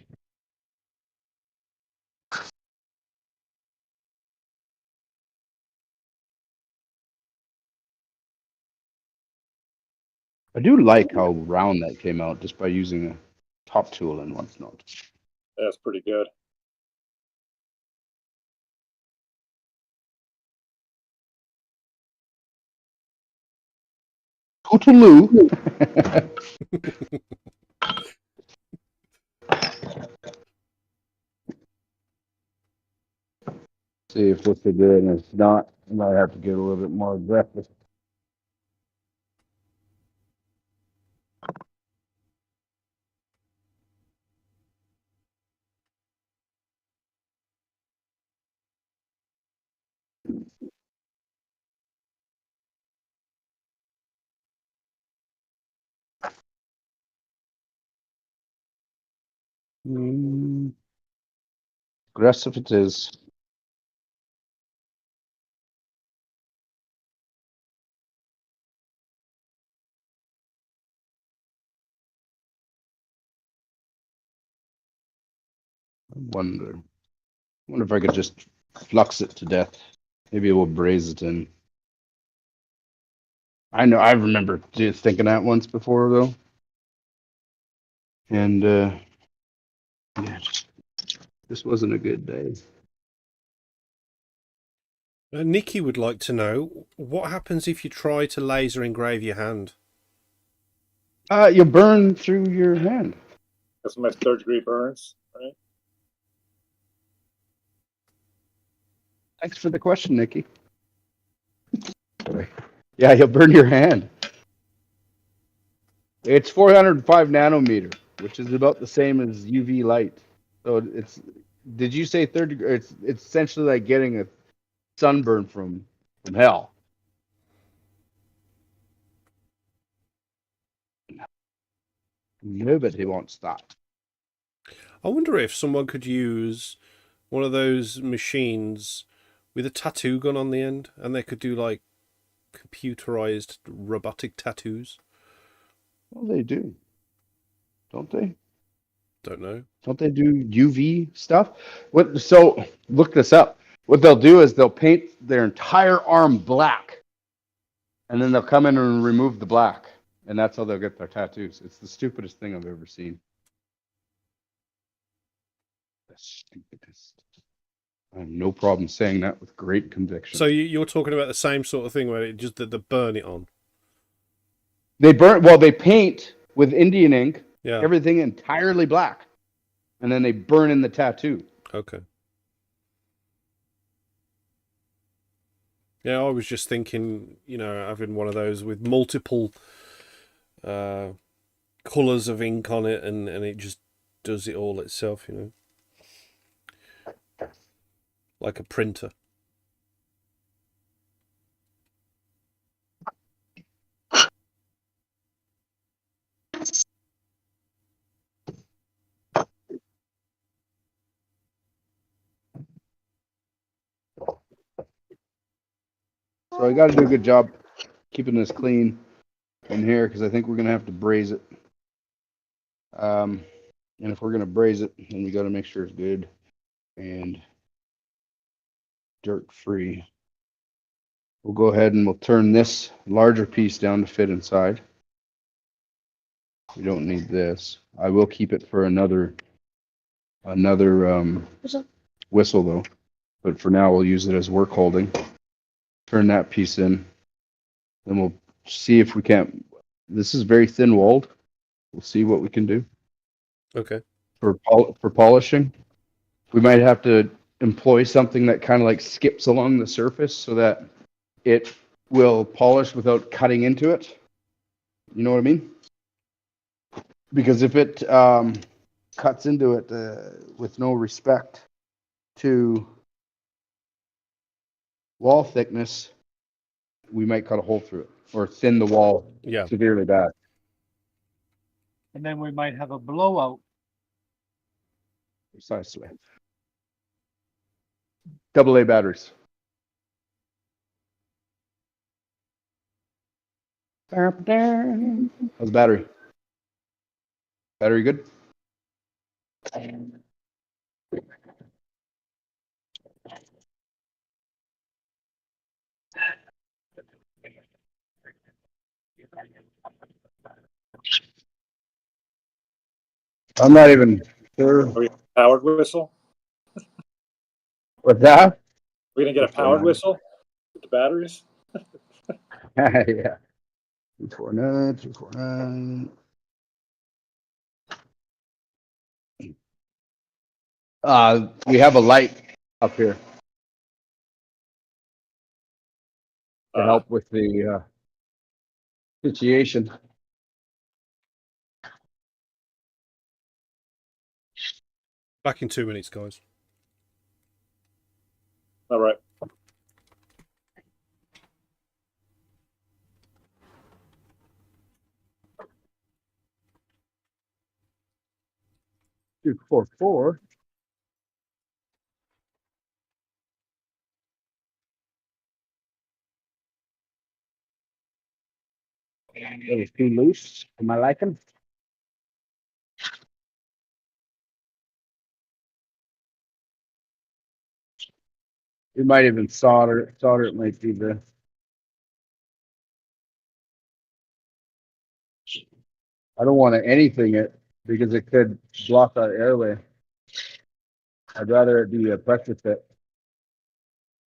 I do like how round that came out just by using a top tool and whatnot. That's pretty good. Toodaloo. See if what's good, and if not, I might have to get a little bit more aggressive. Aggressive it is. I wonder if I could just flux it to death. Maybe it will braze it in. I know, I remember just thinking that once before though. And yeah, this wasn't a good day. Nikki would like to know, what happens if you try to laser engrave your hand? You burn through your hand. That's my 3rd-degree burns, right? Thanks for the question, Nikki. Yeah, you'll burn your hand. It's 405 nanometer, which is about the same as UV light. So it's. Did you say 3rd degree? It's essentially like getting a sunburn from hell. Nobody wants that. I wonder if someone could use one of those machines with a tattoo gun on the end, and they could do like computerized robotic tattoos. Well, they do, don't they? Don't know. Don't they do UV stuff? What? So look this up. What they'll do is they'll paint their entire arm black, and then they'll come in and remove the black, and that's how they'll get their tattoos. It's the stupidest thing I've ever seen. The stupidest. I have no problem saying that with great conviction. So you're talking about the same sort of thing where it just the burn it on. They burn. Well, they paint with Indian ink. Yeah. Everything entirely black, and then they burn in the tattoo. Okay. Yeah, I was just thinking, having one of those with multiple colours of ink on it, and it just does it all itself, like a printer. So I got to do a good job keeping this clean in here because I think we're going to have to braise it. And if we're going to braise it, then we got to make sure it's good and dirt free. We'll go ahead and we'll turn this larger piece down to fit inside. We don't need this. I will keep it for another whistle though. But for now, we'll use it as work holding. Turn that piece in. Then we'll see if we can't. This is very thin walled. We'll see what we can do. Okay. for polishing. We might have to employ something that kind of like skips along the surface so that it will polish without cutting into it. You know what I mean? Because if it cuts into it with no respect to wall thickness, we might cut a hole through it or thin the wall severely bad. And then we might have a blowout. Precisely. AA batteries. How's the battery? Battery good? I'm not even sure. Are we a powered whistle? What's that? Are we gonna get a powered whistle with the batteries? Yeah. 249, 249. We have a light up here to help with the situation. Back in 2 minutes, guys. All right. Two, 4, 4. That was too loose. Am I liking? We might even solder it. Solder it might be the. I don't want to anything it because it could block our airway. I'd rather it be a pressure fit.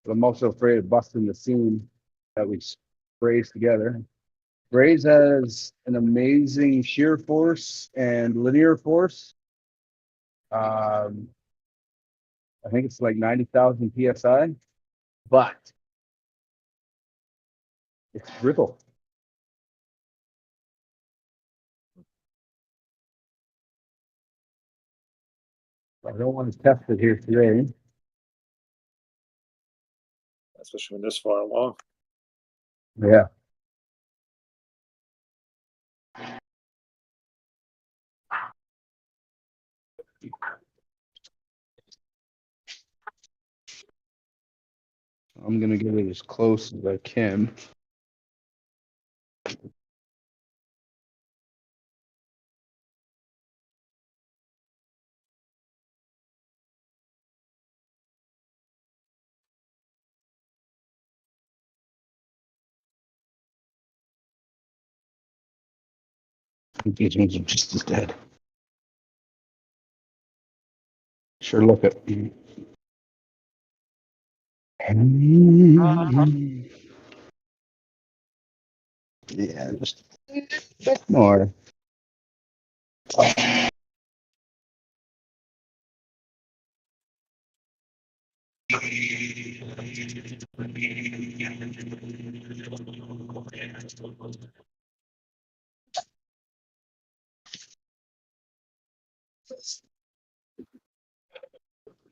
But I'm also afraid of busting the seam that we sprays together. Braze has an amazing shear force and linear force. I think it's like 90,000 PSI, but it's brittle. I don't want to test it here today. Especially when this far along. Yeah. I'm going to get it as close as I can. These ones are just as dead. Sure, look at. Yeah, just a bit more.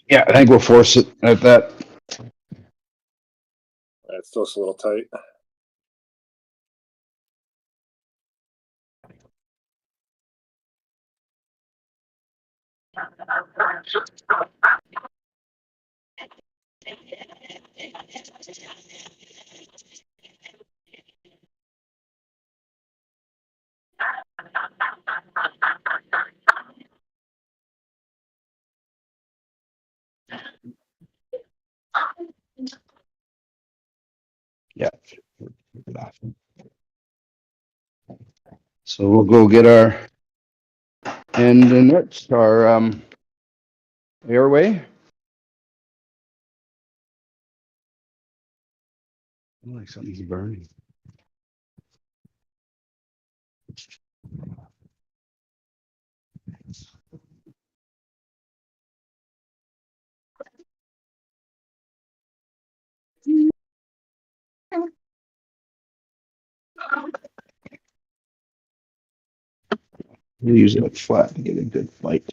Yeah, I think we'll force it at that. It's still a little tight. Yeah. So we'll go get our and enrich our airway. Like something's burning. We'll use it flat to get a good flight.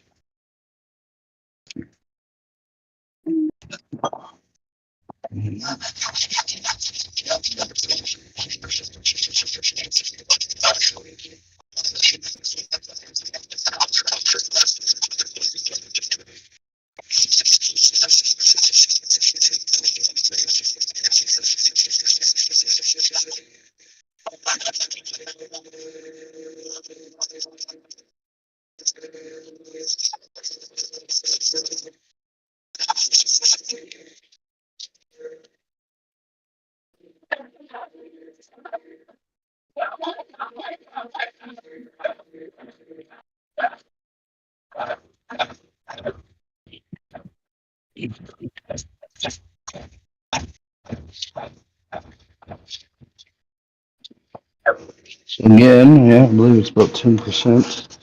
Again, yeah, I believe it's about 10%.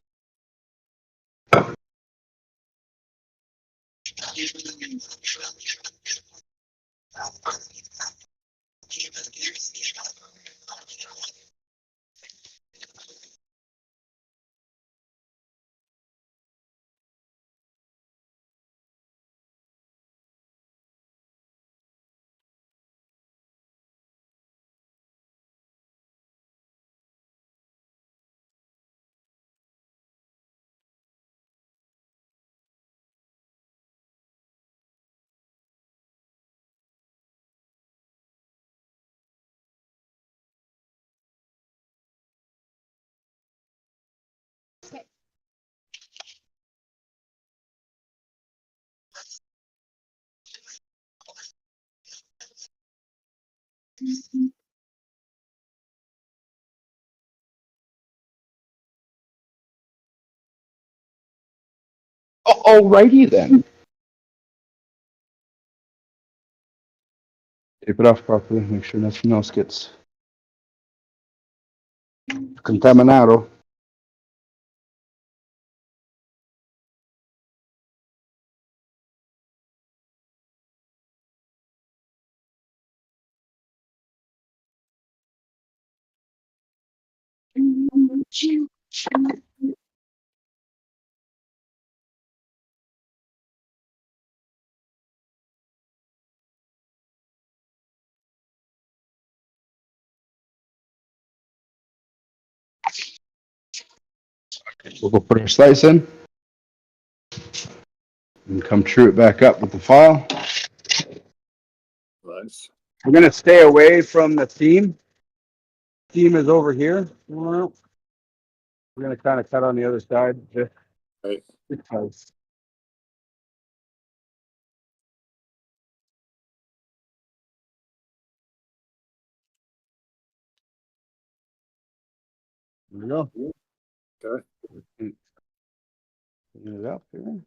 Alrighty then. Tape it off properly. Make sure nothing else gets contaminado. We'll go put our slice in and come true it back up with the file. Nice. We're going to stay away from the theme. Theme is over here. We're going to kind of cut on the other side. Right. Because there we go. Okay. Clean it up here.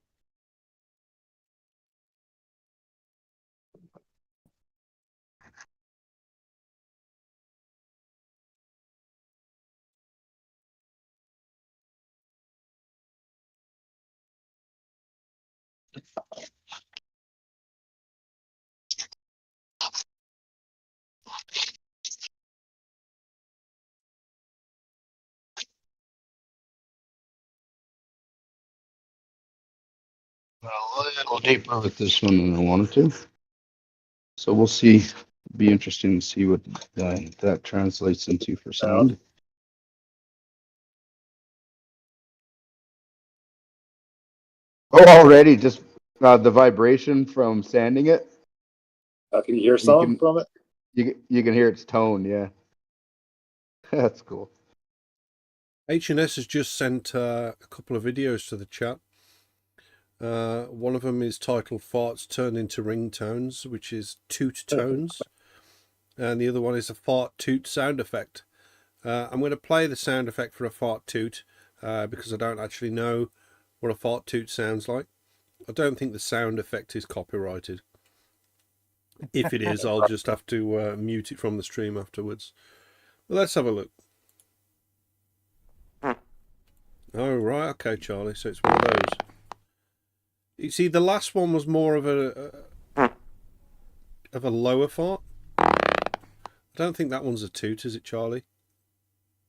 Well, a little deeper with this one than I wanted to. So we'll see. It'll be interesting to see what that translates into for sound. Oh, already just the vibration from sanding it. Can you hear some from it? You can hear its tone, yeah. That's cool. H&S has just sent a couple of videos to the chat. One of them is titled Farts Turned into Ringtones, which is toot tones. And the other one is a fart toot sound effect. I'm going to play the sound effect for a fart toot because I don't actually know what a fart toot sounds like. I don't think the sound effect is copyrighted. If it is, I'll just have to mute it from the stream afterwards. But let's have a look. Oh, right. Okay, Charlie. So it's one of those. You see, the last one was more of a lower fart. I don't think that one's a toot, is it, Charlie?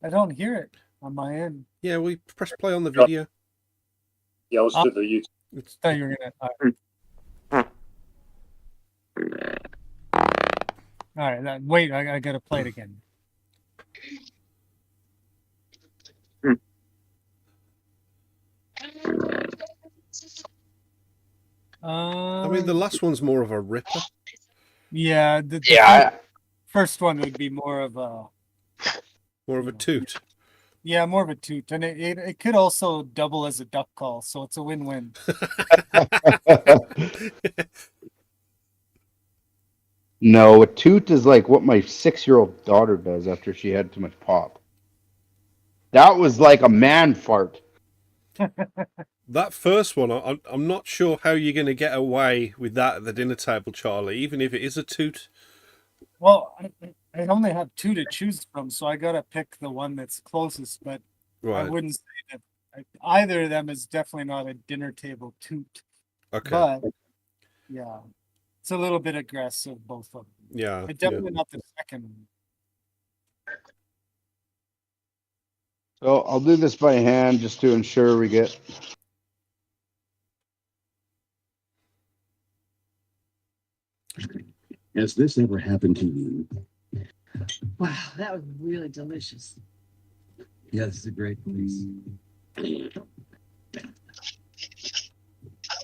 I don't hear it. on my end. Yeah, we press play on the video. Yeah, let's do the YouTube. It's, I thought you were gonna. All right, wait. I gotta play it again. I mean, the last one's more of a ripper. Yeah, the Yeah, first one would be more of a toot. Yeah, more of a toot, and it could also double as a duck call, so it's a win-win. No, a toot is like what my 6-year-old daughter does after she had too much pop. That was like a man fart. That first one, I'm not sure how you're going to get away with that at the dinner table, Charlie, even if it is a toot. Well, I only have two to choose from, so I gotta pick the one that's closest. But I Right. wouldn't say that either of them is definitely not a dinner table toot. Okay. But yeah, it's a little bit aggressive, both of them. Yeah. But definitely not the second one. So I'll do this by hand just to ensure we get. Has this ever happened to you? Wow, that was really delicious. Yeah, this is a great place. Oh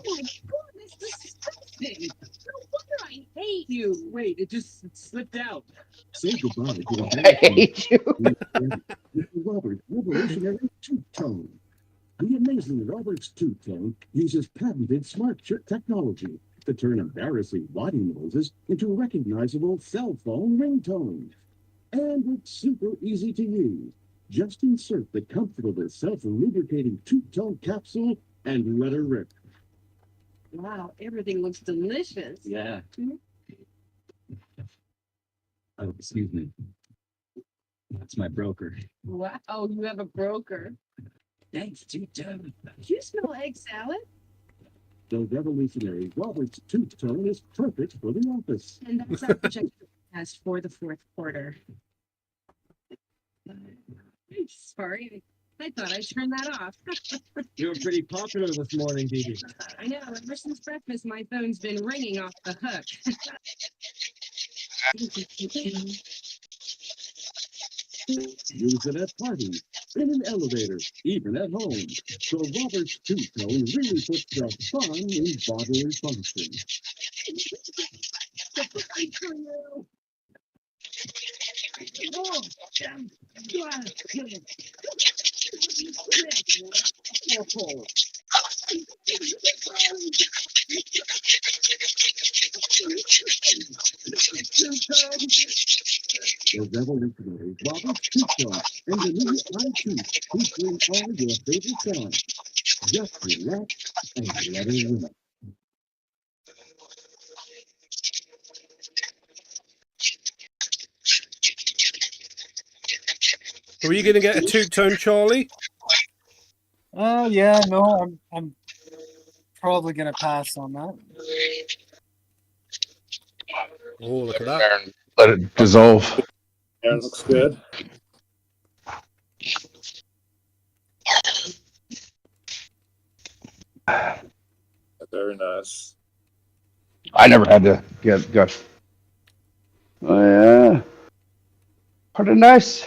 my goodness, this is disgusting. No wonder I hate you. Wait, it just slipped out. Say goodbye to the I hate you. Robert's revolutionary two-tone. The amazing Robert's two-tone uses patented smart chip technology to turn embarrassing body noises into recognizable cell phone ringtones. And it's super easy to use. Just insert the comfortable self-lubricating two-tone capsule and let her rip. Wow, everything looks delicious. Yeah. Oh, excuse me. That's my broker. Wow, you have a broker. Thanks, two-tone. Do you smell egg salad? The revolutionary Robert's two-tone is perfect for the office. And that's our projected forecast for the fourth quarter. Sorry, I thought I turned that off. You were pretty popular this morning, Dee Dee. I know, ever since breakfast, my phone's been ringing off the hook. Use it at parties, in an elevator, even at home. So Robert's two-tone really puts the fun in bodily function. The revolutionary Robert's two-tone and the new iTunes featuring all your favorite songs. Just relax and let it rip. Are you going to get a two-tone, Charlie? Yeah, no, I'm probably gonna pass on that. Oh, look at that. Let it dissolve. Yeah, it looks good. Very nice. I never had to get gush. Oh yeah. Pretty nice.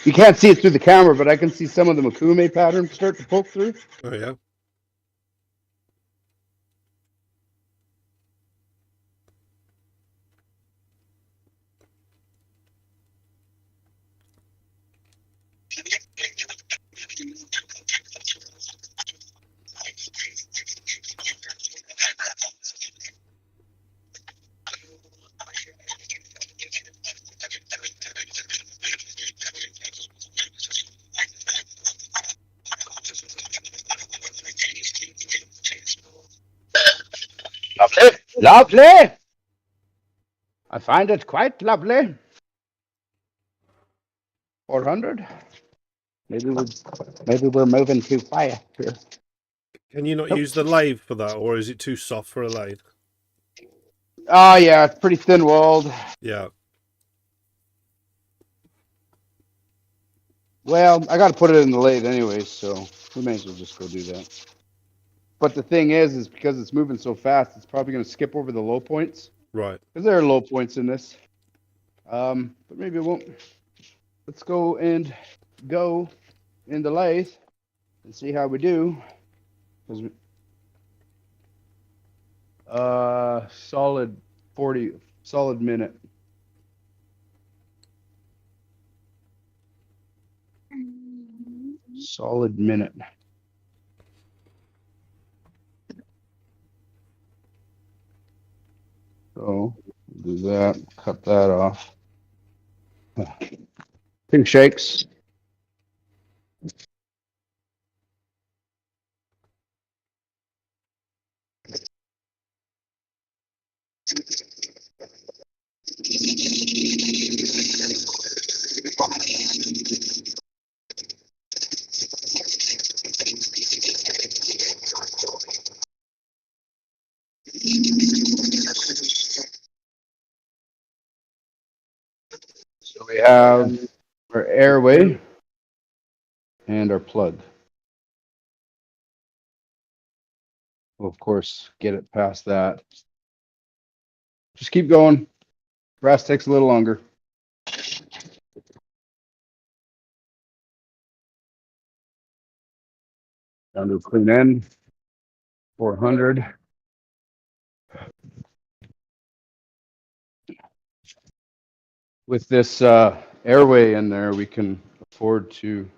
You can't see it through the camera, but I can see some of the Makume patterns start to poke through. Oh yeah. Lovely, lovely. I find it quite lovely. 400. Maybe we're moving too fast here. Can you not use the lathe for that, or is it too soft for a lathe? Oh yeah, it's pretty thin walled. Yeah. Well, I got to put it in the lathe anyways, so we may as well just go do that. But the thing is because it's moving so fast, it's probably going to skip over the low points. Right. Because there are low points in this. But maybe it won't. Let's go in the lathe and see how we do. Solid 40, solid minute. Solid minute. So do that, cut that off. 2 shakes. So we have our airway and our plug. We'll of course get it past that. Just keep going. Brass takes a little longer. Down to a clean end. 400. With this airway in there, we can afford to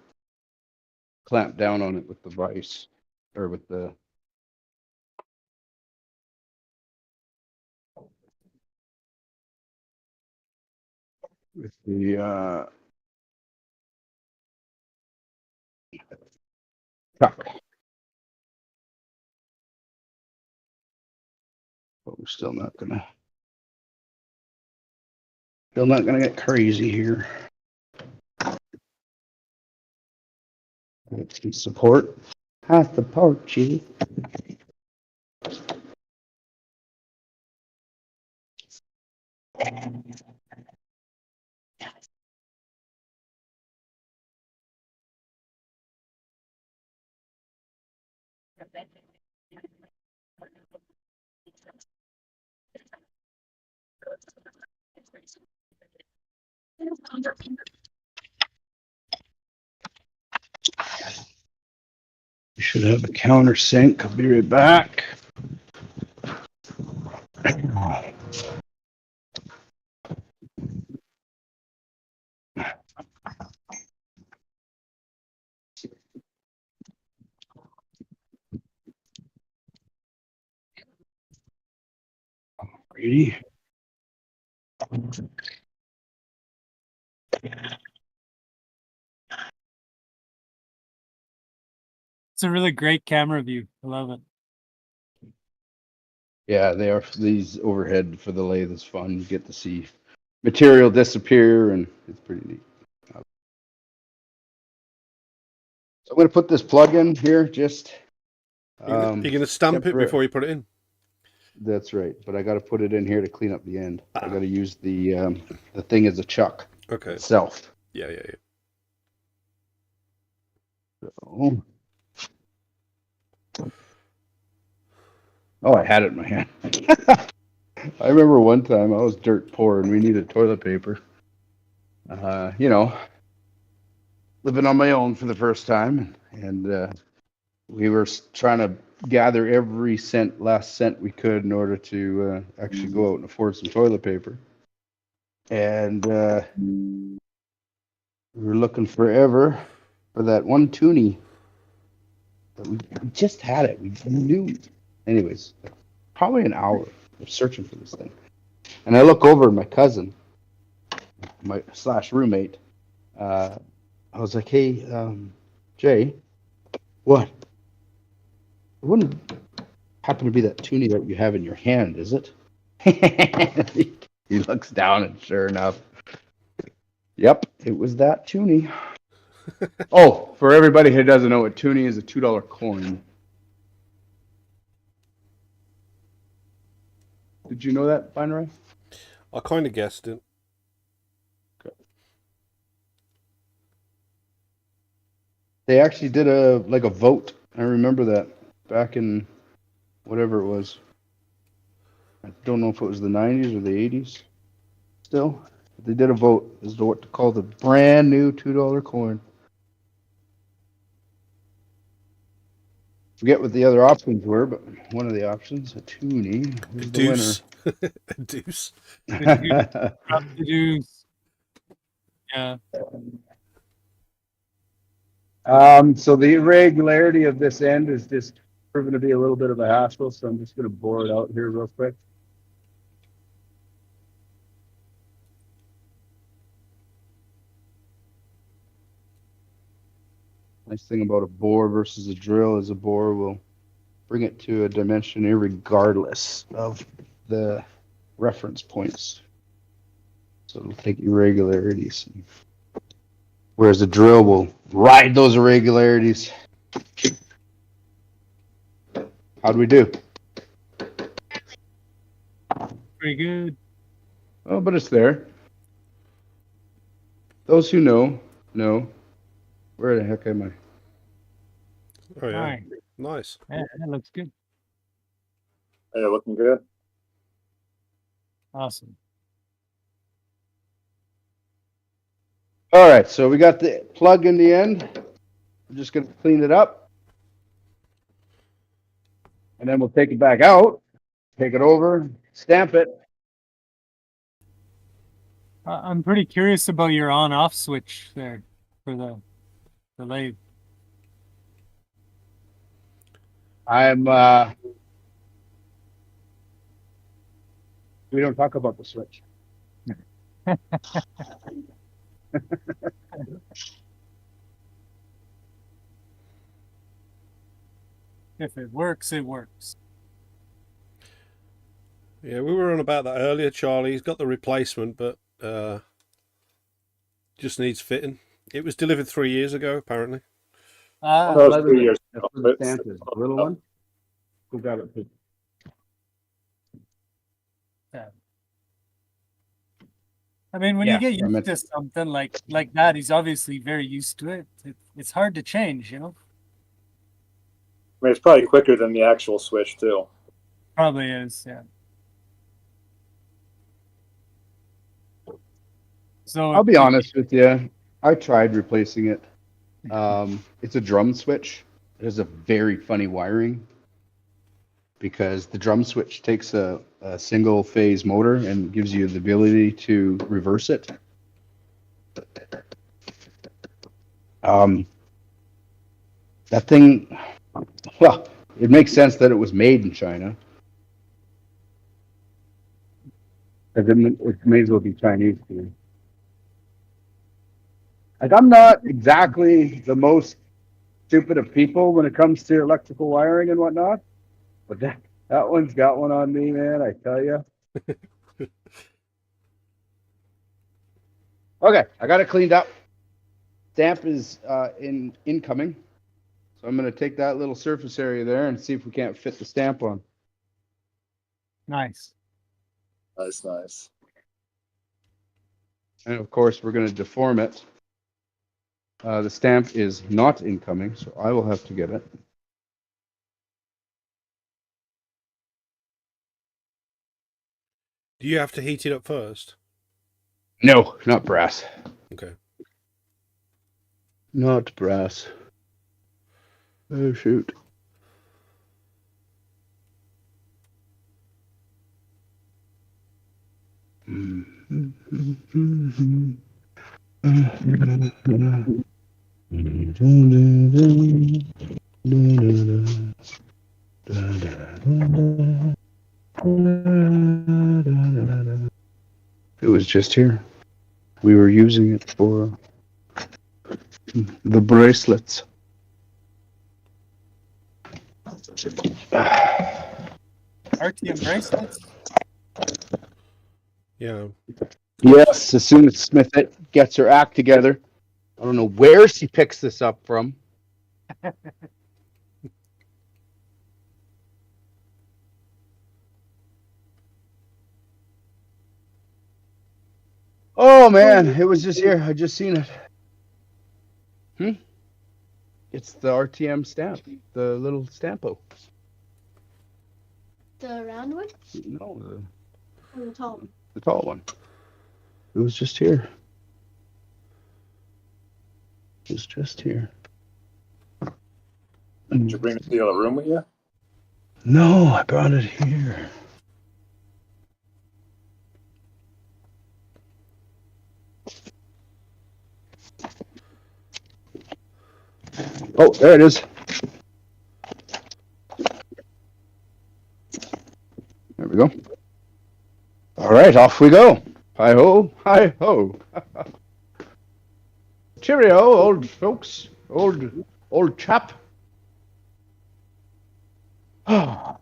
clamp down on it with the vise, or with the chuck. But we're still not gonna get crazy here. Let's get support. How's the support, Chief? We should have a countersink. I'll be right back. Alrighty. It's a really great camera view. I love it. Yeah, they are. These overhead for the lathe is fun. You get to see material disappear, and it's pretty neat. So I'm going to put this plug in here. Just you're going to stamp it before you put it in. That's right, but I got to put it in here to clean up the end. I got to use the thing as a chuck. Okay. Itself. Yeah. So. Oh, I had it in my hand. I remember one time I was dirt poor and we needed toilet paper. You know, living on my own for the first time, and we were trying to gather every last cent we could in order to actually go out and afford some toilet paper. And we were looking forever for that one toonie. But we just had it. We knew. Anyways, probably an hour of searching for this thing. And I look over at my cousin, my / roommate. I was like, hey, Jay, what? It wouldn't happen to be that toonie that you have in your hand, is it? He looks down, and sure enough, yep, it was that toonie. Oh, for everybody who doesn't know, a toonie is a $2 coin. Did you know that, Binarai? I kind of guessed it. Okay. They actually did a vote. I remember that back in whatever it was. I don't know if it was the 90s or the 80s still. They did a vote as to what to call the brand new $2 coin. Forget what the other options were, but one of the options, a toonie, was the Deuce. winner. A deuce. The deuce. Yeah. So the irregularity of this end is just proven to be a little bit of a hassle, so I'm just going to bore it out here real quick. Nice thing about a bore versus a drill is a bore will bring it to a dimension irregardless of the reference points. So it'll take irregularities. Whereas a drill will ride those irregularities. How'd we do? Pretty good. Oh, but it's there. Those who know. Where the heck am I? Oh, yeah. Right. Nice. Yeah, that looks good. Yeah, looking good. Awesome. All right, so we got the plug in the end. I'm just going to clean it up. And then we'll take it back out, take it over, stamp it. I'm pretty curious about your on-off switch there for the lathe. We don't talk about the switch. If it works, it works. Yeah, we were on about that earlier, Charlie. He's got the replacement, but just needs fitting. It was delivered 3 years ago, apparently. That was 3 years ago. Little one. Who got it? Yeah. I mean, when you get used to something like that, he's obviously very used to it. It's hard to change, you know? I mean, it's probably quicker than the actual switch, too. Probably is, yeah. So I'll be honest with you. I tried replacing it. It's a drum switch. It has a very funny wiring because the drum switch takes a single phase motor and gives you the ability to reverse it. That thing, well, it makes sense that it was made in China. It may as well be Chinese too. Like, I'm not exactly the most stupid of people when it comes to electrical wiring and whatnot, but that one's got one on me, man, I tell you. Okay, I got it cleaned up. Stamp is incoming. So I'm going to take that little surface area there and see if we can't fit the stamp on. Nice. Nice. And of course, we're going to deform it. The stamp is not incoming, so I will have to get it. Do you have to heat it up first? No, not brass. Okay. Not brass. Oh, shoot. It was just here. We were using it for the bracelets. RTM bracelets. Yeah. Yes, as soon as Smithette gets her act together. I don't know where she picks this up from. Oh man, it was just here. I just seen it. It's the RTM stamp, the little stampo. The round one? No, Or the tall one? the tall one. It was just here. It was just here. Did you bring it to the other room with you? No, I brought it here. Oh, there it is. There we go. All right, off we go. Hi ho, hi ho. Cheerio, old folks, old chap. Alrighty.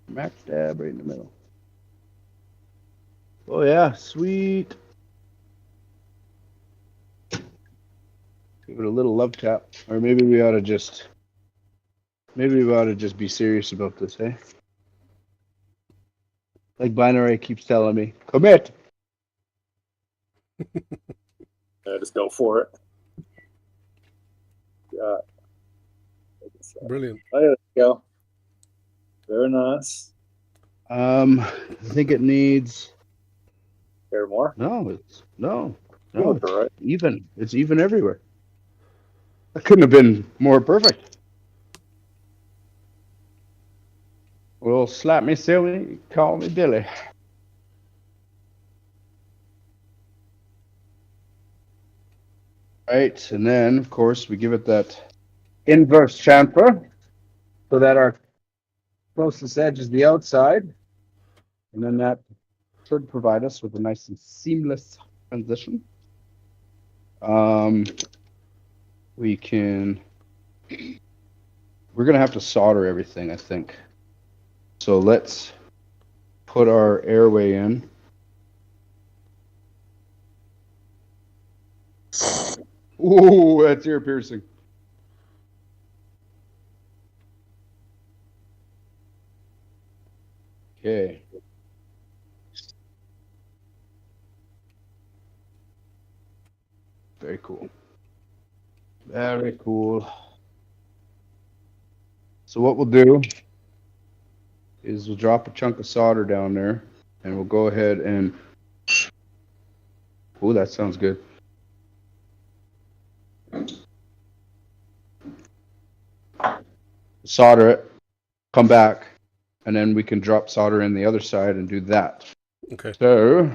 Smack dab right in the middle. Oh yeah, sweet. Give it a little love tap, or maybe we ought to just be serious about this, eh? Like Binarai keeps telling me, commit. Yeah, just go for it. Yeah. Brilliant. Oh, there you go. Very nice. I think it needs. There more? No, it's Oh, it's all right. even. It's even everywhere. That couldn't have been more perfect. Well, slap me silly, call me Billy. Right, and then of course we give it that inverse chamfer so that our closest edge is the outside, and then that should provide us with a nice and seamless transition. We're gonna have to solder everything, I think. So let's put our airway in. Ooh, that's ear piercing. Okay. Very cool. Very cool. So what we'll do is we'll drop a chunk of solder down there, and we'll go ahead and. Ooh, that sounds good. Solder it, come back, and then we can drop solder in the other side and do that. Okay. So,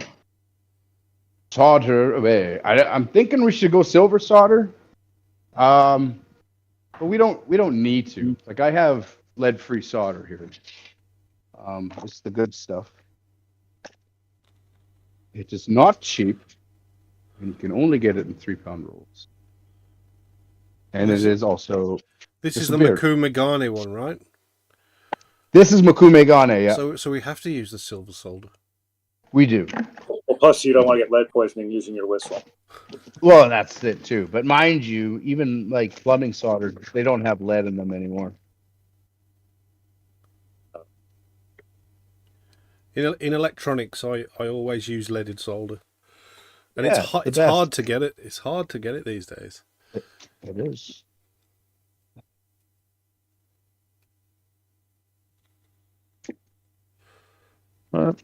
solder away. I'm thinking we should go silver solder. But we don't need to. Like, I have lead-free solder here. It's the good stuff. It is not cheap, and you can only get it in 3-pound rolls. And it is also. This is the Makumegane one, right? This is Makumegane, yeah. So we have to use the silver solder. We do. Well, plus you don't want to get lead poisoning using your whistle. Well, that's it too. But mind you, even like plumbing solder, they don't have lead in them anymore. In electronics, I always use leaded solder, and Yeah, it's hard to get it. It's hard to get it these days. It is. Where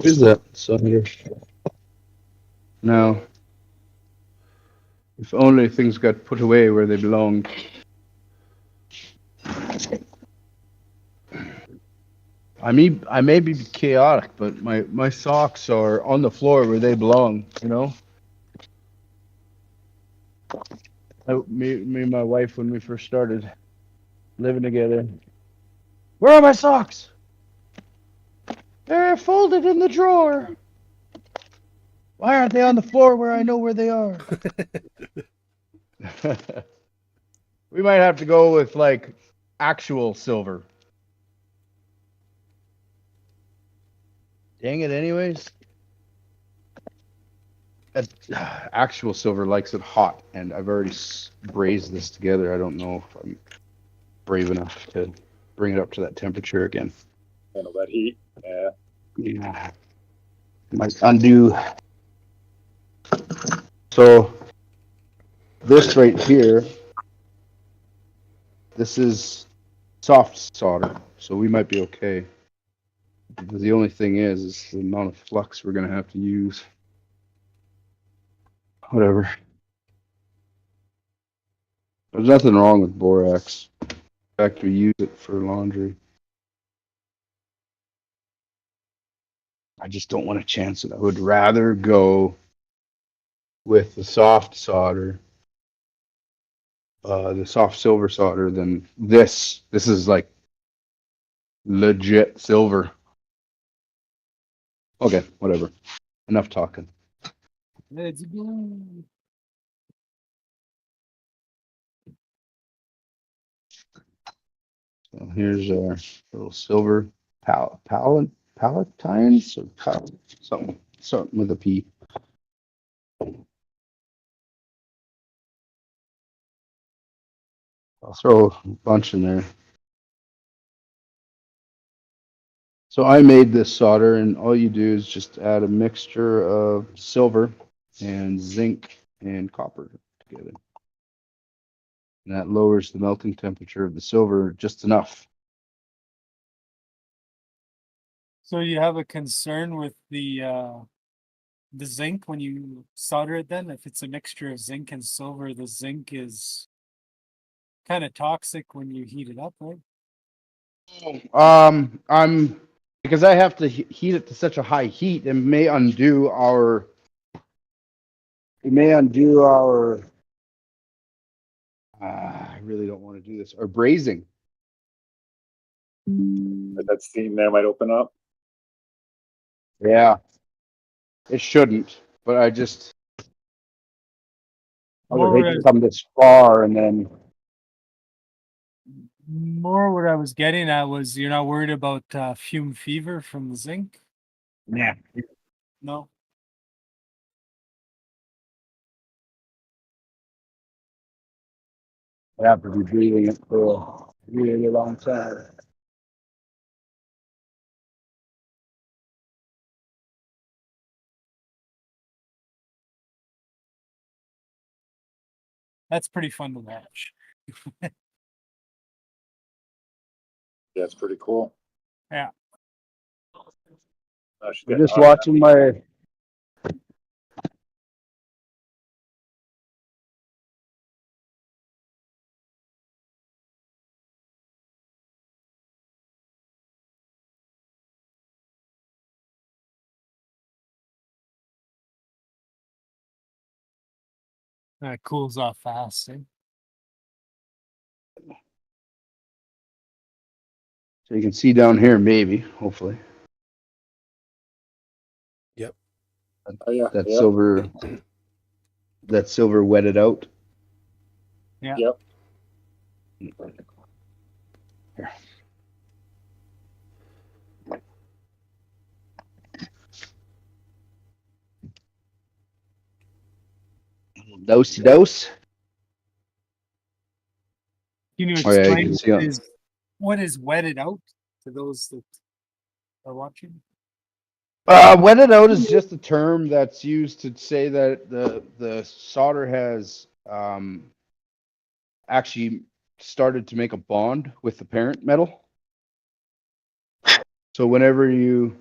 is that solder? No. If only things got put away where they belong. I may be chaotic, but my socks are on the floor where they belong, you know? Me and my wife, when we first started living together. Where are my socks? They're folded in the drawer. Why aren't they on the floor where I know where they are? We might have to go with like actual silver. Dang it, anyways. Actual silver likes it hot, and I've already brazed this together. I don't know if I'm brave enough to bring it up to that temperature again. Handle that heat. Yeah. Yeah. Might undo. So this right here, this is soft solder, so we might be okay. Because the only thing is the amount of flux we're gonna have to use. Whatever. There's nothing wrong with borax. In fact, we use it for laundry. I just don't want to chance it. I would rather go with the soft solder, the soft silver solder than this. This is like legit silver. Okay, whatever. Enough talking. Let's go. So here's our little silver palatines or something with a P. I'll throw a bunch in there. So I made this solder, and all you do is just add a mixture of silver and zinc and copper together. And that lowers the melting temperature of the silver just enough. So you have a concern with the zinc when you solder it then? If it's a mixture of zinc and silver, the zinc is kind of toxic when you heat it up, right? Because I have to heat it to such a high heat, it may undo our I really don't want to do this, our brazing. That steam there might open up. Yeah. It shouldn't, but I just I would hate to come this far and then More what I was getting at was you're not worried about fume fever from the zinc? Yeah. No. I have to be breathing it for a really long time. That's pretty fun to watch. Yeah, it's pretty cool. Yeah. I'm just watching my It cools off fast, eh? so you can see down here, maybe, hopefully. Yep. Oh, yeah. That Yep. silver wetted out. Yeah. Yep. Here. Dose. Can you Oh, yeah, you explain can see on- what is wetted out to those that are watching? Wetted out is just a term that's used to say that the solder has actually started to make a bond with the parent metal. So whenever you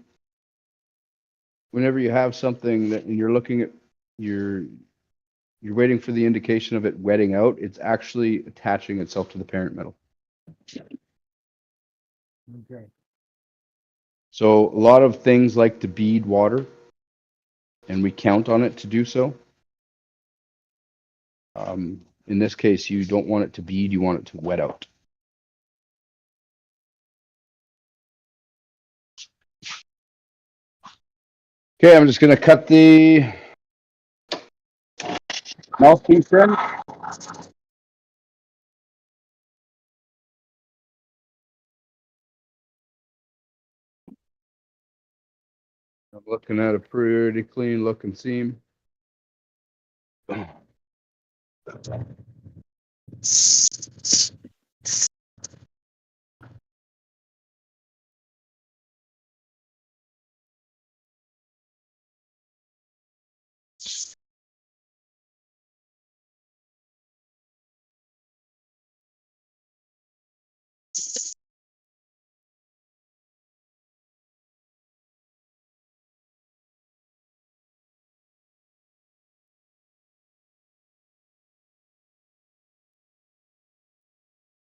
have something that and you're looking at you're waiting for the indication of it wetting out, it's actually attaching itself to the parent metal. Okay. So a lot of things like to bead water, and we count on it to do so. In this case, you don't want it to bead, you want it to wet out. Okay, I'm just going to cut the mouthpiece in. I'm looking at a pretty clean looking seam.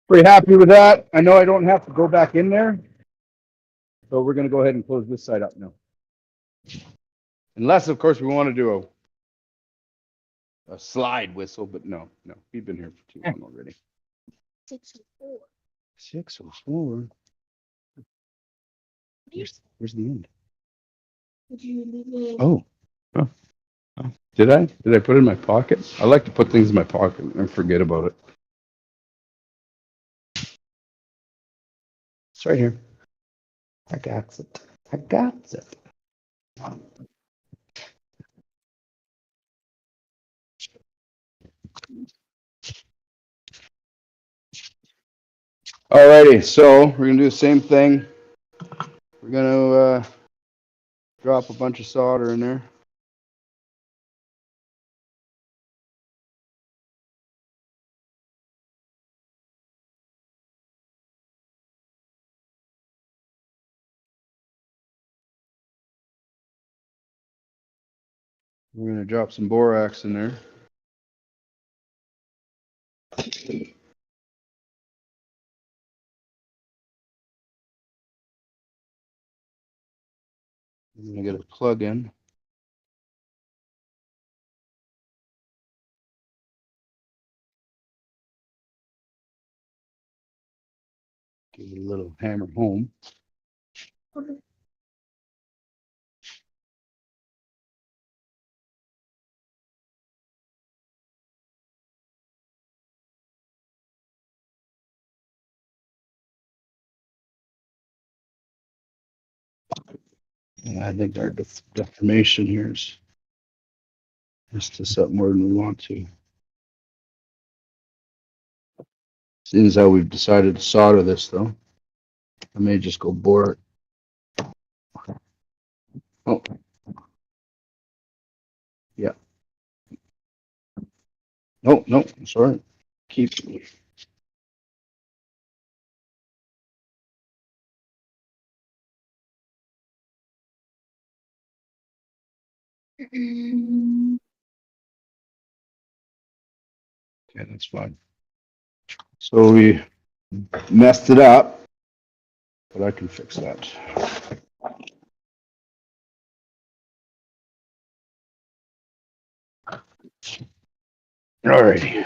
Pretty happy with that. I know I don't have to go back in there. So we're going to go ahead and close this side up now. Unless, of course, we want to do a slide whistle, but no, we've been here for too long already. 604. 604. Where's the end? Would you leave it? Oh. Did I put it in my pocket? I like to put things in my pocket and forget about it. It's right here. I got it. Alrighty, so we're gonna do the same thing. We're gonna drop a bunch of solder in there. We're gonna drop some borax in there. I'm gonna get a plug in. Give it a little hammer home. And I think our deformation here is just up more than we want to. Seeing as how we've decided to solder this, though, I may just go bore it. Oh, yeah. No, sorry. Keep. Okay, that's fine. So we messed it up, but I can fix that. All righty.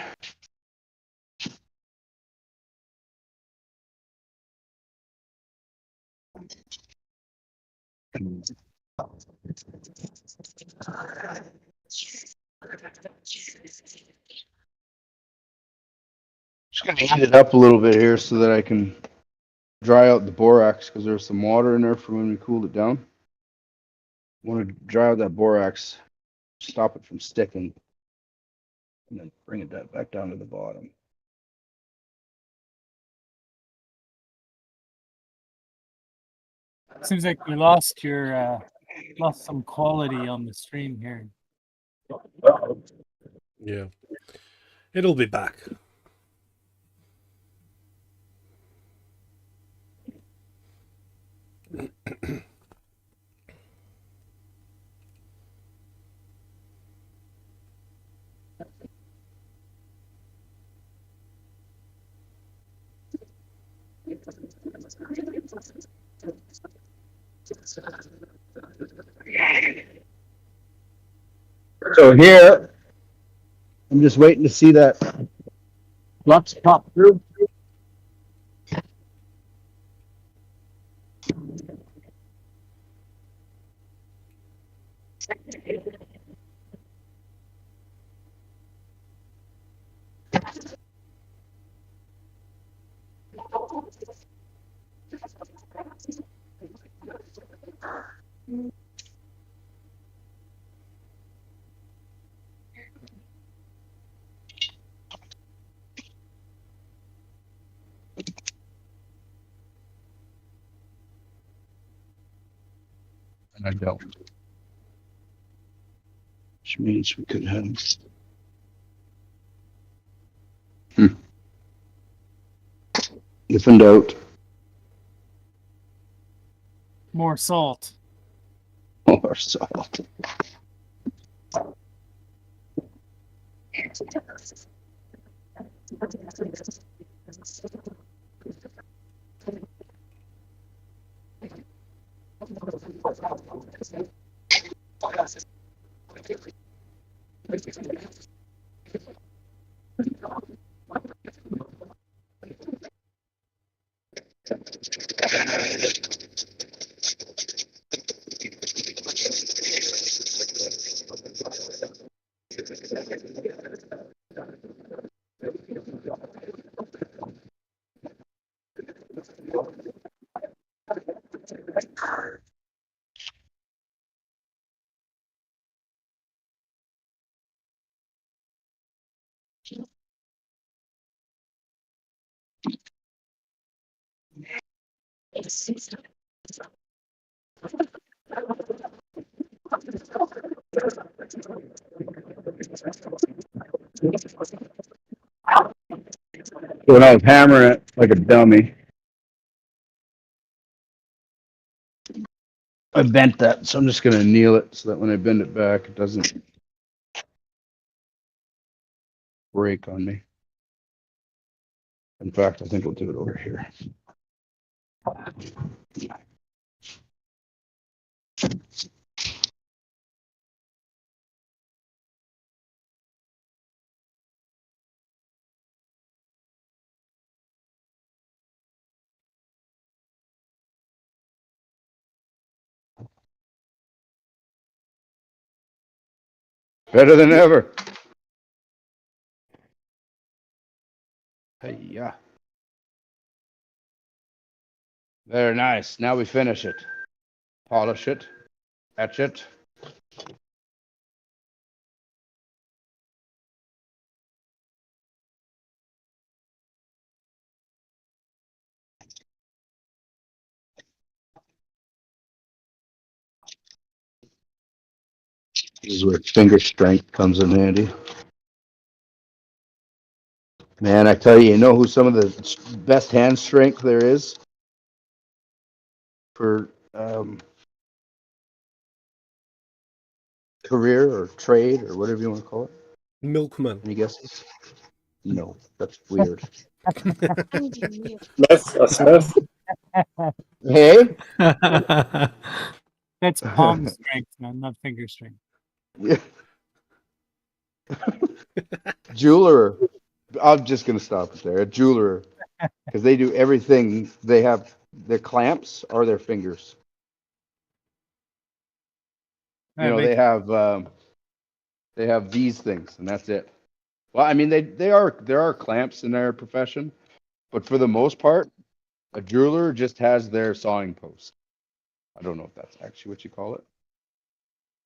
Just gonna heat it up a little bit here so that I can dry out the borax because there's some water in there from when we cooled it down. I want to dry out that borax, stop it from sticking, and then bring it back down to the bottom. Seems like we lost your lost some quality on the stream here. Yeah. It'll be back. So here, I'm just waiting to see that flux pop through. And I don't. Which means we could have. If in doubt. More salt. More salt. When I was hammering it like a dummy, I bent that, so I'm just going to kneel it so that when I bend it back, it doesn't break on me. In fact, I think we'll do it over here. Better than ever. Hey, yeah. Very nice. Now we finish it. Polish it. Etch it. This is where finger strength comes in handy. Man, I tell you, you know who some of the best hand strength there is for career or trade or whatever you want to call it? Milkman. Any guesses? No, that's weird. Smith. Hey? That's palm strength, man, not finger strength. Jeweler. I'm just going to stop it there. A jeweler. Because they do everything. They have their clamps are their fingers. You know, they have these things, and that's it. Well, I mean, there are clamps in their profession, but for the most part, a jeweler just has their sawing post. I don't know if that's actually what you call it.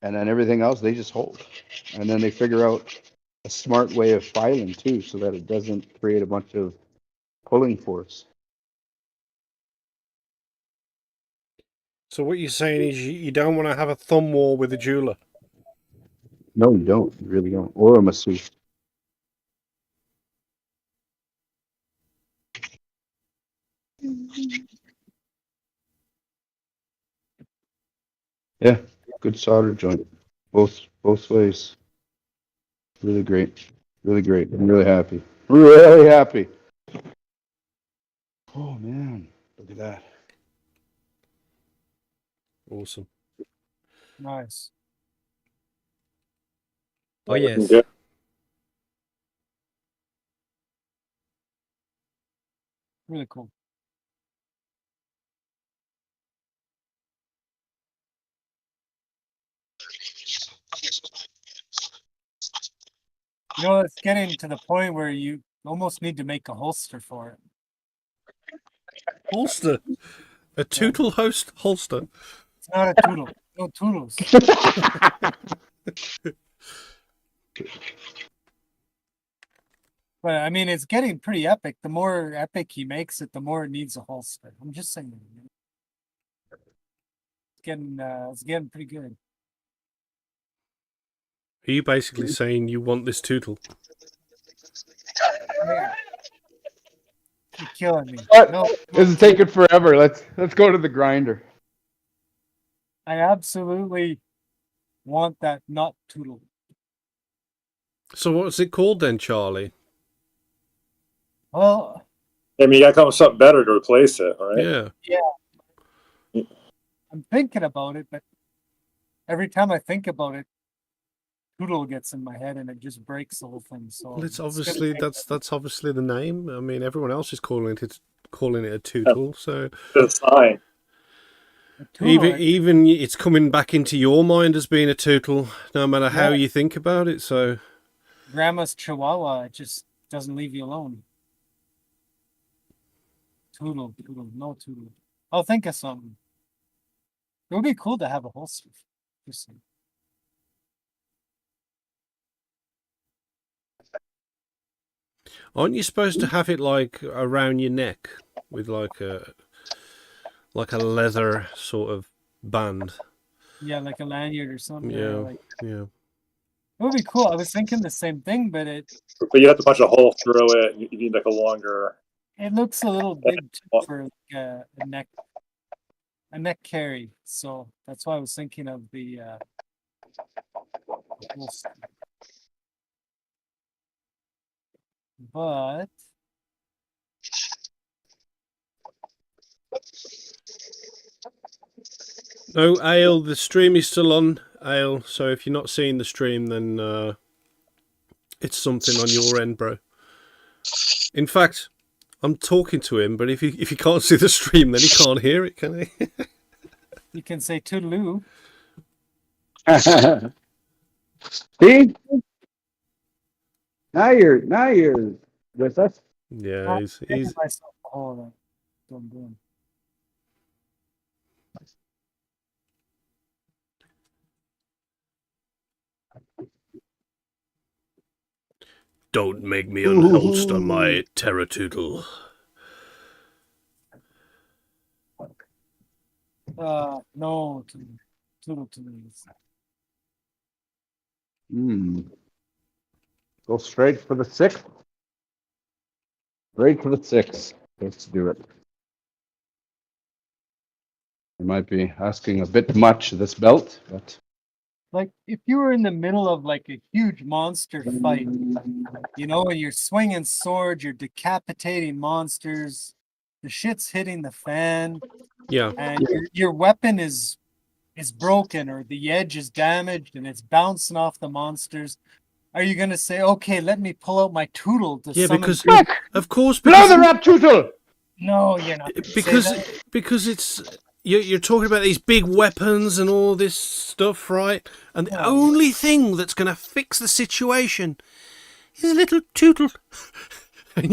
And then everything else they just hold, and then they figure out a smart way of filing too, so that it doesn't create a bunch of pulling force. So what you're saying is you don't want to have a thumb war with a jeweler. No, you don't. You really don't. Or a masseuse. Yeah, good solder joint. Both ways. Really great. Really great. I'm really happy. Really happy. Oh man, look at that. Awesome. Nice. Oh yes. Good. Really cool. You know, it's getting to the point where you almost need to make a holster for it. Holster? A tootle holster? It's not a toodle. No toodles. But I mean, it's getting pretty epic. The more epic he makes it, the more it needs a holster. I'm just saying. It's getting pretty good. Are you basically saying you want this tootle? Yeah. You're killing me. What? No, This is taking forever. Let's go to the grinder. I absolutely want that nut toodle. So what's it called then, Charlie? Well, I mean, you gotta come up with something better to replace it, right? Yeah. yeah. I'm thinking about it, but every time I think about it, toodle gets in my head and it just breaks the whole thing. So Well, it's gonna obviously take- that's obviously the name. I mean, everyone else is calling it a tootle. So It's fine. a toodle, even it's coming back into your mind as being a tootle, no matter how Yeah. you think about it. So Grandma's Chihuahua, it just doesn't leave you alone. Toodle, no toodle. I'll think of something. It would be cool to have a holster. Just saying. aren't you supposed to have it like around your neck with like a leather sort of band? Yeah, like a lanyard or something. Yeah, Like, yeah. it would be cool. I was thinking the same thing, but But you have to punch a hole through it. You need like a longer. it looks a little big too for like a neck carry. So that's why I was thinking of the holster. But No, Ale, the stream is still on, Ale. So if you're not seeing the stream, then it's something on your end, bro. In fact, I'm talking to him, but if he can't see the stream, then he can't hear it, can he? you can say toodaloo. See? Now you're with us. Yeah, he's myself a hole. That's what I'm doing. Don't make me unholster my terratoodle. No, toodle. Go straight for the 6. Straight for the 6. Let's do it. You might be asking a bit much of this belt, but Like if you were in the middle of like a huge monster fight, you know, and you're swinging swords, you're decapitating monsters, the shit's hitting the fan, Yeah. and your weapon is broken or the edge is damaged and it's bouncing off the monsters. Are you gonna say, okay, let me pull out my toodle to Yeah, summon because Quick! of course, blow because, the Raptoreum! No, you're not gonna say because that. because it's you're talking about these big weapons and all this stuff, right? And the only thing that's going to fix the situation is a little tootle. And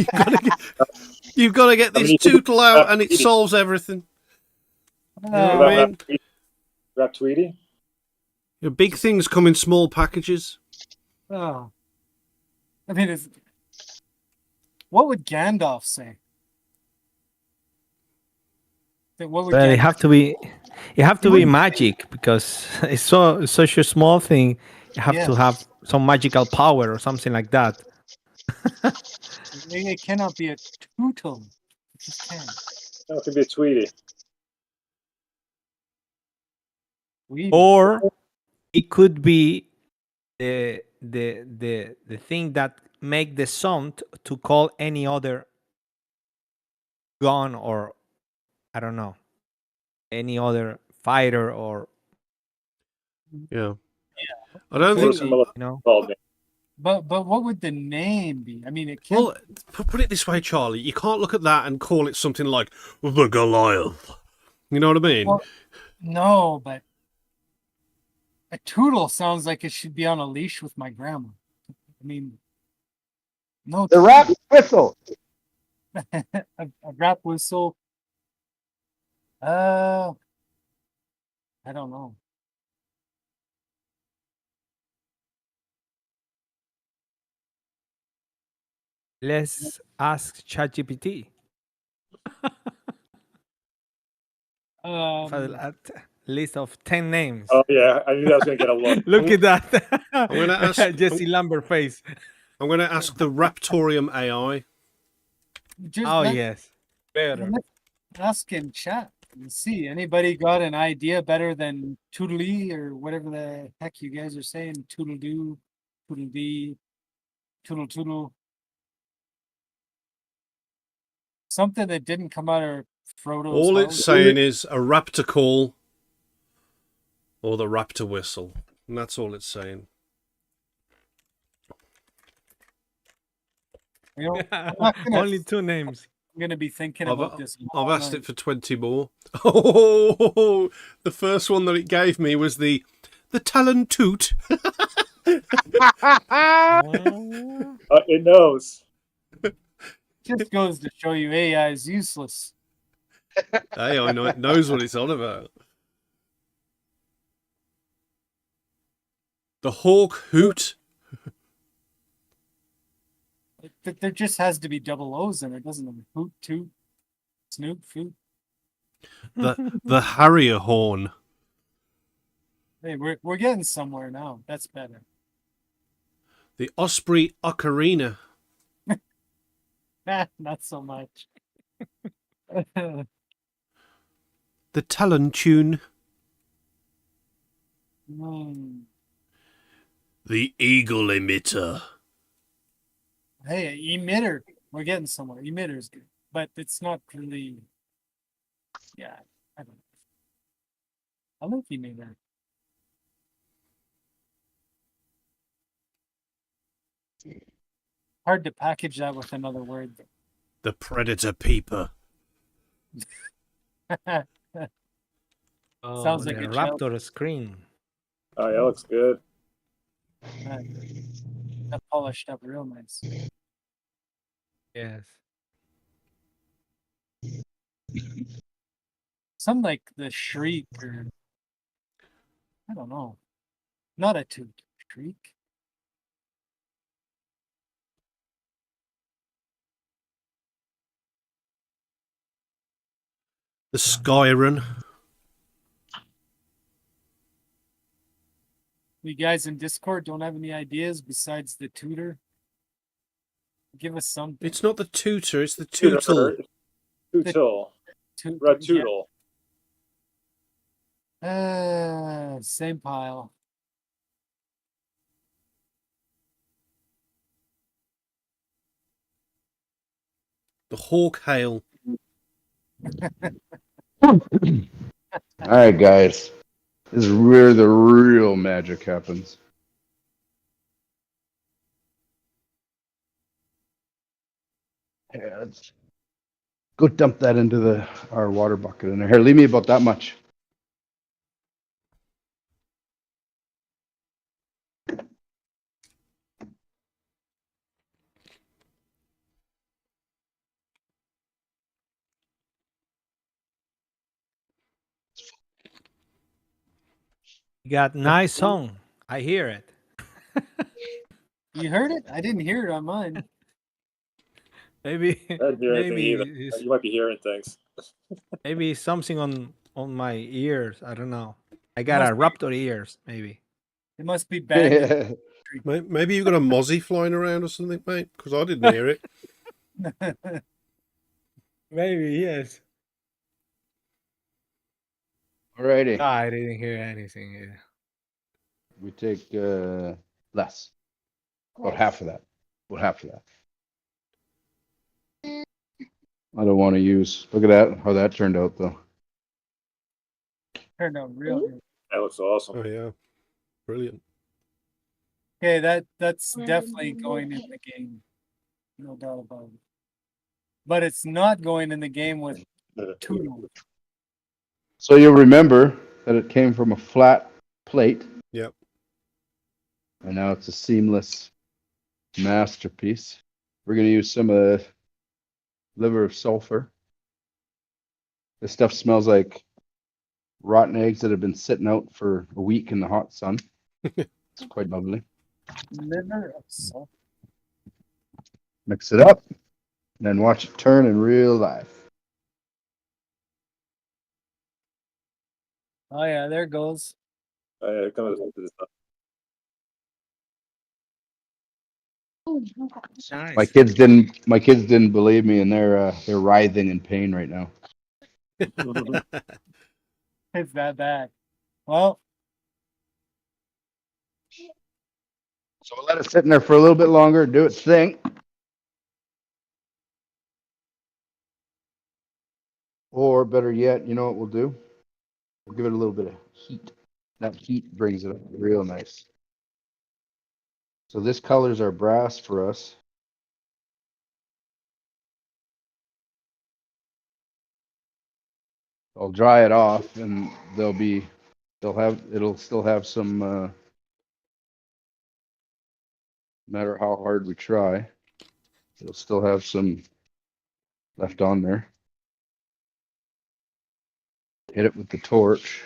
you've got to get this tootle out, and it solves everything. You know what I mean? Rap Tweety? Your big things come in small packages. Oh. I mean, what would Gandalf say? What would But Gandalf it it have to be magic because it's such a small thing. You have to have some magical power or something like that. It cannot be a tootle. It just can't. No, it could be a Tweety. Or it could be the thing that make the sound to call any other gun, or I don't know, any other fighter, or yeah. I don't think you know. But what would the name be? I mean, it can't. Well, put it this way, Charlie. You can't look at that and call it something like the Goliath. You know what I mean? Well, no, but a tootle sounds like it should be on a leash with my grandma. I mean, no. The rap whistle. a rap whistle. I don't know. Let's ask ChatGPT. List of 10 names. Oh yeah, I knew that was gonna get a look. Look at that. I'm gonna ask Jesse Lambert face. I'm gonna ask the Raptoreum AI. Yes, better. Ask in chat and see. Anybody got an idea better than Toodly or whatever the heck you guys are saying? Toodle-doo, Toodle-dee, Toodle-toodle. Something that didn't come out of Frodo's All house. it's saying is a raptor call or the raptor whistle. And that's all it's saying. You know, I'm not gonna- Only 2 names. I'm going to be thinking about this. I've asked it for 20 more. Oh, the first one that it gave me was the Talon Toot. It knows. Just goes to show you AI is useless. AI knows what it's on about. The Hawk Hoot. There just has to be double O's in it, doesn't it? Hoot, toot, snoop, foot. The Harrier Horn. Hey, we're getting somewhere now. That's better. The Osprey Ocarina. Not so much. The Talon Tune. The Eagle Emitter. Hey, emitter. We're getting somewhere. Emitter's good, but it's not really. Yeah, I don't know. I like emitter. Hard to package that with another word. The Predator Peeper. Sounds like the a Raptor screen. Oh yeah, looks good. That polished up real nice. Yes. Some like the shriek, or I don't know. Not a toot. Shriek. The Skyron. You guys in Discord don't have any ideas besides the tutor? Give us something. It's not the tutor, it's the tootle. Tootle. Ratoodle. Same pile. The Hawk Hail. All right, guys. This is where the real magic happens. Yeah, let's go dump that into our water bucket in there. Here, leave me about that much. You got nice song. I hear it. You heard it? I didn't hear it on mine. Maybe I didn't hear anything either. it's- You might be hearing things. maybe something on on my ears. I don't know. I got a raptor ears, maybe. It must be bad. Maybe you've got a mozzie flying around or something, mate, because I didn't hear it. Maybe, yes. Alrighty. No, I didn't hear anything. Yeah. We take less. About half of that. About half of that. I don't want to use. Look at that. How that turned out, though. Turned out real good. That looks awesome. Oh yeah, brilliant. Okay, that's definitely going in the game. No doubt about it. But it's not going in the game with two. So you'll remember that it came from a flat plate. Yep. And now it's a seamless masterpiece. We're going to use some of the liver of sulfur. This stuff smells like rotten eggs that have been sitting out for a week in the hot sun. It's quite lovely. Liver of sulfur. Mix it up, and then watch it turn in real life. Oh yeah, there it goes. It comes to this stuff. Nice. My kids didn't believe me, and they're writhing in pain right now. It's that bad. Well, So we'll let it sit in there for a little bit longer, do its thing. Or better yet, you know what we'll do? We'll give it a little bit of heat. That heat brings it up real nice. So this colors our brass for us. I'll dry it off, and it'll still have some, no matter how hard we try, it'll still have some left on there. Hit it with the torch.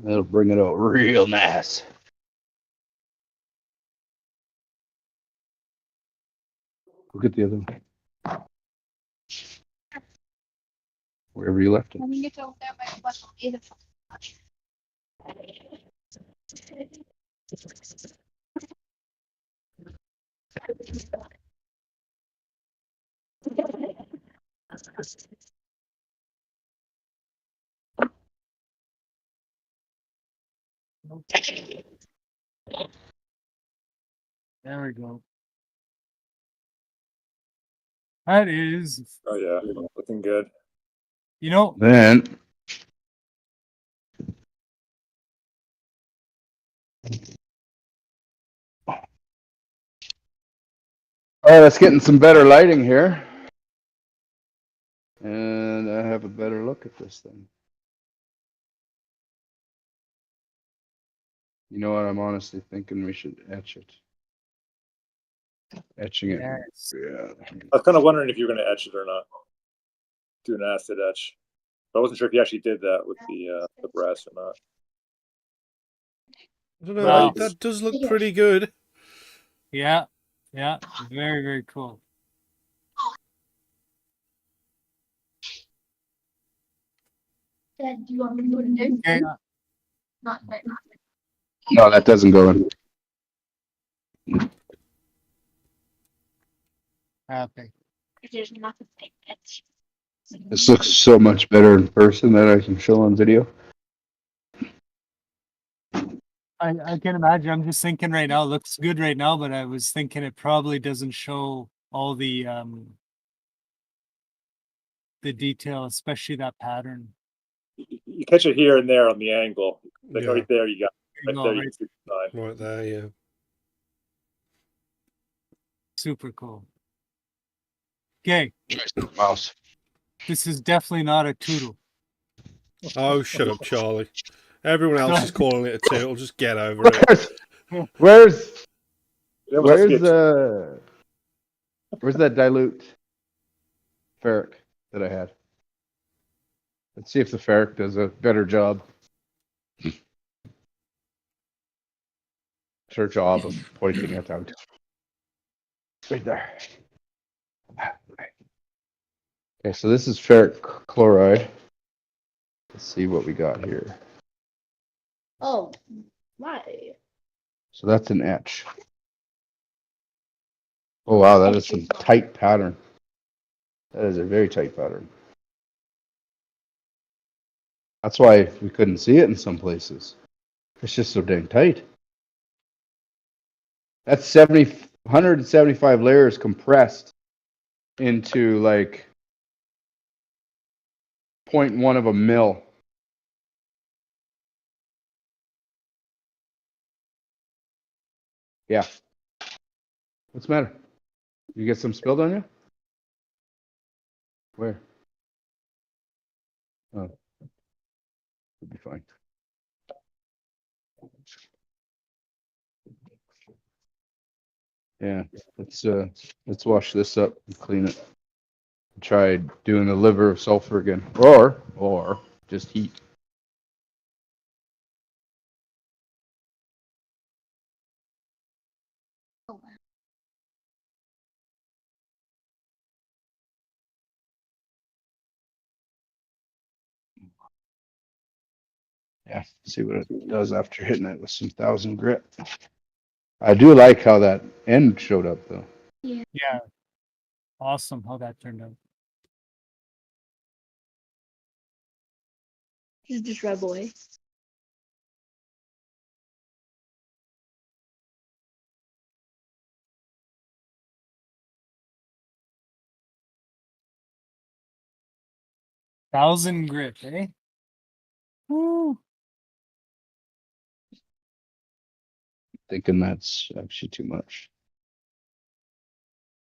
That'll bring it out real nice. Look at the other one. Wherever you left it. there we go. That is, Oh yeah, looking good. you know, Then oh, that's getting some better lighting here. And I have a better look at this thing. You know what? I'm honestly thinking we should etch it. Etching it. yes. Yeah. I was kind of wondering if you were going to etch it or not. Do an acid etch. But I wasn't sure if you actually did that with the brass or not. I don't know. Wow. That does look pretty good. Yeah, yeah, very, very cool. Dad, do you want me to put it in? Okay, Not right now. No, that doesn't go in. happy. There's nothing like that. This looks so much better in person than I can show on video. I can imagine. I'm just thinking right now, it looks good right now, but I was thinking it probably doesn't show all the detail, especially that pattern. You catch it here and there on the angle. Like Yeah. right there, you got There you right go, there. You right- can see the design. Right there, yeah. Super cool. Okay, Mouse. this is definitely not a toodle. Oh, shut up, Charlie. Everyone else is calling it a turtle. Just get over it. Where's It almost has to be where's that dilute ferric that I had? Let's see if the ferric does a better job. Her job of pointing it out. Right there. Okay, so this is ferric chloride. Let's see what we got here. Oh, my. So that's an etch. Oh wow, that is some tight pattern. That is a very tight pattern. That's why we couldn't see it in some places. It's just so dang tight. That's 175 layers compressed into like 0.1 of a mil. Yeah. What's the matter? You get some spilled on you? Where? Oh. It'll be fine. Yeah, let's wash this up and clean it. Try doing the liver of sulfur again, or just heat. Yeah, see what it does after hitting it with some 1000 grit. I do like how that end showed up though. Yeah. Awesome how that turned out. This is just Red Boy. Thousand grit, eh? Woo. Thinking that's actually too much.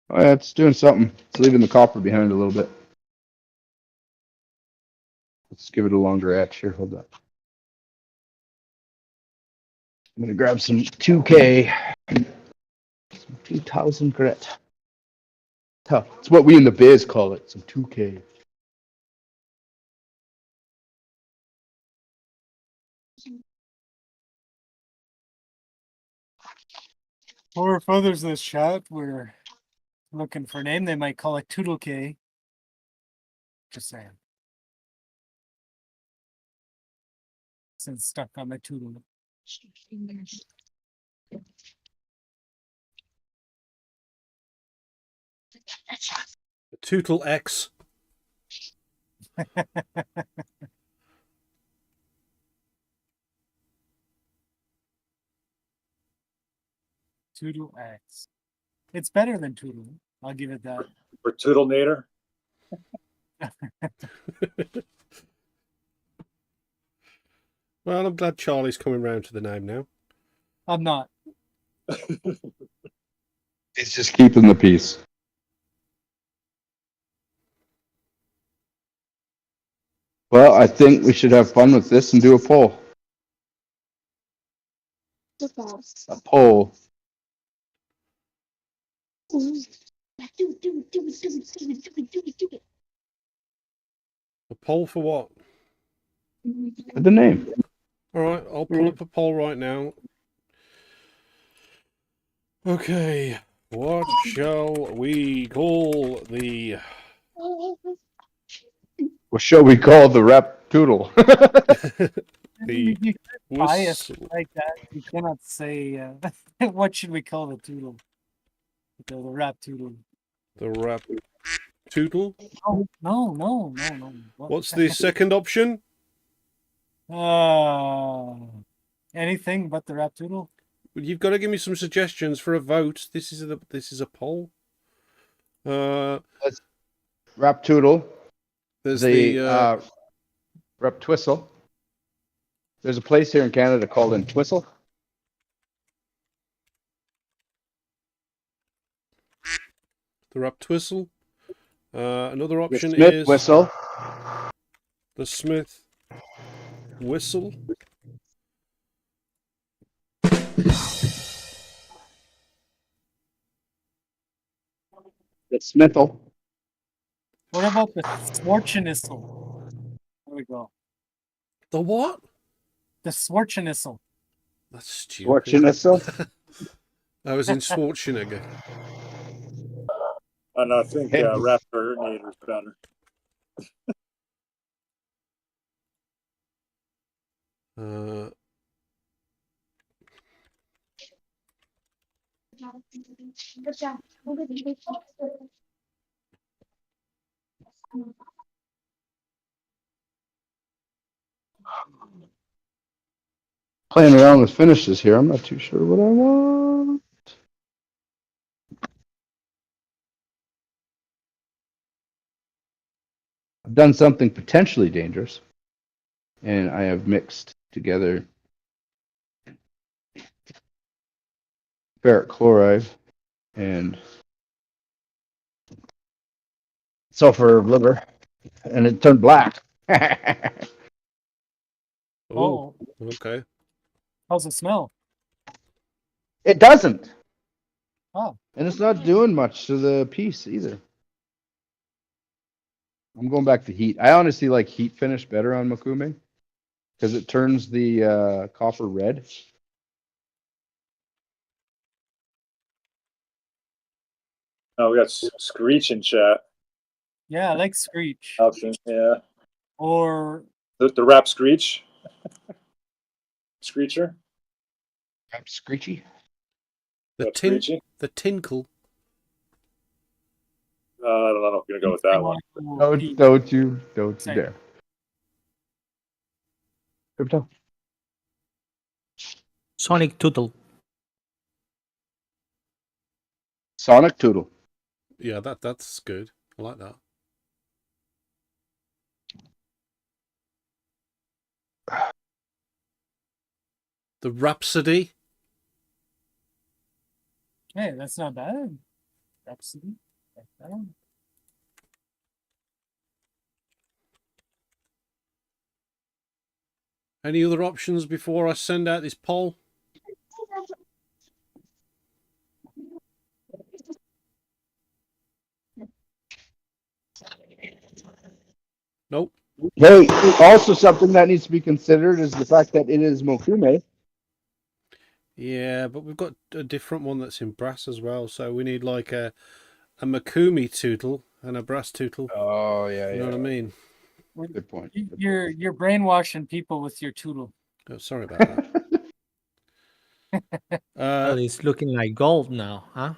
Oh yeah, it's doing something. It's leaving the copper behind a little bit. Let's give it a longer etch here. Hold up. I'm gonna grab some 2K. Some 2000 grit. It's what we in the biz call it, some 2K. Or if others in this chat were looking for a name, they might call it Toodle K. Just saying. Since stuck on my Toodle. Tootle X. Toodle X. It's better than Toodle. I'll give it that. For Toodlenator. Well, I'm glad Charlie's coming round to the name now. I'm not. It's just keeping the peace. Well, I think we should have fun with this and do a poll. A poll. A poll for what? The name. All right, I'll pull up a poll right now. Okay, what shall we call the... What shall we call the Raptoodle? The You bias like that. You cannot say what should we call the Toodle? The rap Toodle. The Rap Tootle? No. What's the second option? Anything but the rap Toodle. Well, you've got to give me some suggestions for a vote. This is a poll. Raptoodle. There's the Raptwistle. There's a place here in Canada called Entwistle. the Raptwistle. Another option Smith is whistle. The Smith whistle. The Smithle. What about the Schwarzenissel? There we go. The what? The Schwarzenissel. That's stupid. Schwarzenissel? I was in Schwarzenegger. And I think Raptoreum is better. Playing around with finishes here. I'm not too sure what I want. I've done something potentially dangerous, and I have mixed together ferric chloride and sulfur of liver, and it turned black. Oh, okay. How's it smell? It doesn't. Oh. And it's not doing much to the piece either. I'm going back to heat. I honestly like heat finish better on Makume because it turns the copper red. Oh, we got Screech in chat. Yeah, I like Screech. Option, yeah. Or The rap Screech. Screecher. Rap Screechy. The tinkle. I don't know if I'm gonna go with that one. Don't you dare. Crypto. Sonic Tootle. Sonic Tootle. Yeah, that's good. I like that. The Rhapsody. hey, that's not bad. Rhapsody. Like that one. Any other options before I send out this poll? Nope. Hey, also something that needs to be considered is the fact that it is Mokume. Yeah, but we've got a different one that's in brass as well, so we need like a Makumi tootle and a brass tootle. Oh yeah, you know what I mean? Good point. You're brainwashing people with your Tootle. Oh, sorry about that. Well, it's looking like gold now, huh?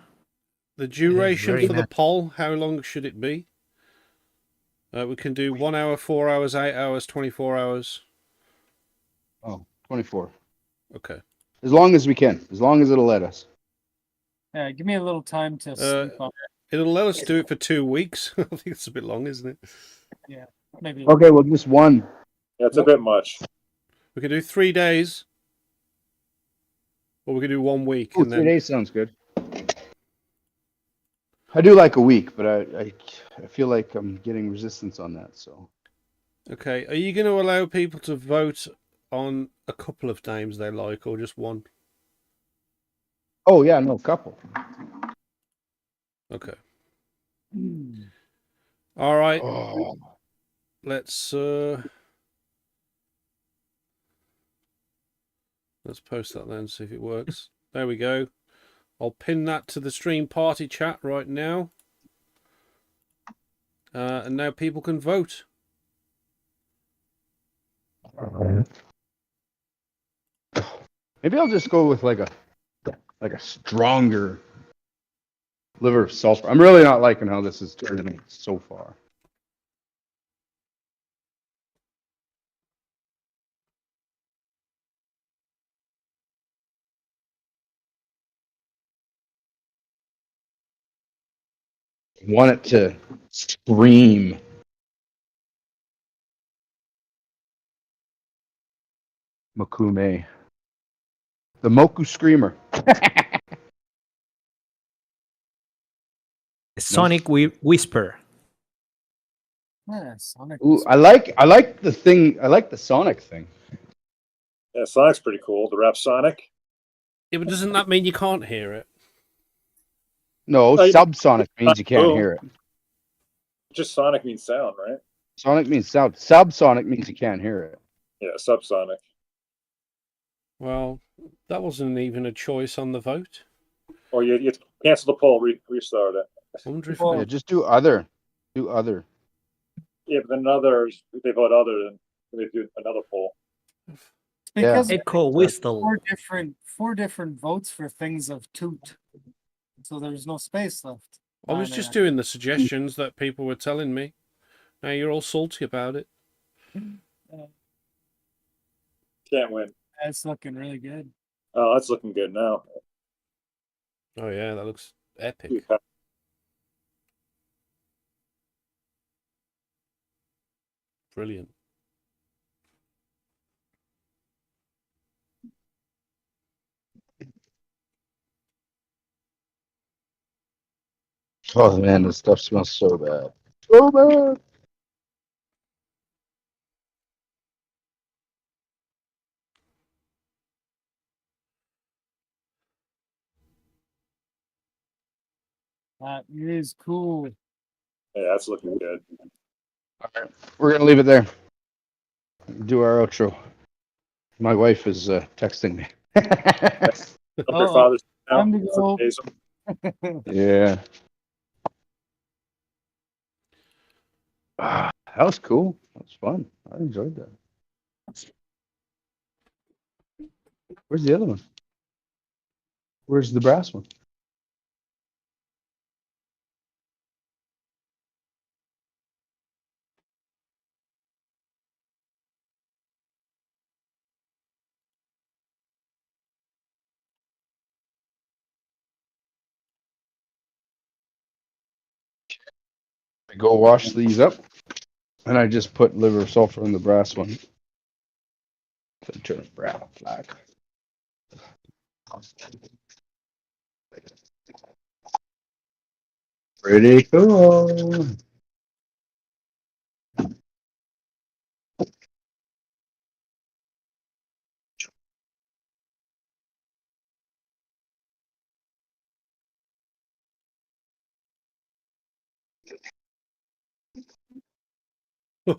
The duration very for the nice. poll, how long should it be? We can do 1 hour, 4 hours, 8 hours, 24 hours. Oh, 24. Okay. As long as we can. As long as it'll let us. Yeah, give me a little time to sleep on it. It'll let us do it for 2 weeks. I think it's a bit long, isn't it? Yeah, maybe. Okay, well, just one. Yeah, it's a bit much. We can do 3 days. Or we can do 1 week. Ooh, 3 days sounds good. I do like a week, but I feel like I'm getting resistance on that. So. Okay, are you going to allow people to vote on a couple of names they like, or just one? Oh yeah, no, couple. Okay. All right. Oh. Let's post that then, see if it works. There we go. I'll pin that to the stream party chat right now. And now people can vote. Maybe I'll just go with like a stronger liver sulfur. I'm really not liking how this is turning so far. I want it to scream. Makume. The Moku Screamer. Sonic Whisper. Yeah, Sonic. Ooh, I like the thing. I like the Sonic thing. Yeah, Sonic's pretty cool. The rap Sonic. Yeah, but doesn't that mean you can't hear it? No, subsonic means you can't hear it. Just Sonic means sound, right? Sonic means sound. Subsonic means you can't hear it. Yeah, subsonic. Well, that wasn't even a choice on the vote. Or you cancel the poll, restart it. I wonder if Yeah, just do other. Do other. Yeah, but then others, if they vote other, then they do another poll. Because Echo whistle. four different votes for things of toot. So there's no space left. I was just doing the suggestions that people were telling me. Now you're all salty about it. Can't win. That's looking really good. Oh, that's looking good now. Oh yeah, that looks epic. Brilliant. Oh man, this stuff smells so bad. So bad. That is cool. Yeah, that's looking good. All right, we're gonna leave it there. Do our outro. My wife is texting me. Your father's time to go. Yeah. Ah, that was cool. That was fun. I enjoyed that. Where's the other one? Where's the brass one? I go wash these up, and I just put liver sulfur in the brass one. To turn it brown black. Pretty cool.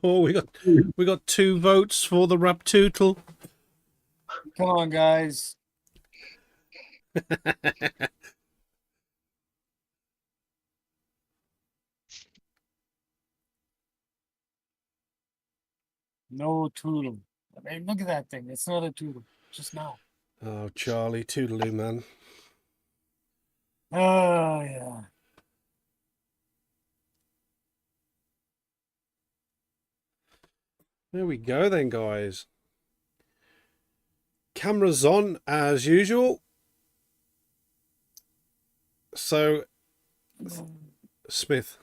Oh, we got 2 votes for the Raptoreum. Come on, guys. No Toodle. I mean, look at that thing. It's not a Toodle. Just now. Oh, Charlie, toodaloo, man. Oh, yeah. There we go then, guys. Cameras on as usual. So, Smith,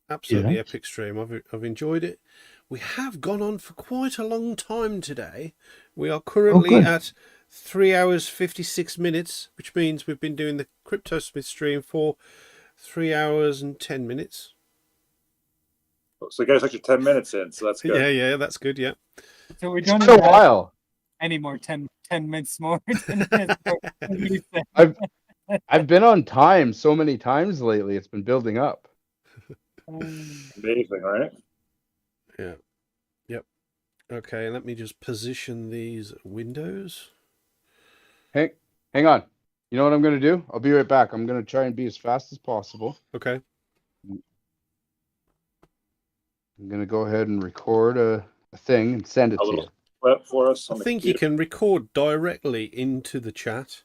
absolutely epic stream. I've enjoyed it. We have gone on for quite a long time today. We are currently at 3 hours 56 minutes, which means we've been doing the CryptoSmith stream for 3 hours and 10 minutes. So you guys actually 10 minutes in, so that's good. Yeah, that's good. Yeah. So we It's don't been a while. any more 10 minutes more. I've been on time so many times lately. It's been building up. Amazing, right? Yeah. Yep. Okay, let me just position these windows. Hang on. You know what I'm going to do? I'll be right back. I'm going to try and be as fast as possible. Okay. I'm going to go ahead and record a thing and send it to you. Clip for us. I think you can record directly into the chat.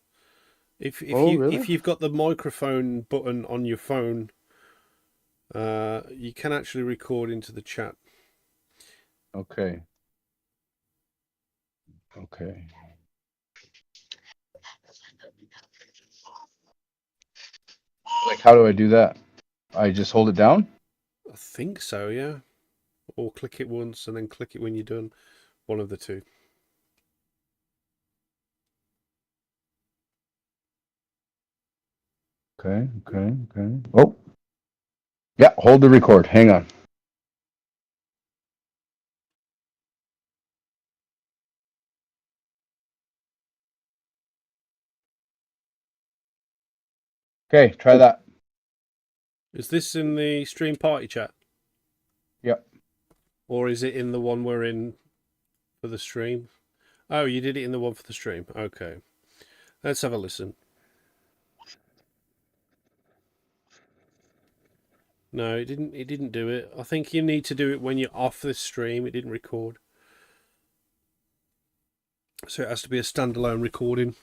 If you've got the microphone button on your phone, you can actually record into the chat. Okay. Like, how do I do that? I just hold it down? I think so, yeah. Or click it once and then click it when you're done. One of the two. Okay. Oh. Yeah, hold the record. Hang on. Okay, try that. Is this in the stream party chat? Yep. Or is it in the one we're in for the stream? Oh, you did it in the one for the stream. Okay. Let's have a listen. No, it didn't. It didn't do it. I think you need to do it when you're off the stream. It didn't record, so it has to be a standalone recording.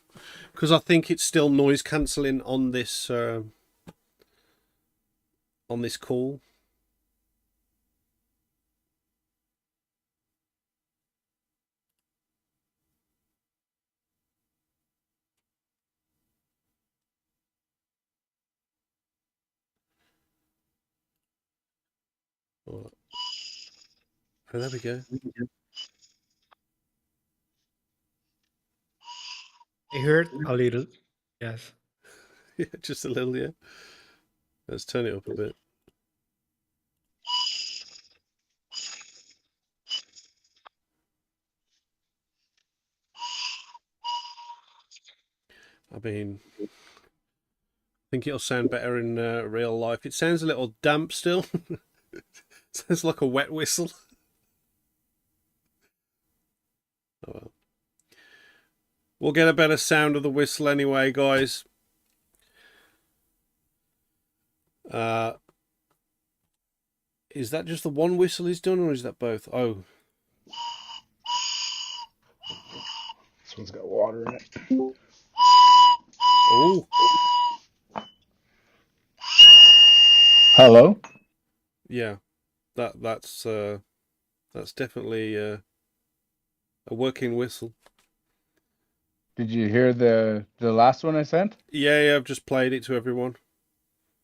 Because I think it's still noise cancelling on this call. Oh, there we go. I heard a little. Yes. Yeah, just a little, yeah. Let's turn it up a bit. I mean, I think it'll sound better in real life. It sounds a little damp still. Sounds like a wet whistle. Oh well. We'll get a better sound of the whistle anyway, guys. Is that just the one whistle he's done, or is that both? Oh. This one's got water in it. Oh. Hello? Yeah. That's definitely a working whistle. Did you hear the last one I sent? Yeah, I've just played it to everyone.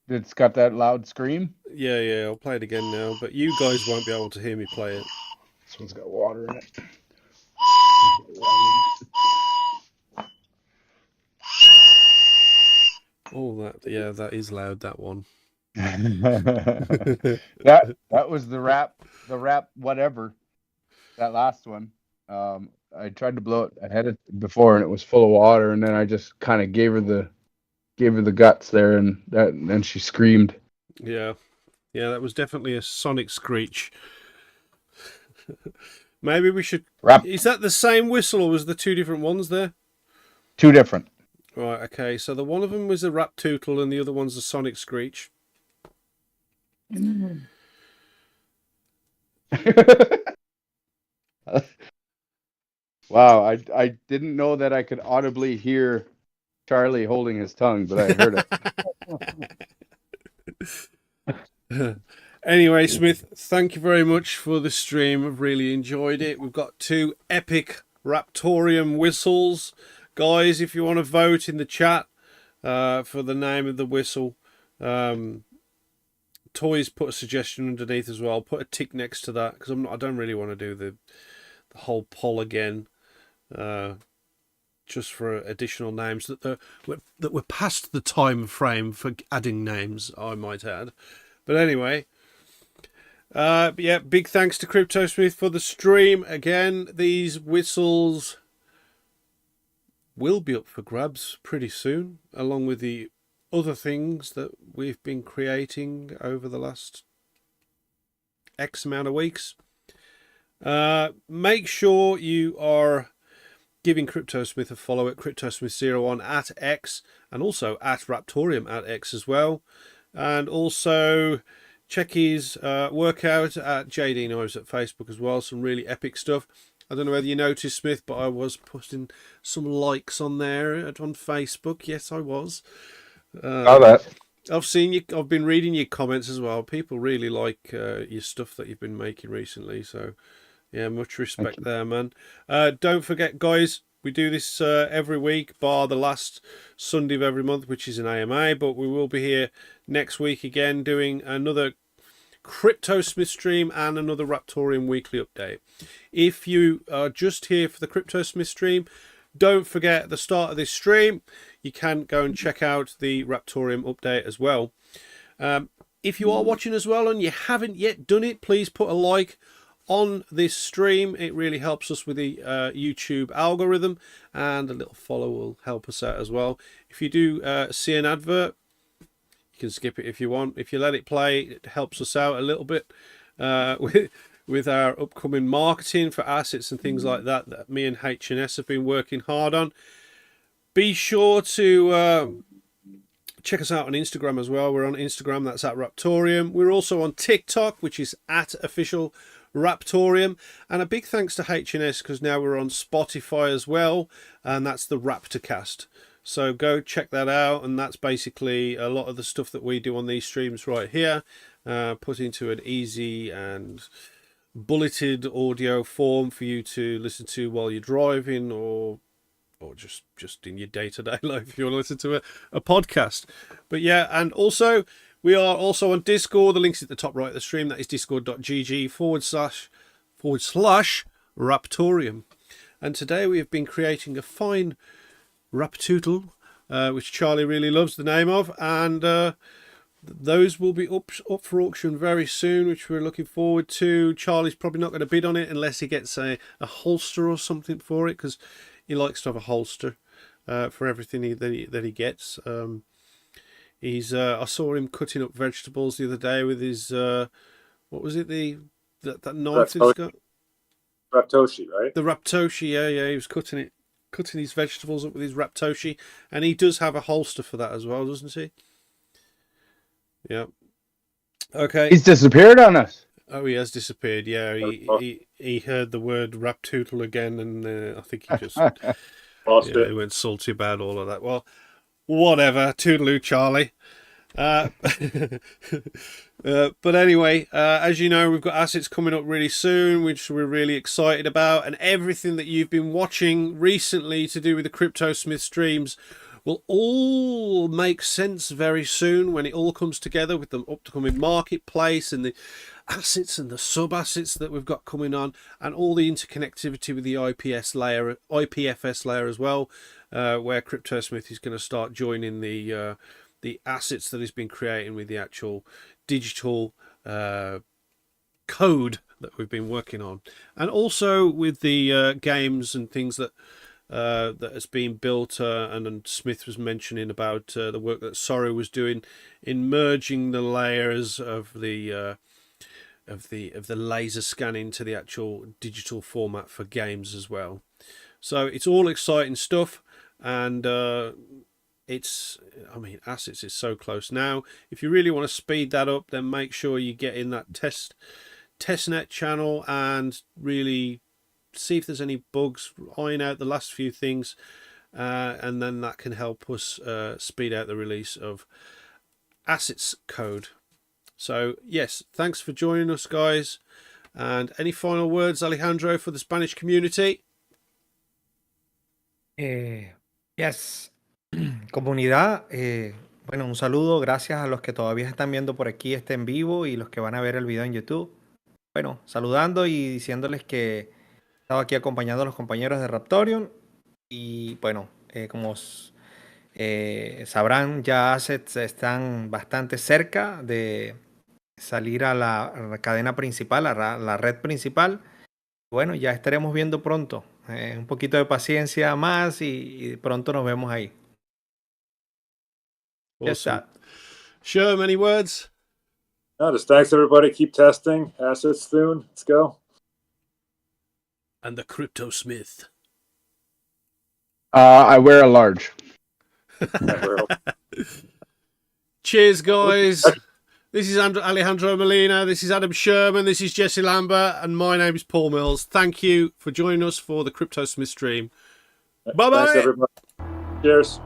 It's got that loud scream? Yeah, I'll play it again now, but you guys won't be able to hear me play it. This one's got water in it. Oh, that is loud, that one. that was the rap whatever. That last one. I tried to blow it. I had it before and it was full of water, and then I just kind of gave her the guts there, and then she screamed. Yeah, that was definitely a sonic screech. Maybe we should. Is that the same whistle, or was there two different ones there? Two different. Right. Okay. So the one of them was a rap tootle, and the other one's a sonic screech. Wow, I didn't know that I could audibly hear Charlie holding his tongue, but I heard it. Anyway, Smith, thank you very much for the stream. I've really enjoyed it. We've got two epic Raptoreum whistles. Guys, if you want to vote in the chat for the name of the whistle, Toys put a suggestion underneath as well. Put a tick next to that, because I don't really want to do the whole poll again. Just for additional names that were past the time frame for adding names, I might add. But anyway, yeah, big thanks to CryptoSmith for the stream. Again, these whistles will be up for grabs pretty soon, along with the other things that we've been creating over the last X amount of weeks. Make sure you are giving CryptoSmith a follow at CryptoSmith01 at X, and also at Raptoreum at X as well. And also check his workout at JD Knives at Facebook as well. Some really epic stuff. I don't know whether you noticed, Smith, but I was putting some likes on there on Facebook. Yes, I was. that. I've seen you. I've been reading your comments as well. People really like your stuff that you've been making recently. So, yeah, much respect there, man. Don't forget, guys, we do this every week, bar the last Sunday of every month, which is an AMA. But we will be here next week again doing another CryptoSmith stream and another Raptoreum weekly update. If you are just here for the CryptoSmith stream, don't forget at the start of this stream, you can go and check out the Raptoreum update as well. If you are watching as well and you haven't yet done it, please put a like on this stream. It really helps us with the YouTube algorithm, and a little follow will help us out as well. If you do see an advert, you can skip it if you want. If you let it play, it helps us out a little bit with our upcoming marketing for assets and things like that me and H&S have been working hard on. Be sure to check us out on Instagram as well. We're on Instagram, that's at Raptoreum. We're also on TikTok, which is at official Raptoreum. And a big thanks to HNS, because now we're on Spotify as well, and that's the Raptorcast. So go check that out, and that's basically a lot of the stuff that we do on these streams right here, put into an easy and bulleted audio form for you to listen to while you're driving, or just in your day-to-day life if you want to listen to a podcast. But yeah, and also we are also on Discord. The link's at the top right of the stream. That is discord.gg/Raptoreum. And today we have been creating a fine Raptoodle, which Charlie really loves the name of, and those will be up for auction very soon, which we're looking forward to. Charlie's probably not going to bid on it unless he gets a holster or something for it, because he likes to have a holster for everything that he gets. I saw him cutting up vegetables the other day with his what was it, that knife that he's got? Raptoshi, right? The Raptoshi, yeah. He was cutting his vegetables up with his Raptoshi, and he does have a holster for that as well, doesn't he? Yeah. Okay. He's disappeared on us. Oh, he has disappeared. Yeah, he heard the word Raptoodle again, and I think he just he went salty about all of that. Well, whatever. Toodaloo, Charlie. But anyway, as you know, we've got assets coming up really soon, which we're really excited about, and everything that you've been watching recently to do with the CryptoSmith streams will all make sense very soon when it all comes together with the upcoming marketplace and the assets and the sub-assets that we've got coming on, and all the interconnectivity with the IPFS layer as well, where CryptoSmith is going to start joining the assets that he's been creating with the actual digital code that we've been working on, and also with the games and things that has been built, and Smith was mentioning about the work that Sorrow was doing in merging the layers of the laser scanning to the actual digital format for games as well. So it's all exciting stuff, and assets is so close now. If you really want to speed that up, then make sure you get in that testnet channel and really see if there's any bugs, iron out the last few things, and then that can help us speed out the release of assets code. So yes, thanks for joining us, guys. And any final words, Alejandro, for the Spanish community? Yes. Comunidad, bueno, un saludo, gracias a los que todavía están viendo por aquí este en vivo y los que van a ver el video en YouTube. Bueno, saludando y diciéndoles que estaba aquí acompañando a los compañeros de Raptoreum, y bueno, como sabrán, ya assets están bastante cerca de salir a la cadena principal, a la red principal. Bueno, ya estaremos viendo pronto. Un poquito de paciencia más y pronto nos vemos ahí. Awesome. Scherm, any words? No, just thanks everybody. Keep testing. Assets soon. Let's go. And the CryptoSmith. I wear a large. Cheers, guys. This is Alejandro Molina. This is Adam Sherman. This is Jesse Lambert. And my name is Paul Mills. Thank you for joining us for the CryptoSmith stream. Bye-bye. Thanks, everybody. Cheers.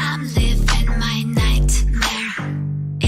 I'm living my nightmare.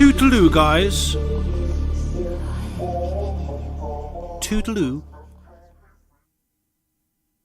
Toodaloo, guys. Toodaloo.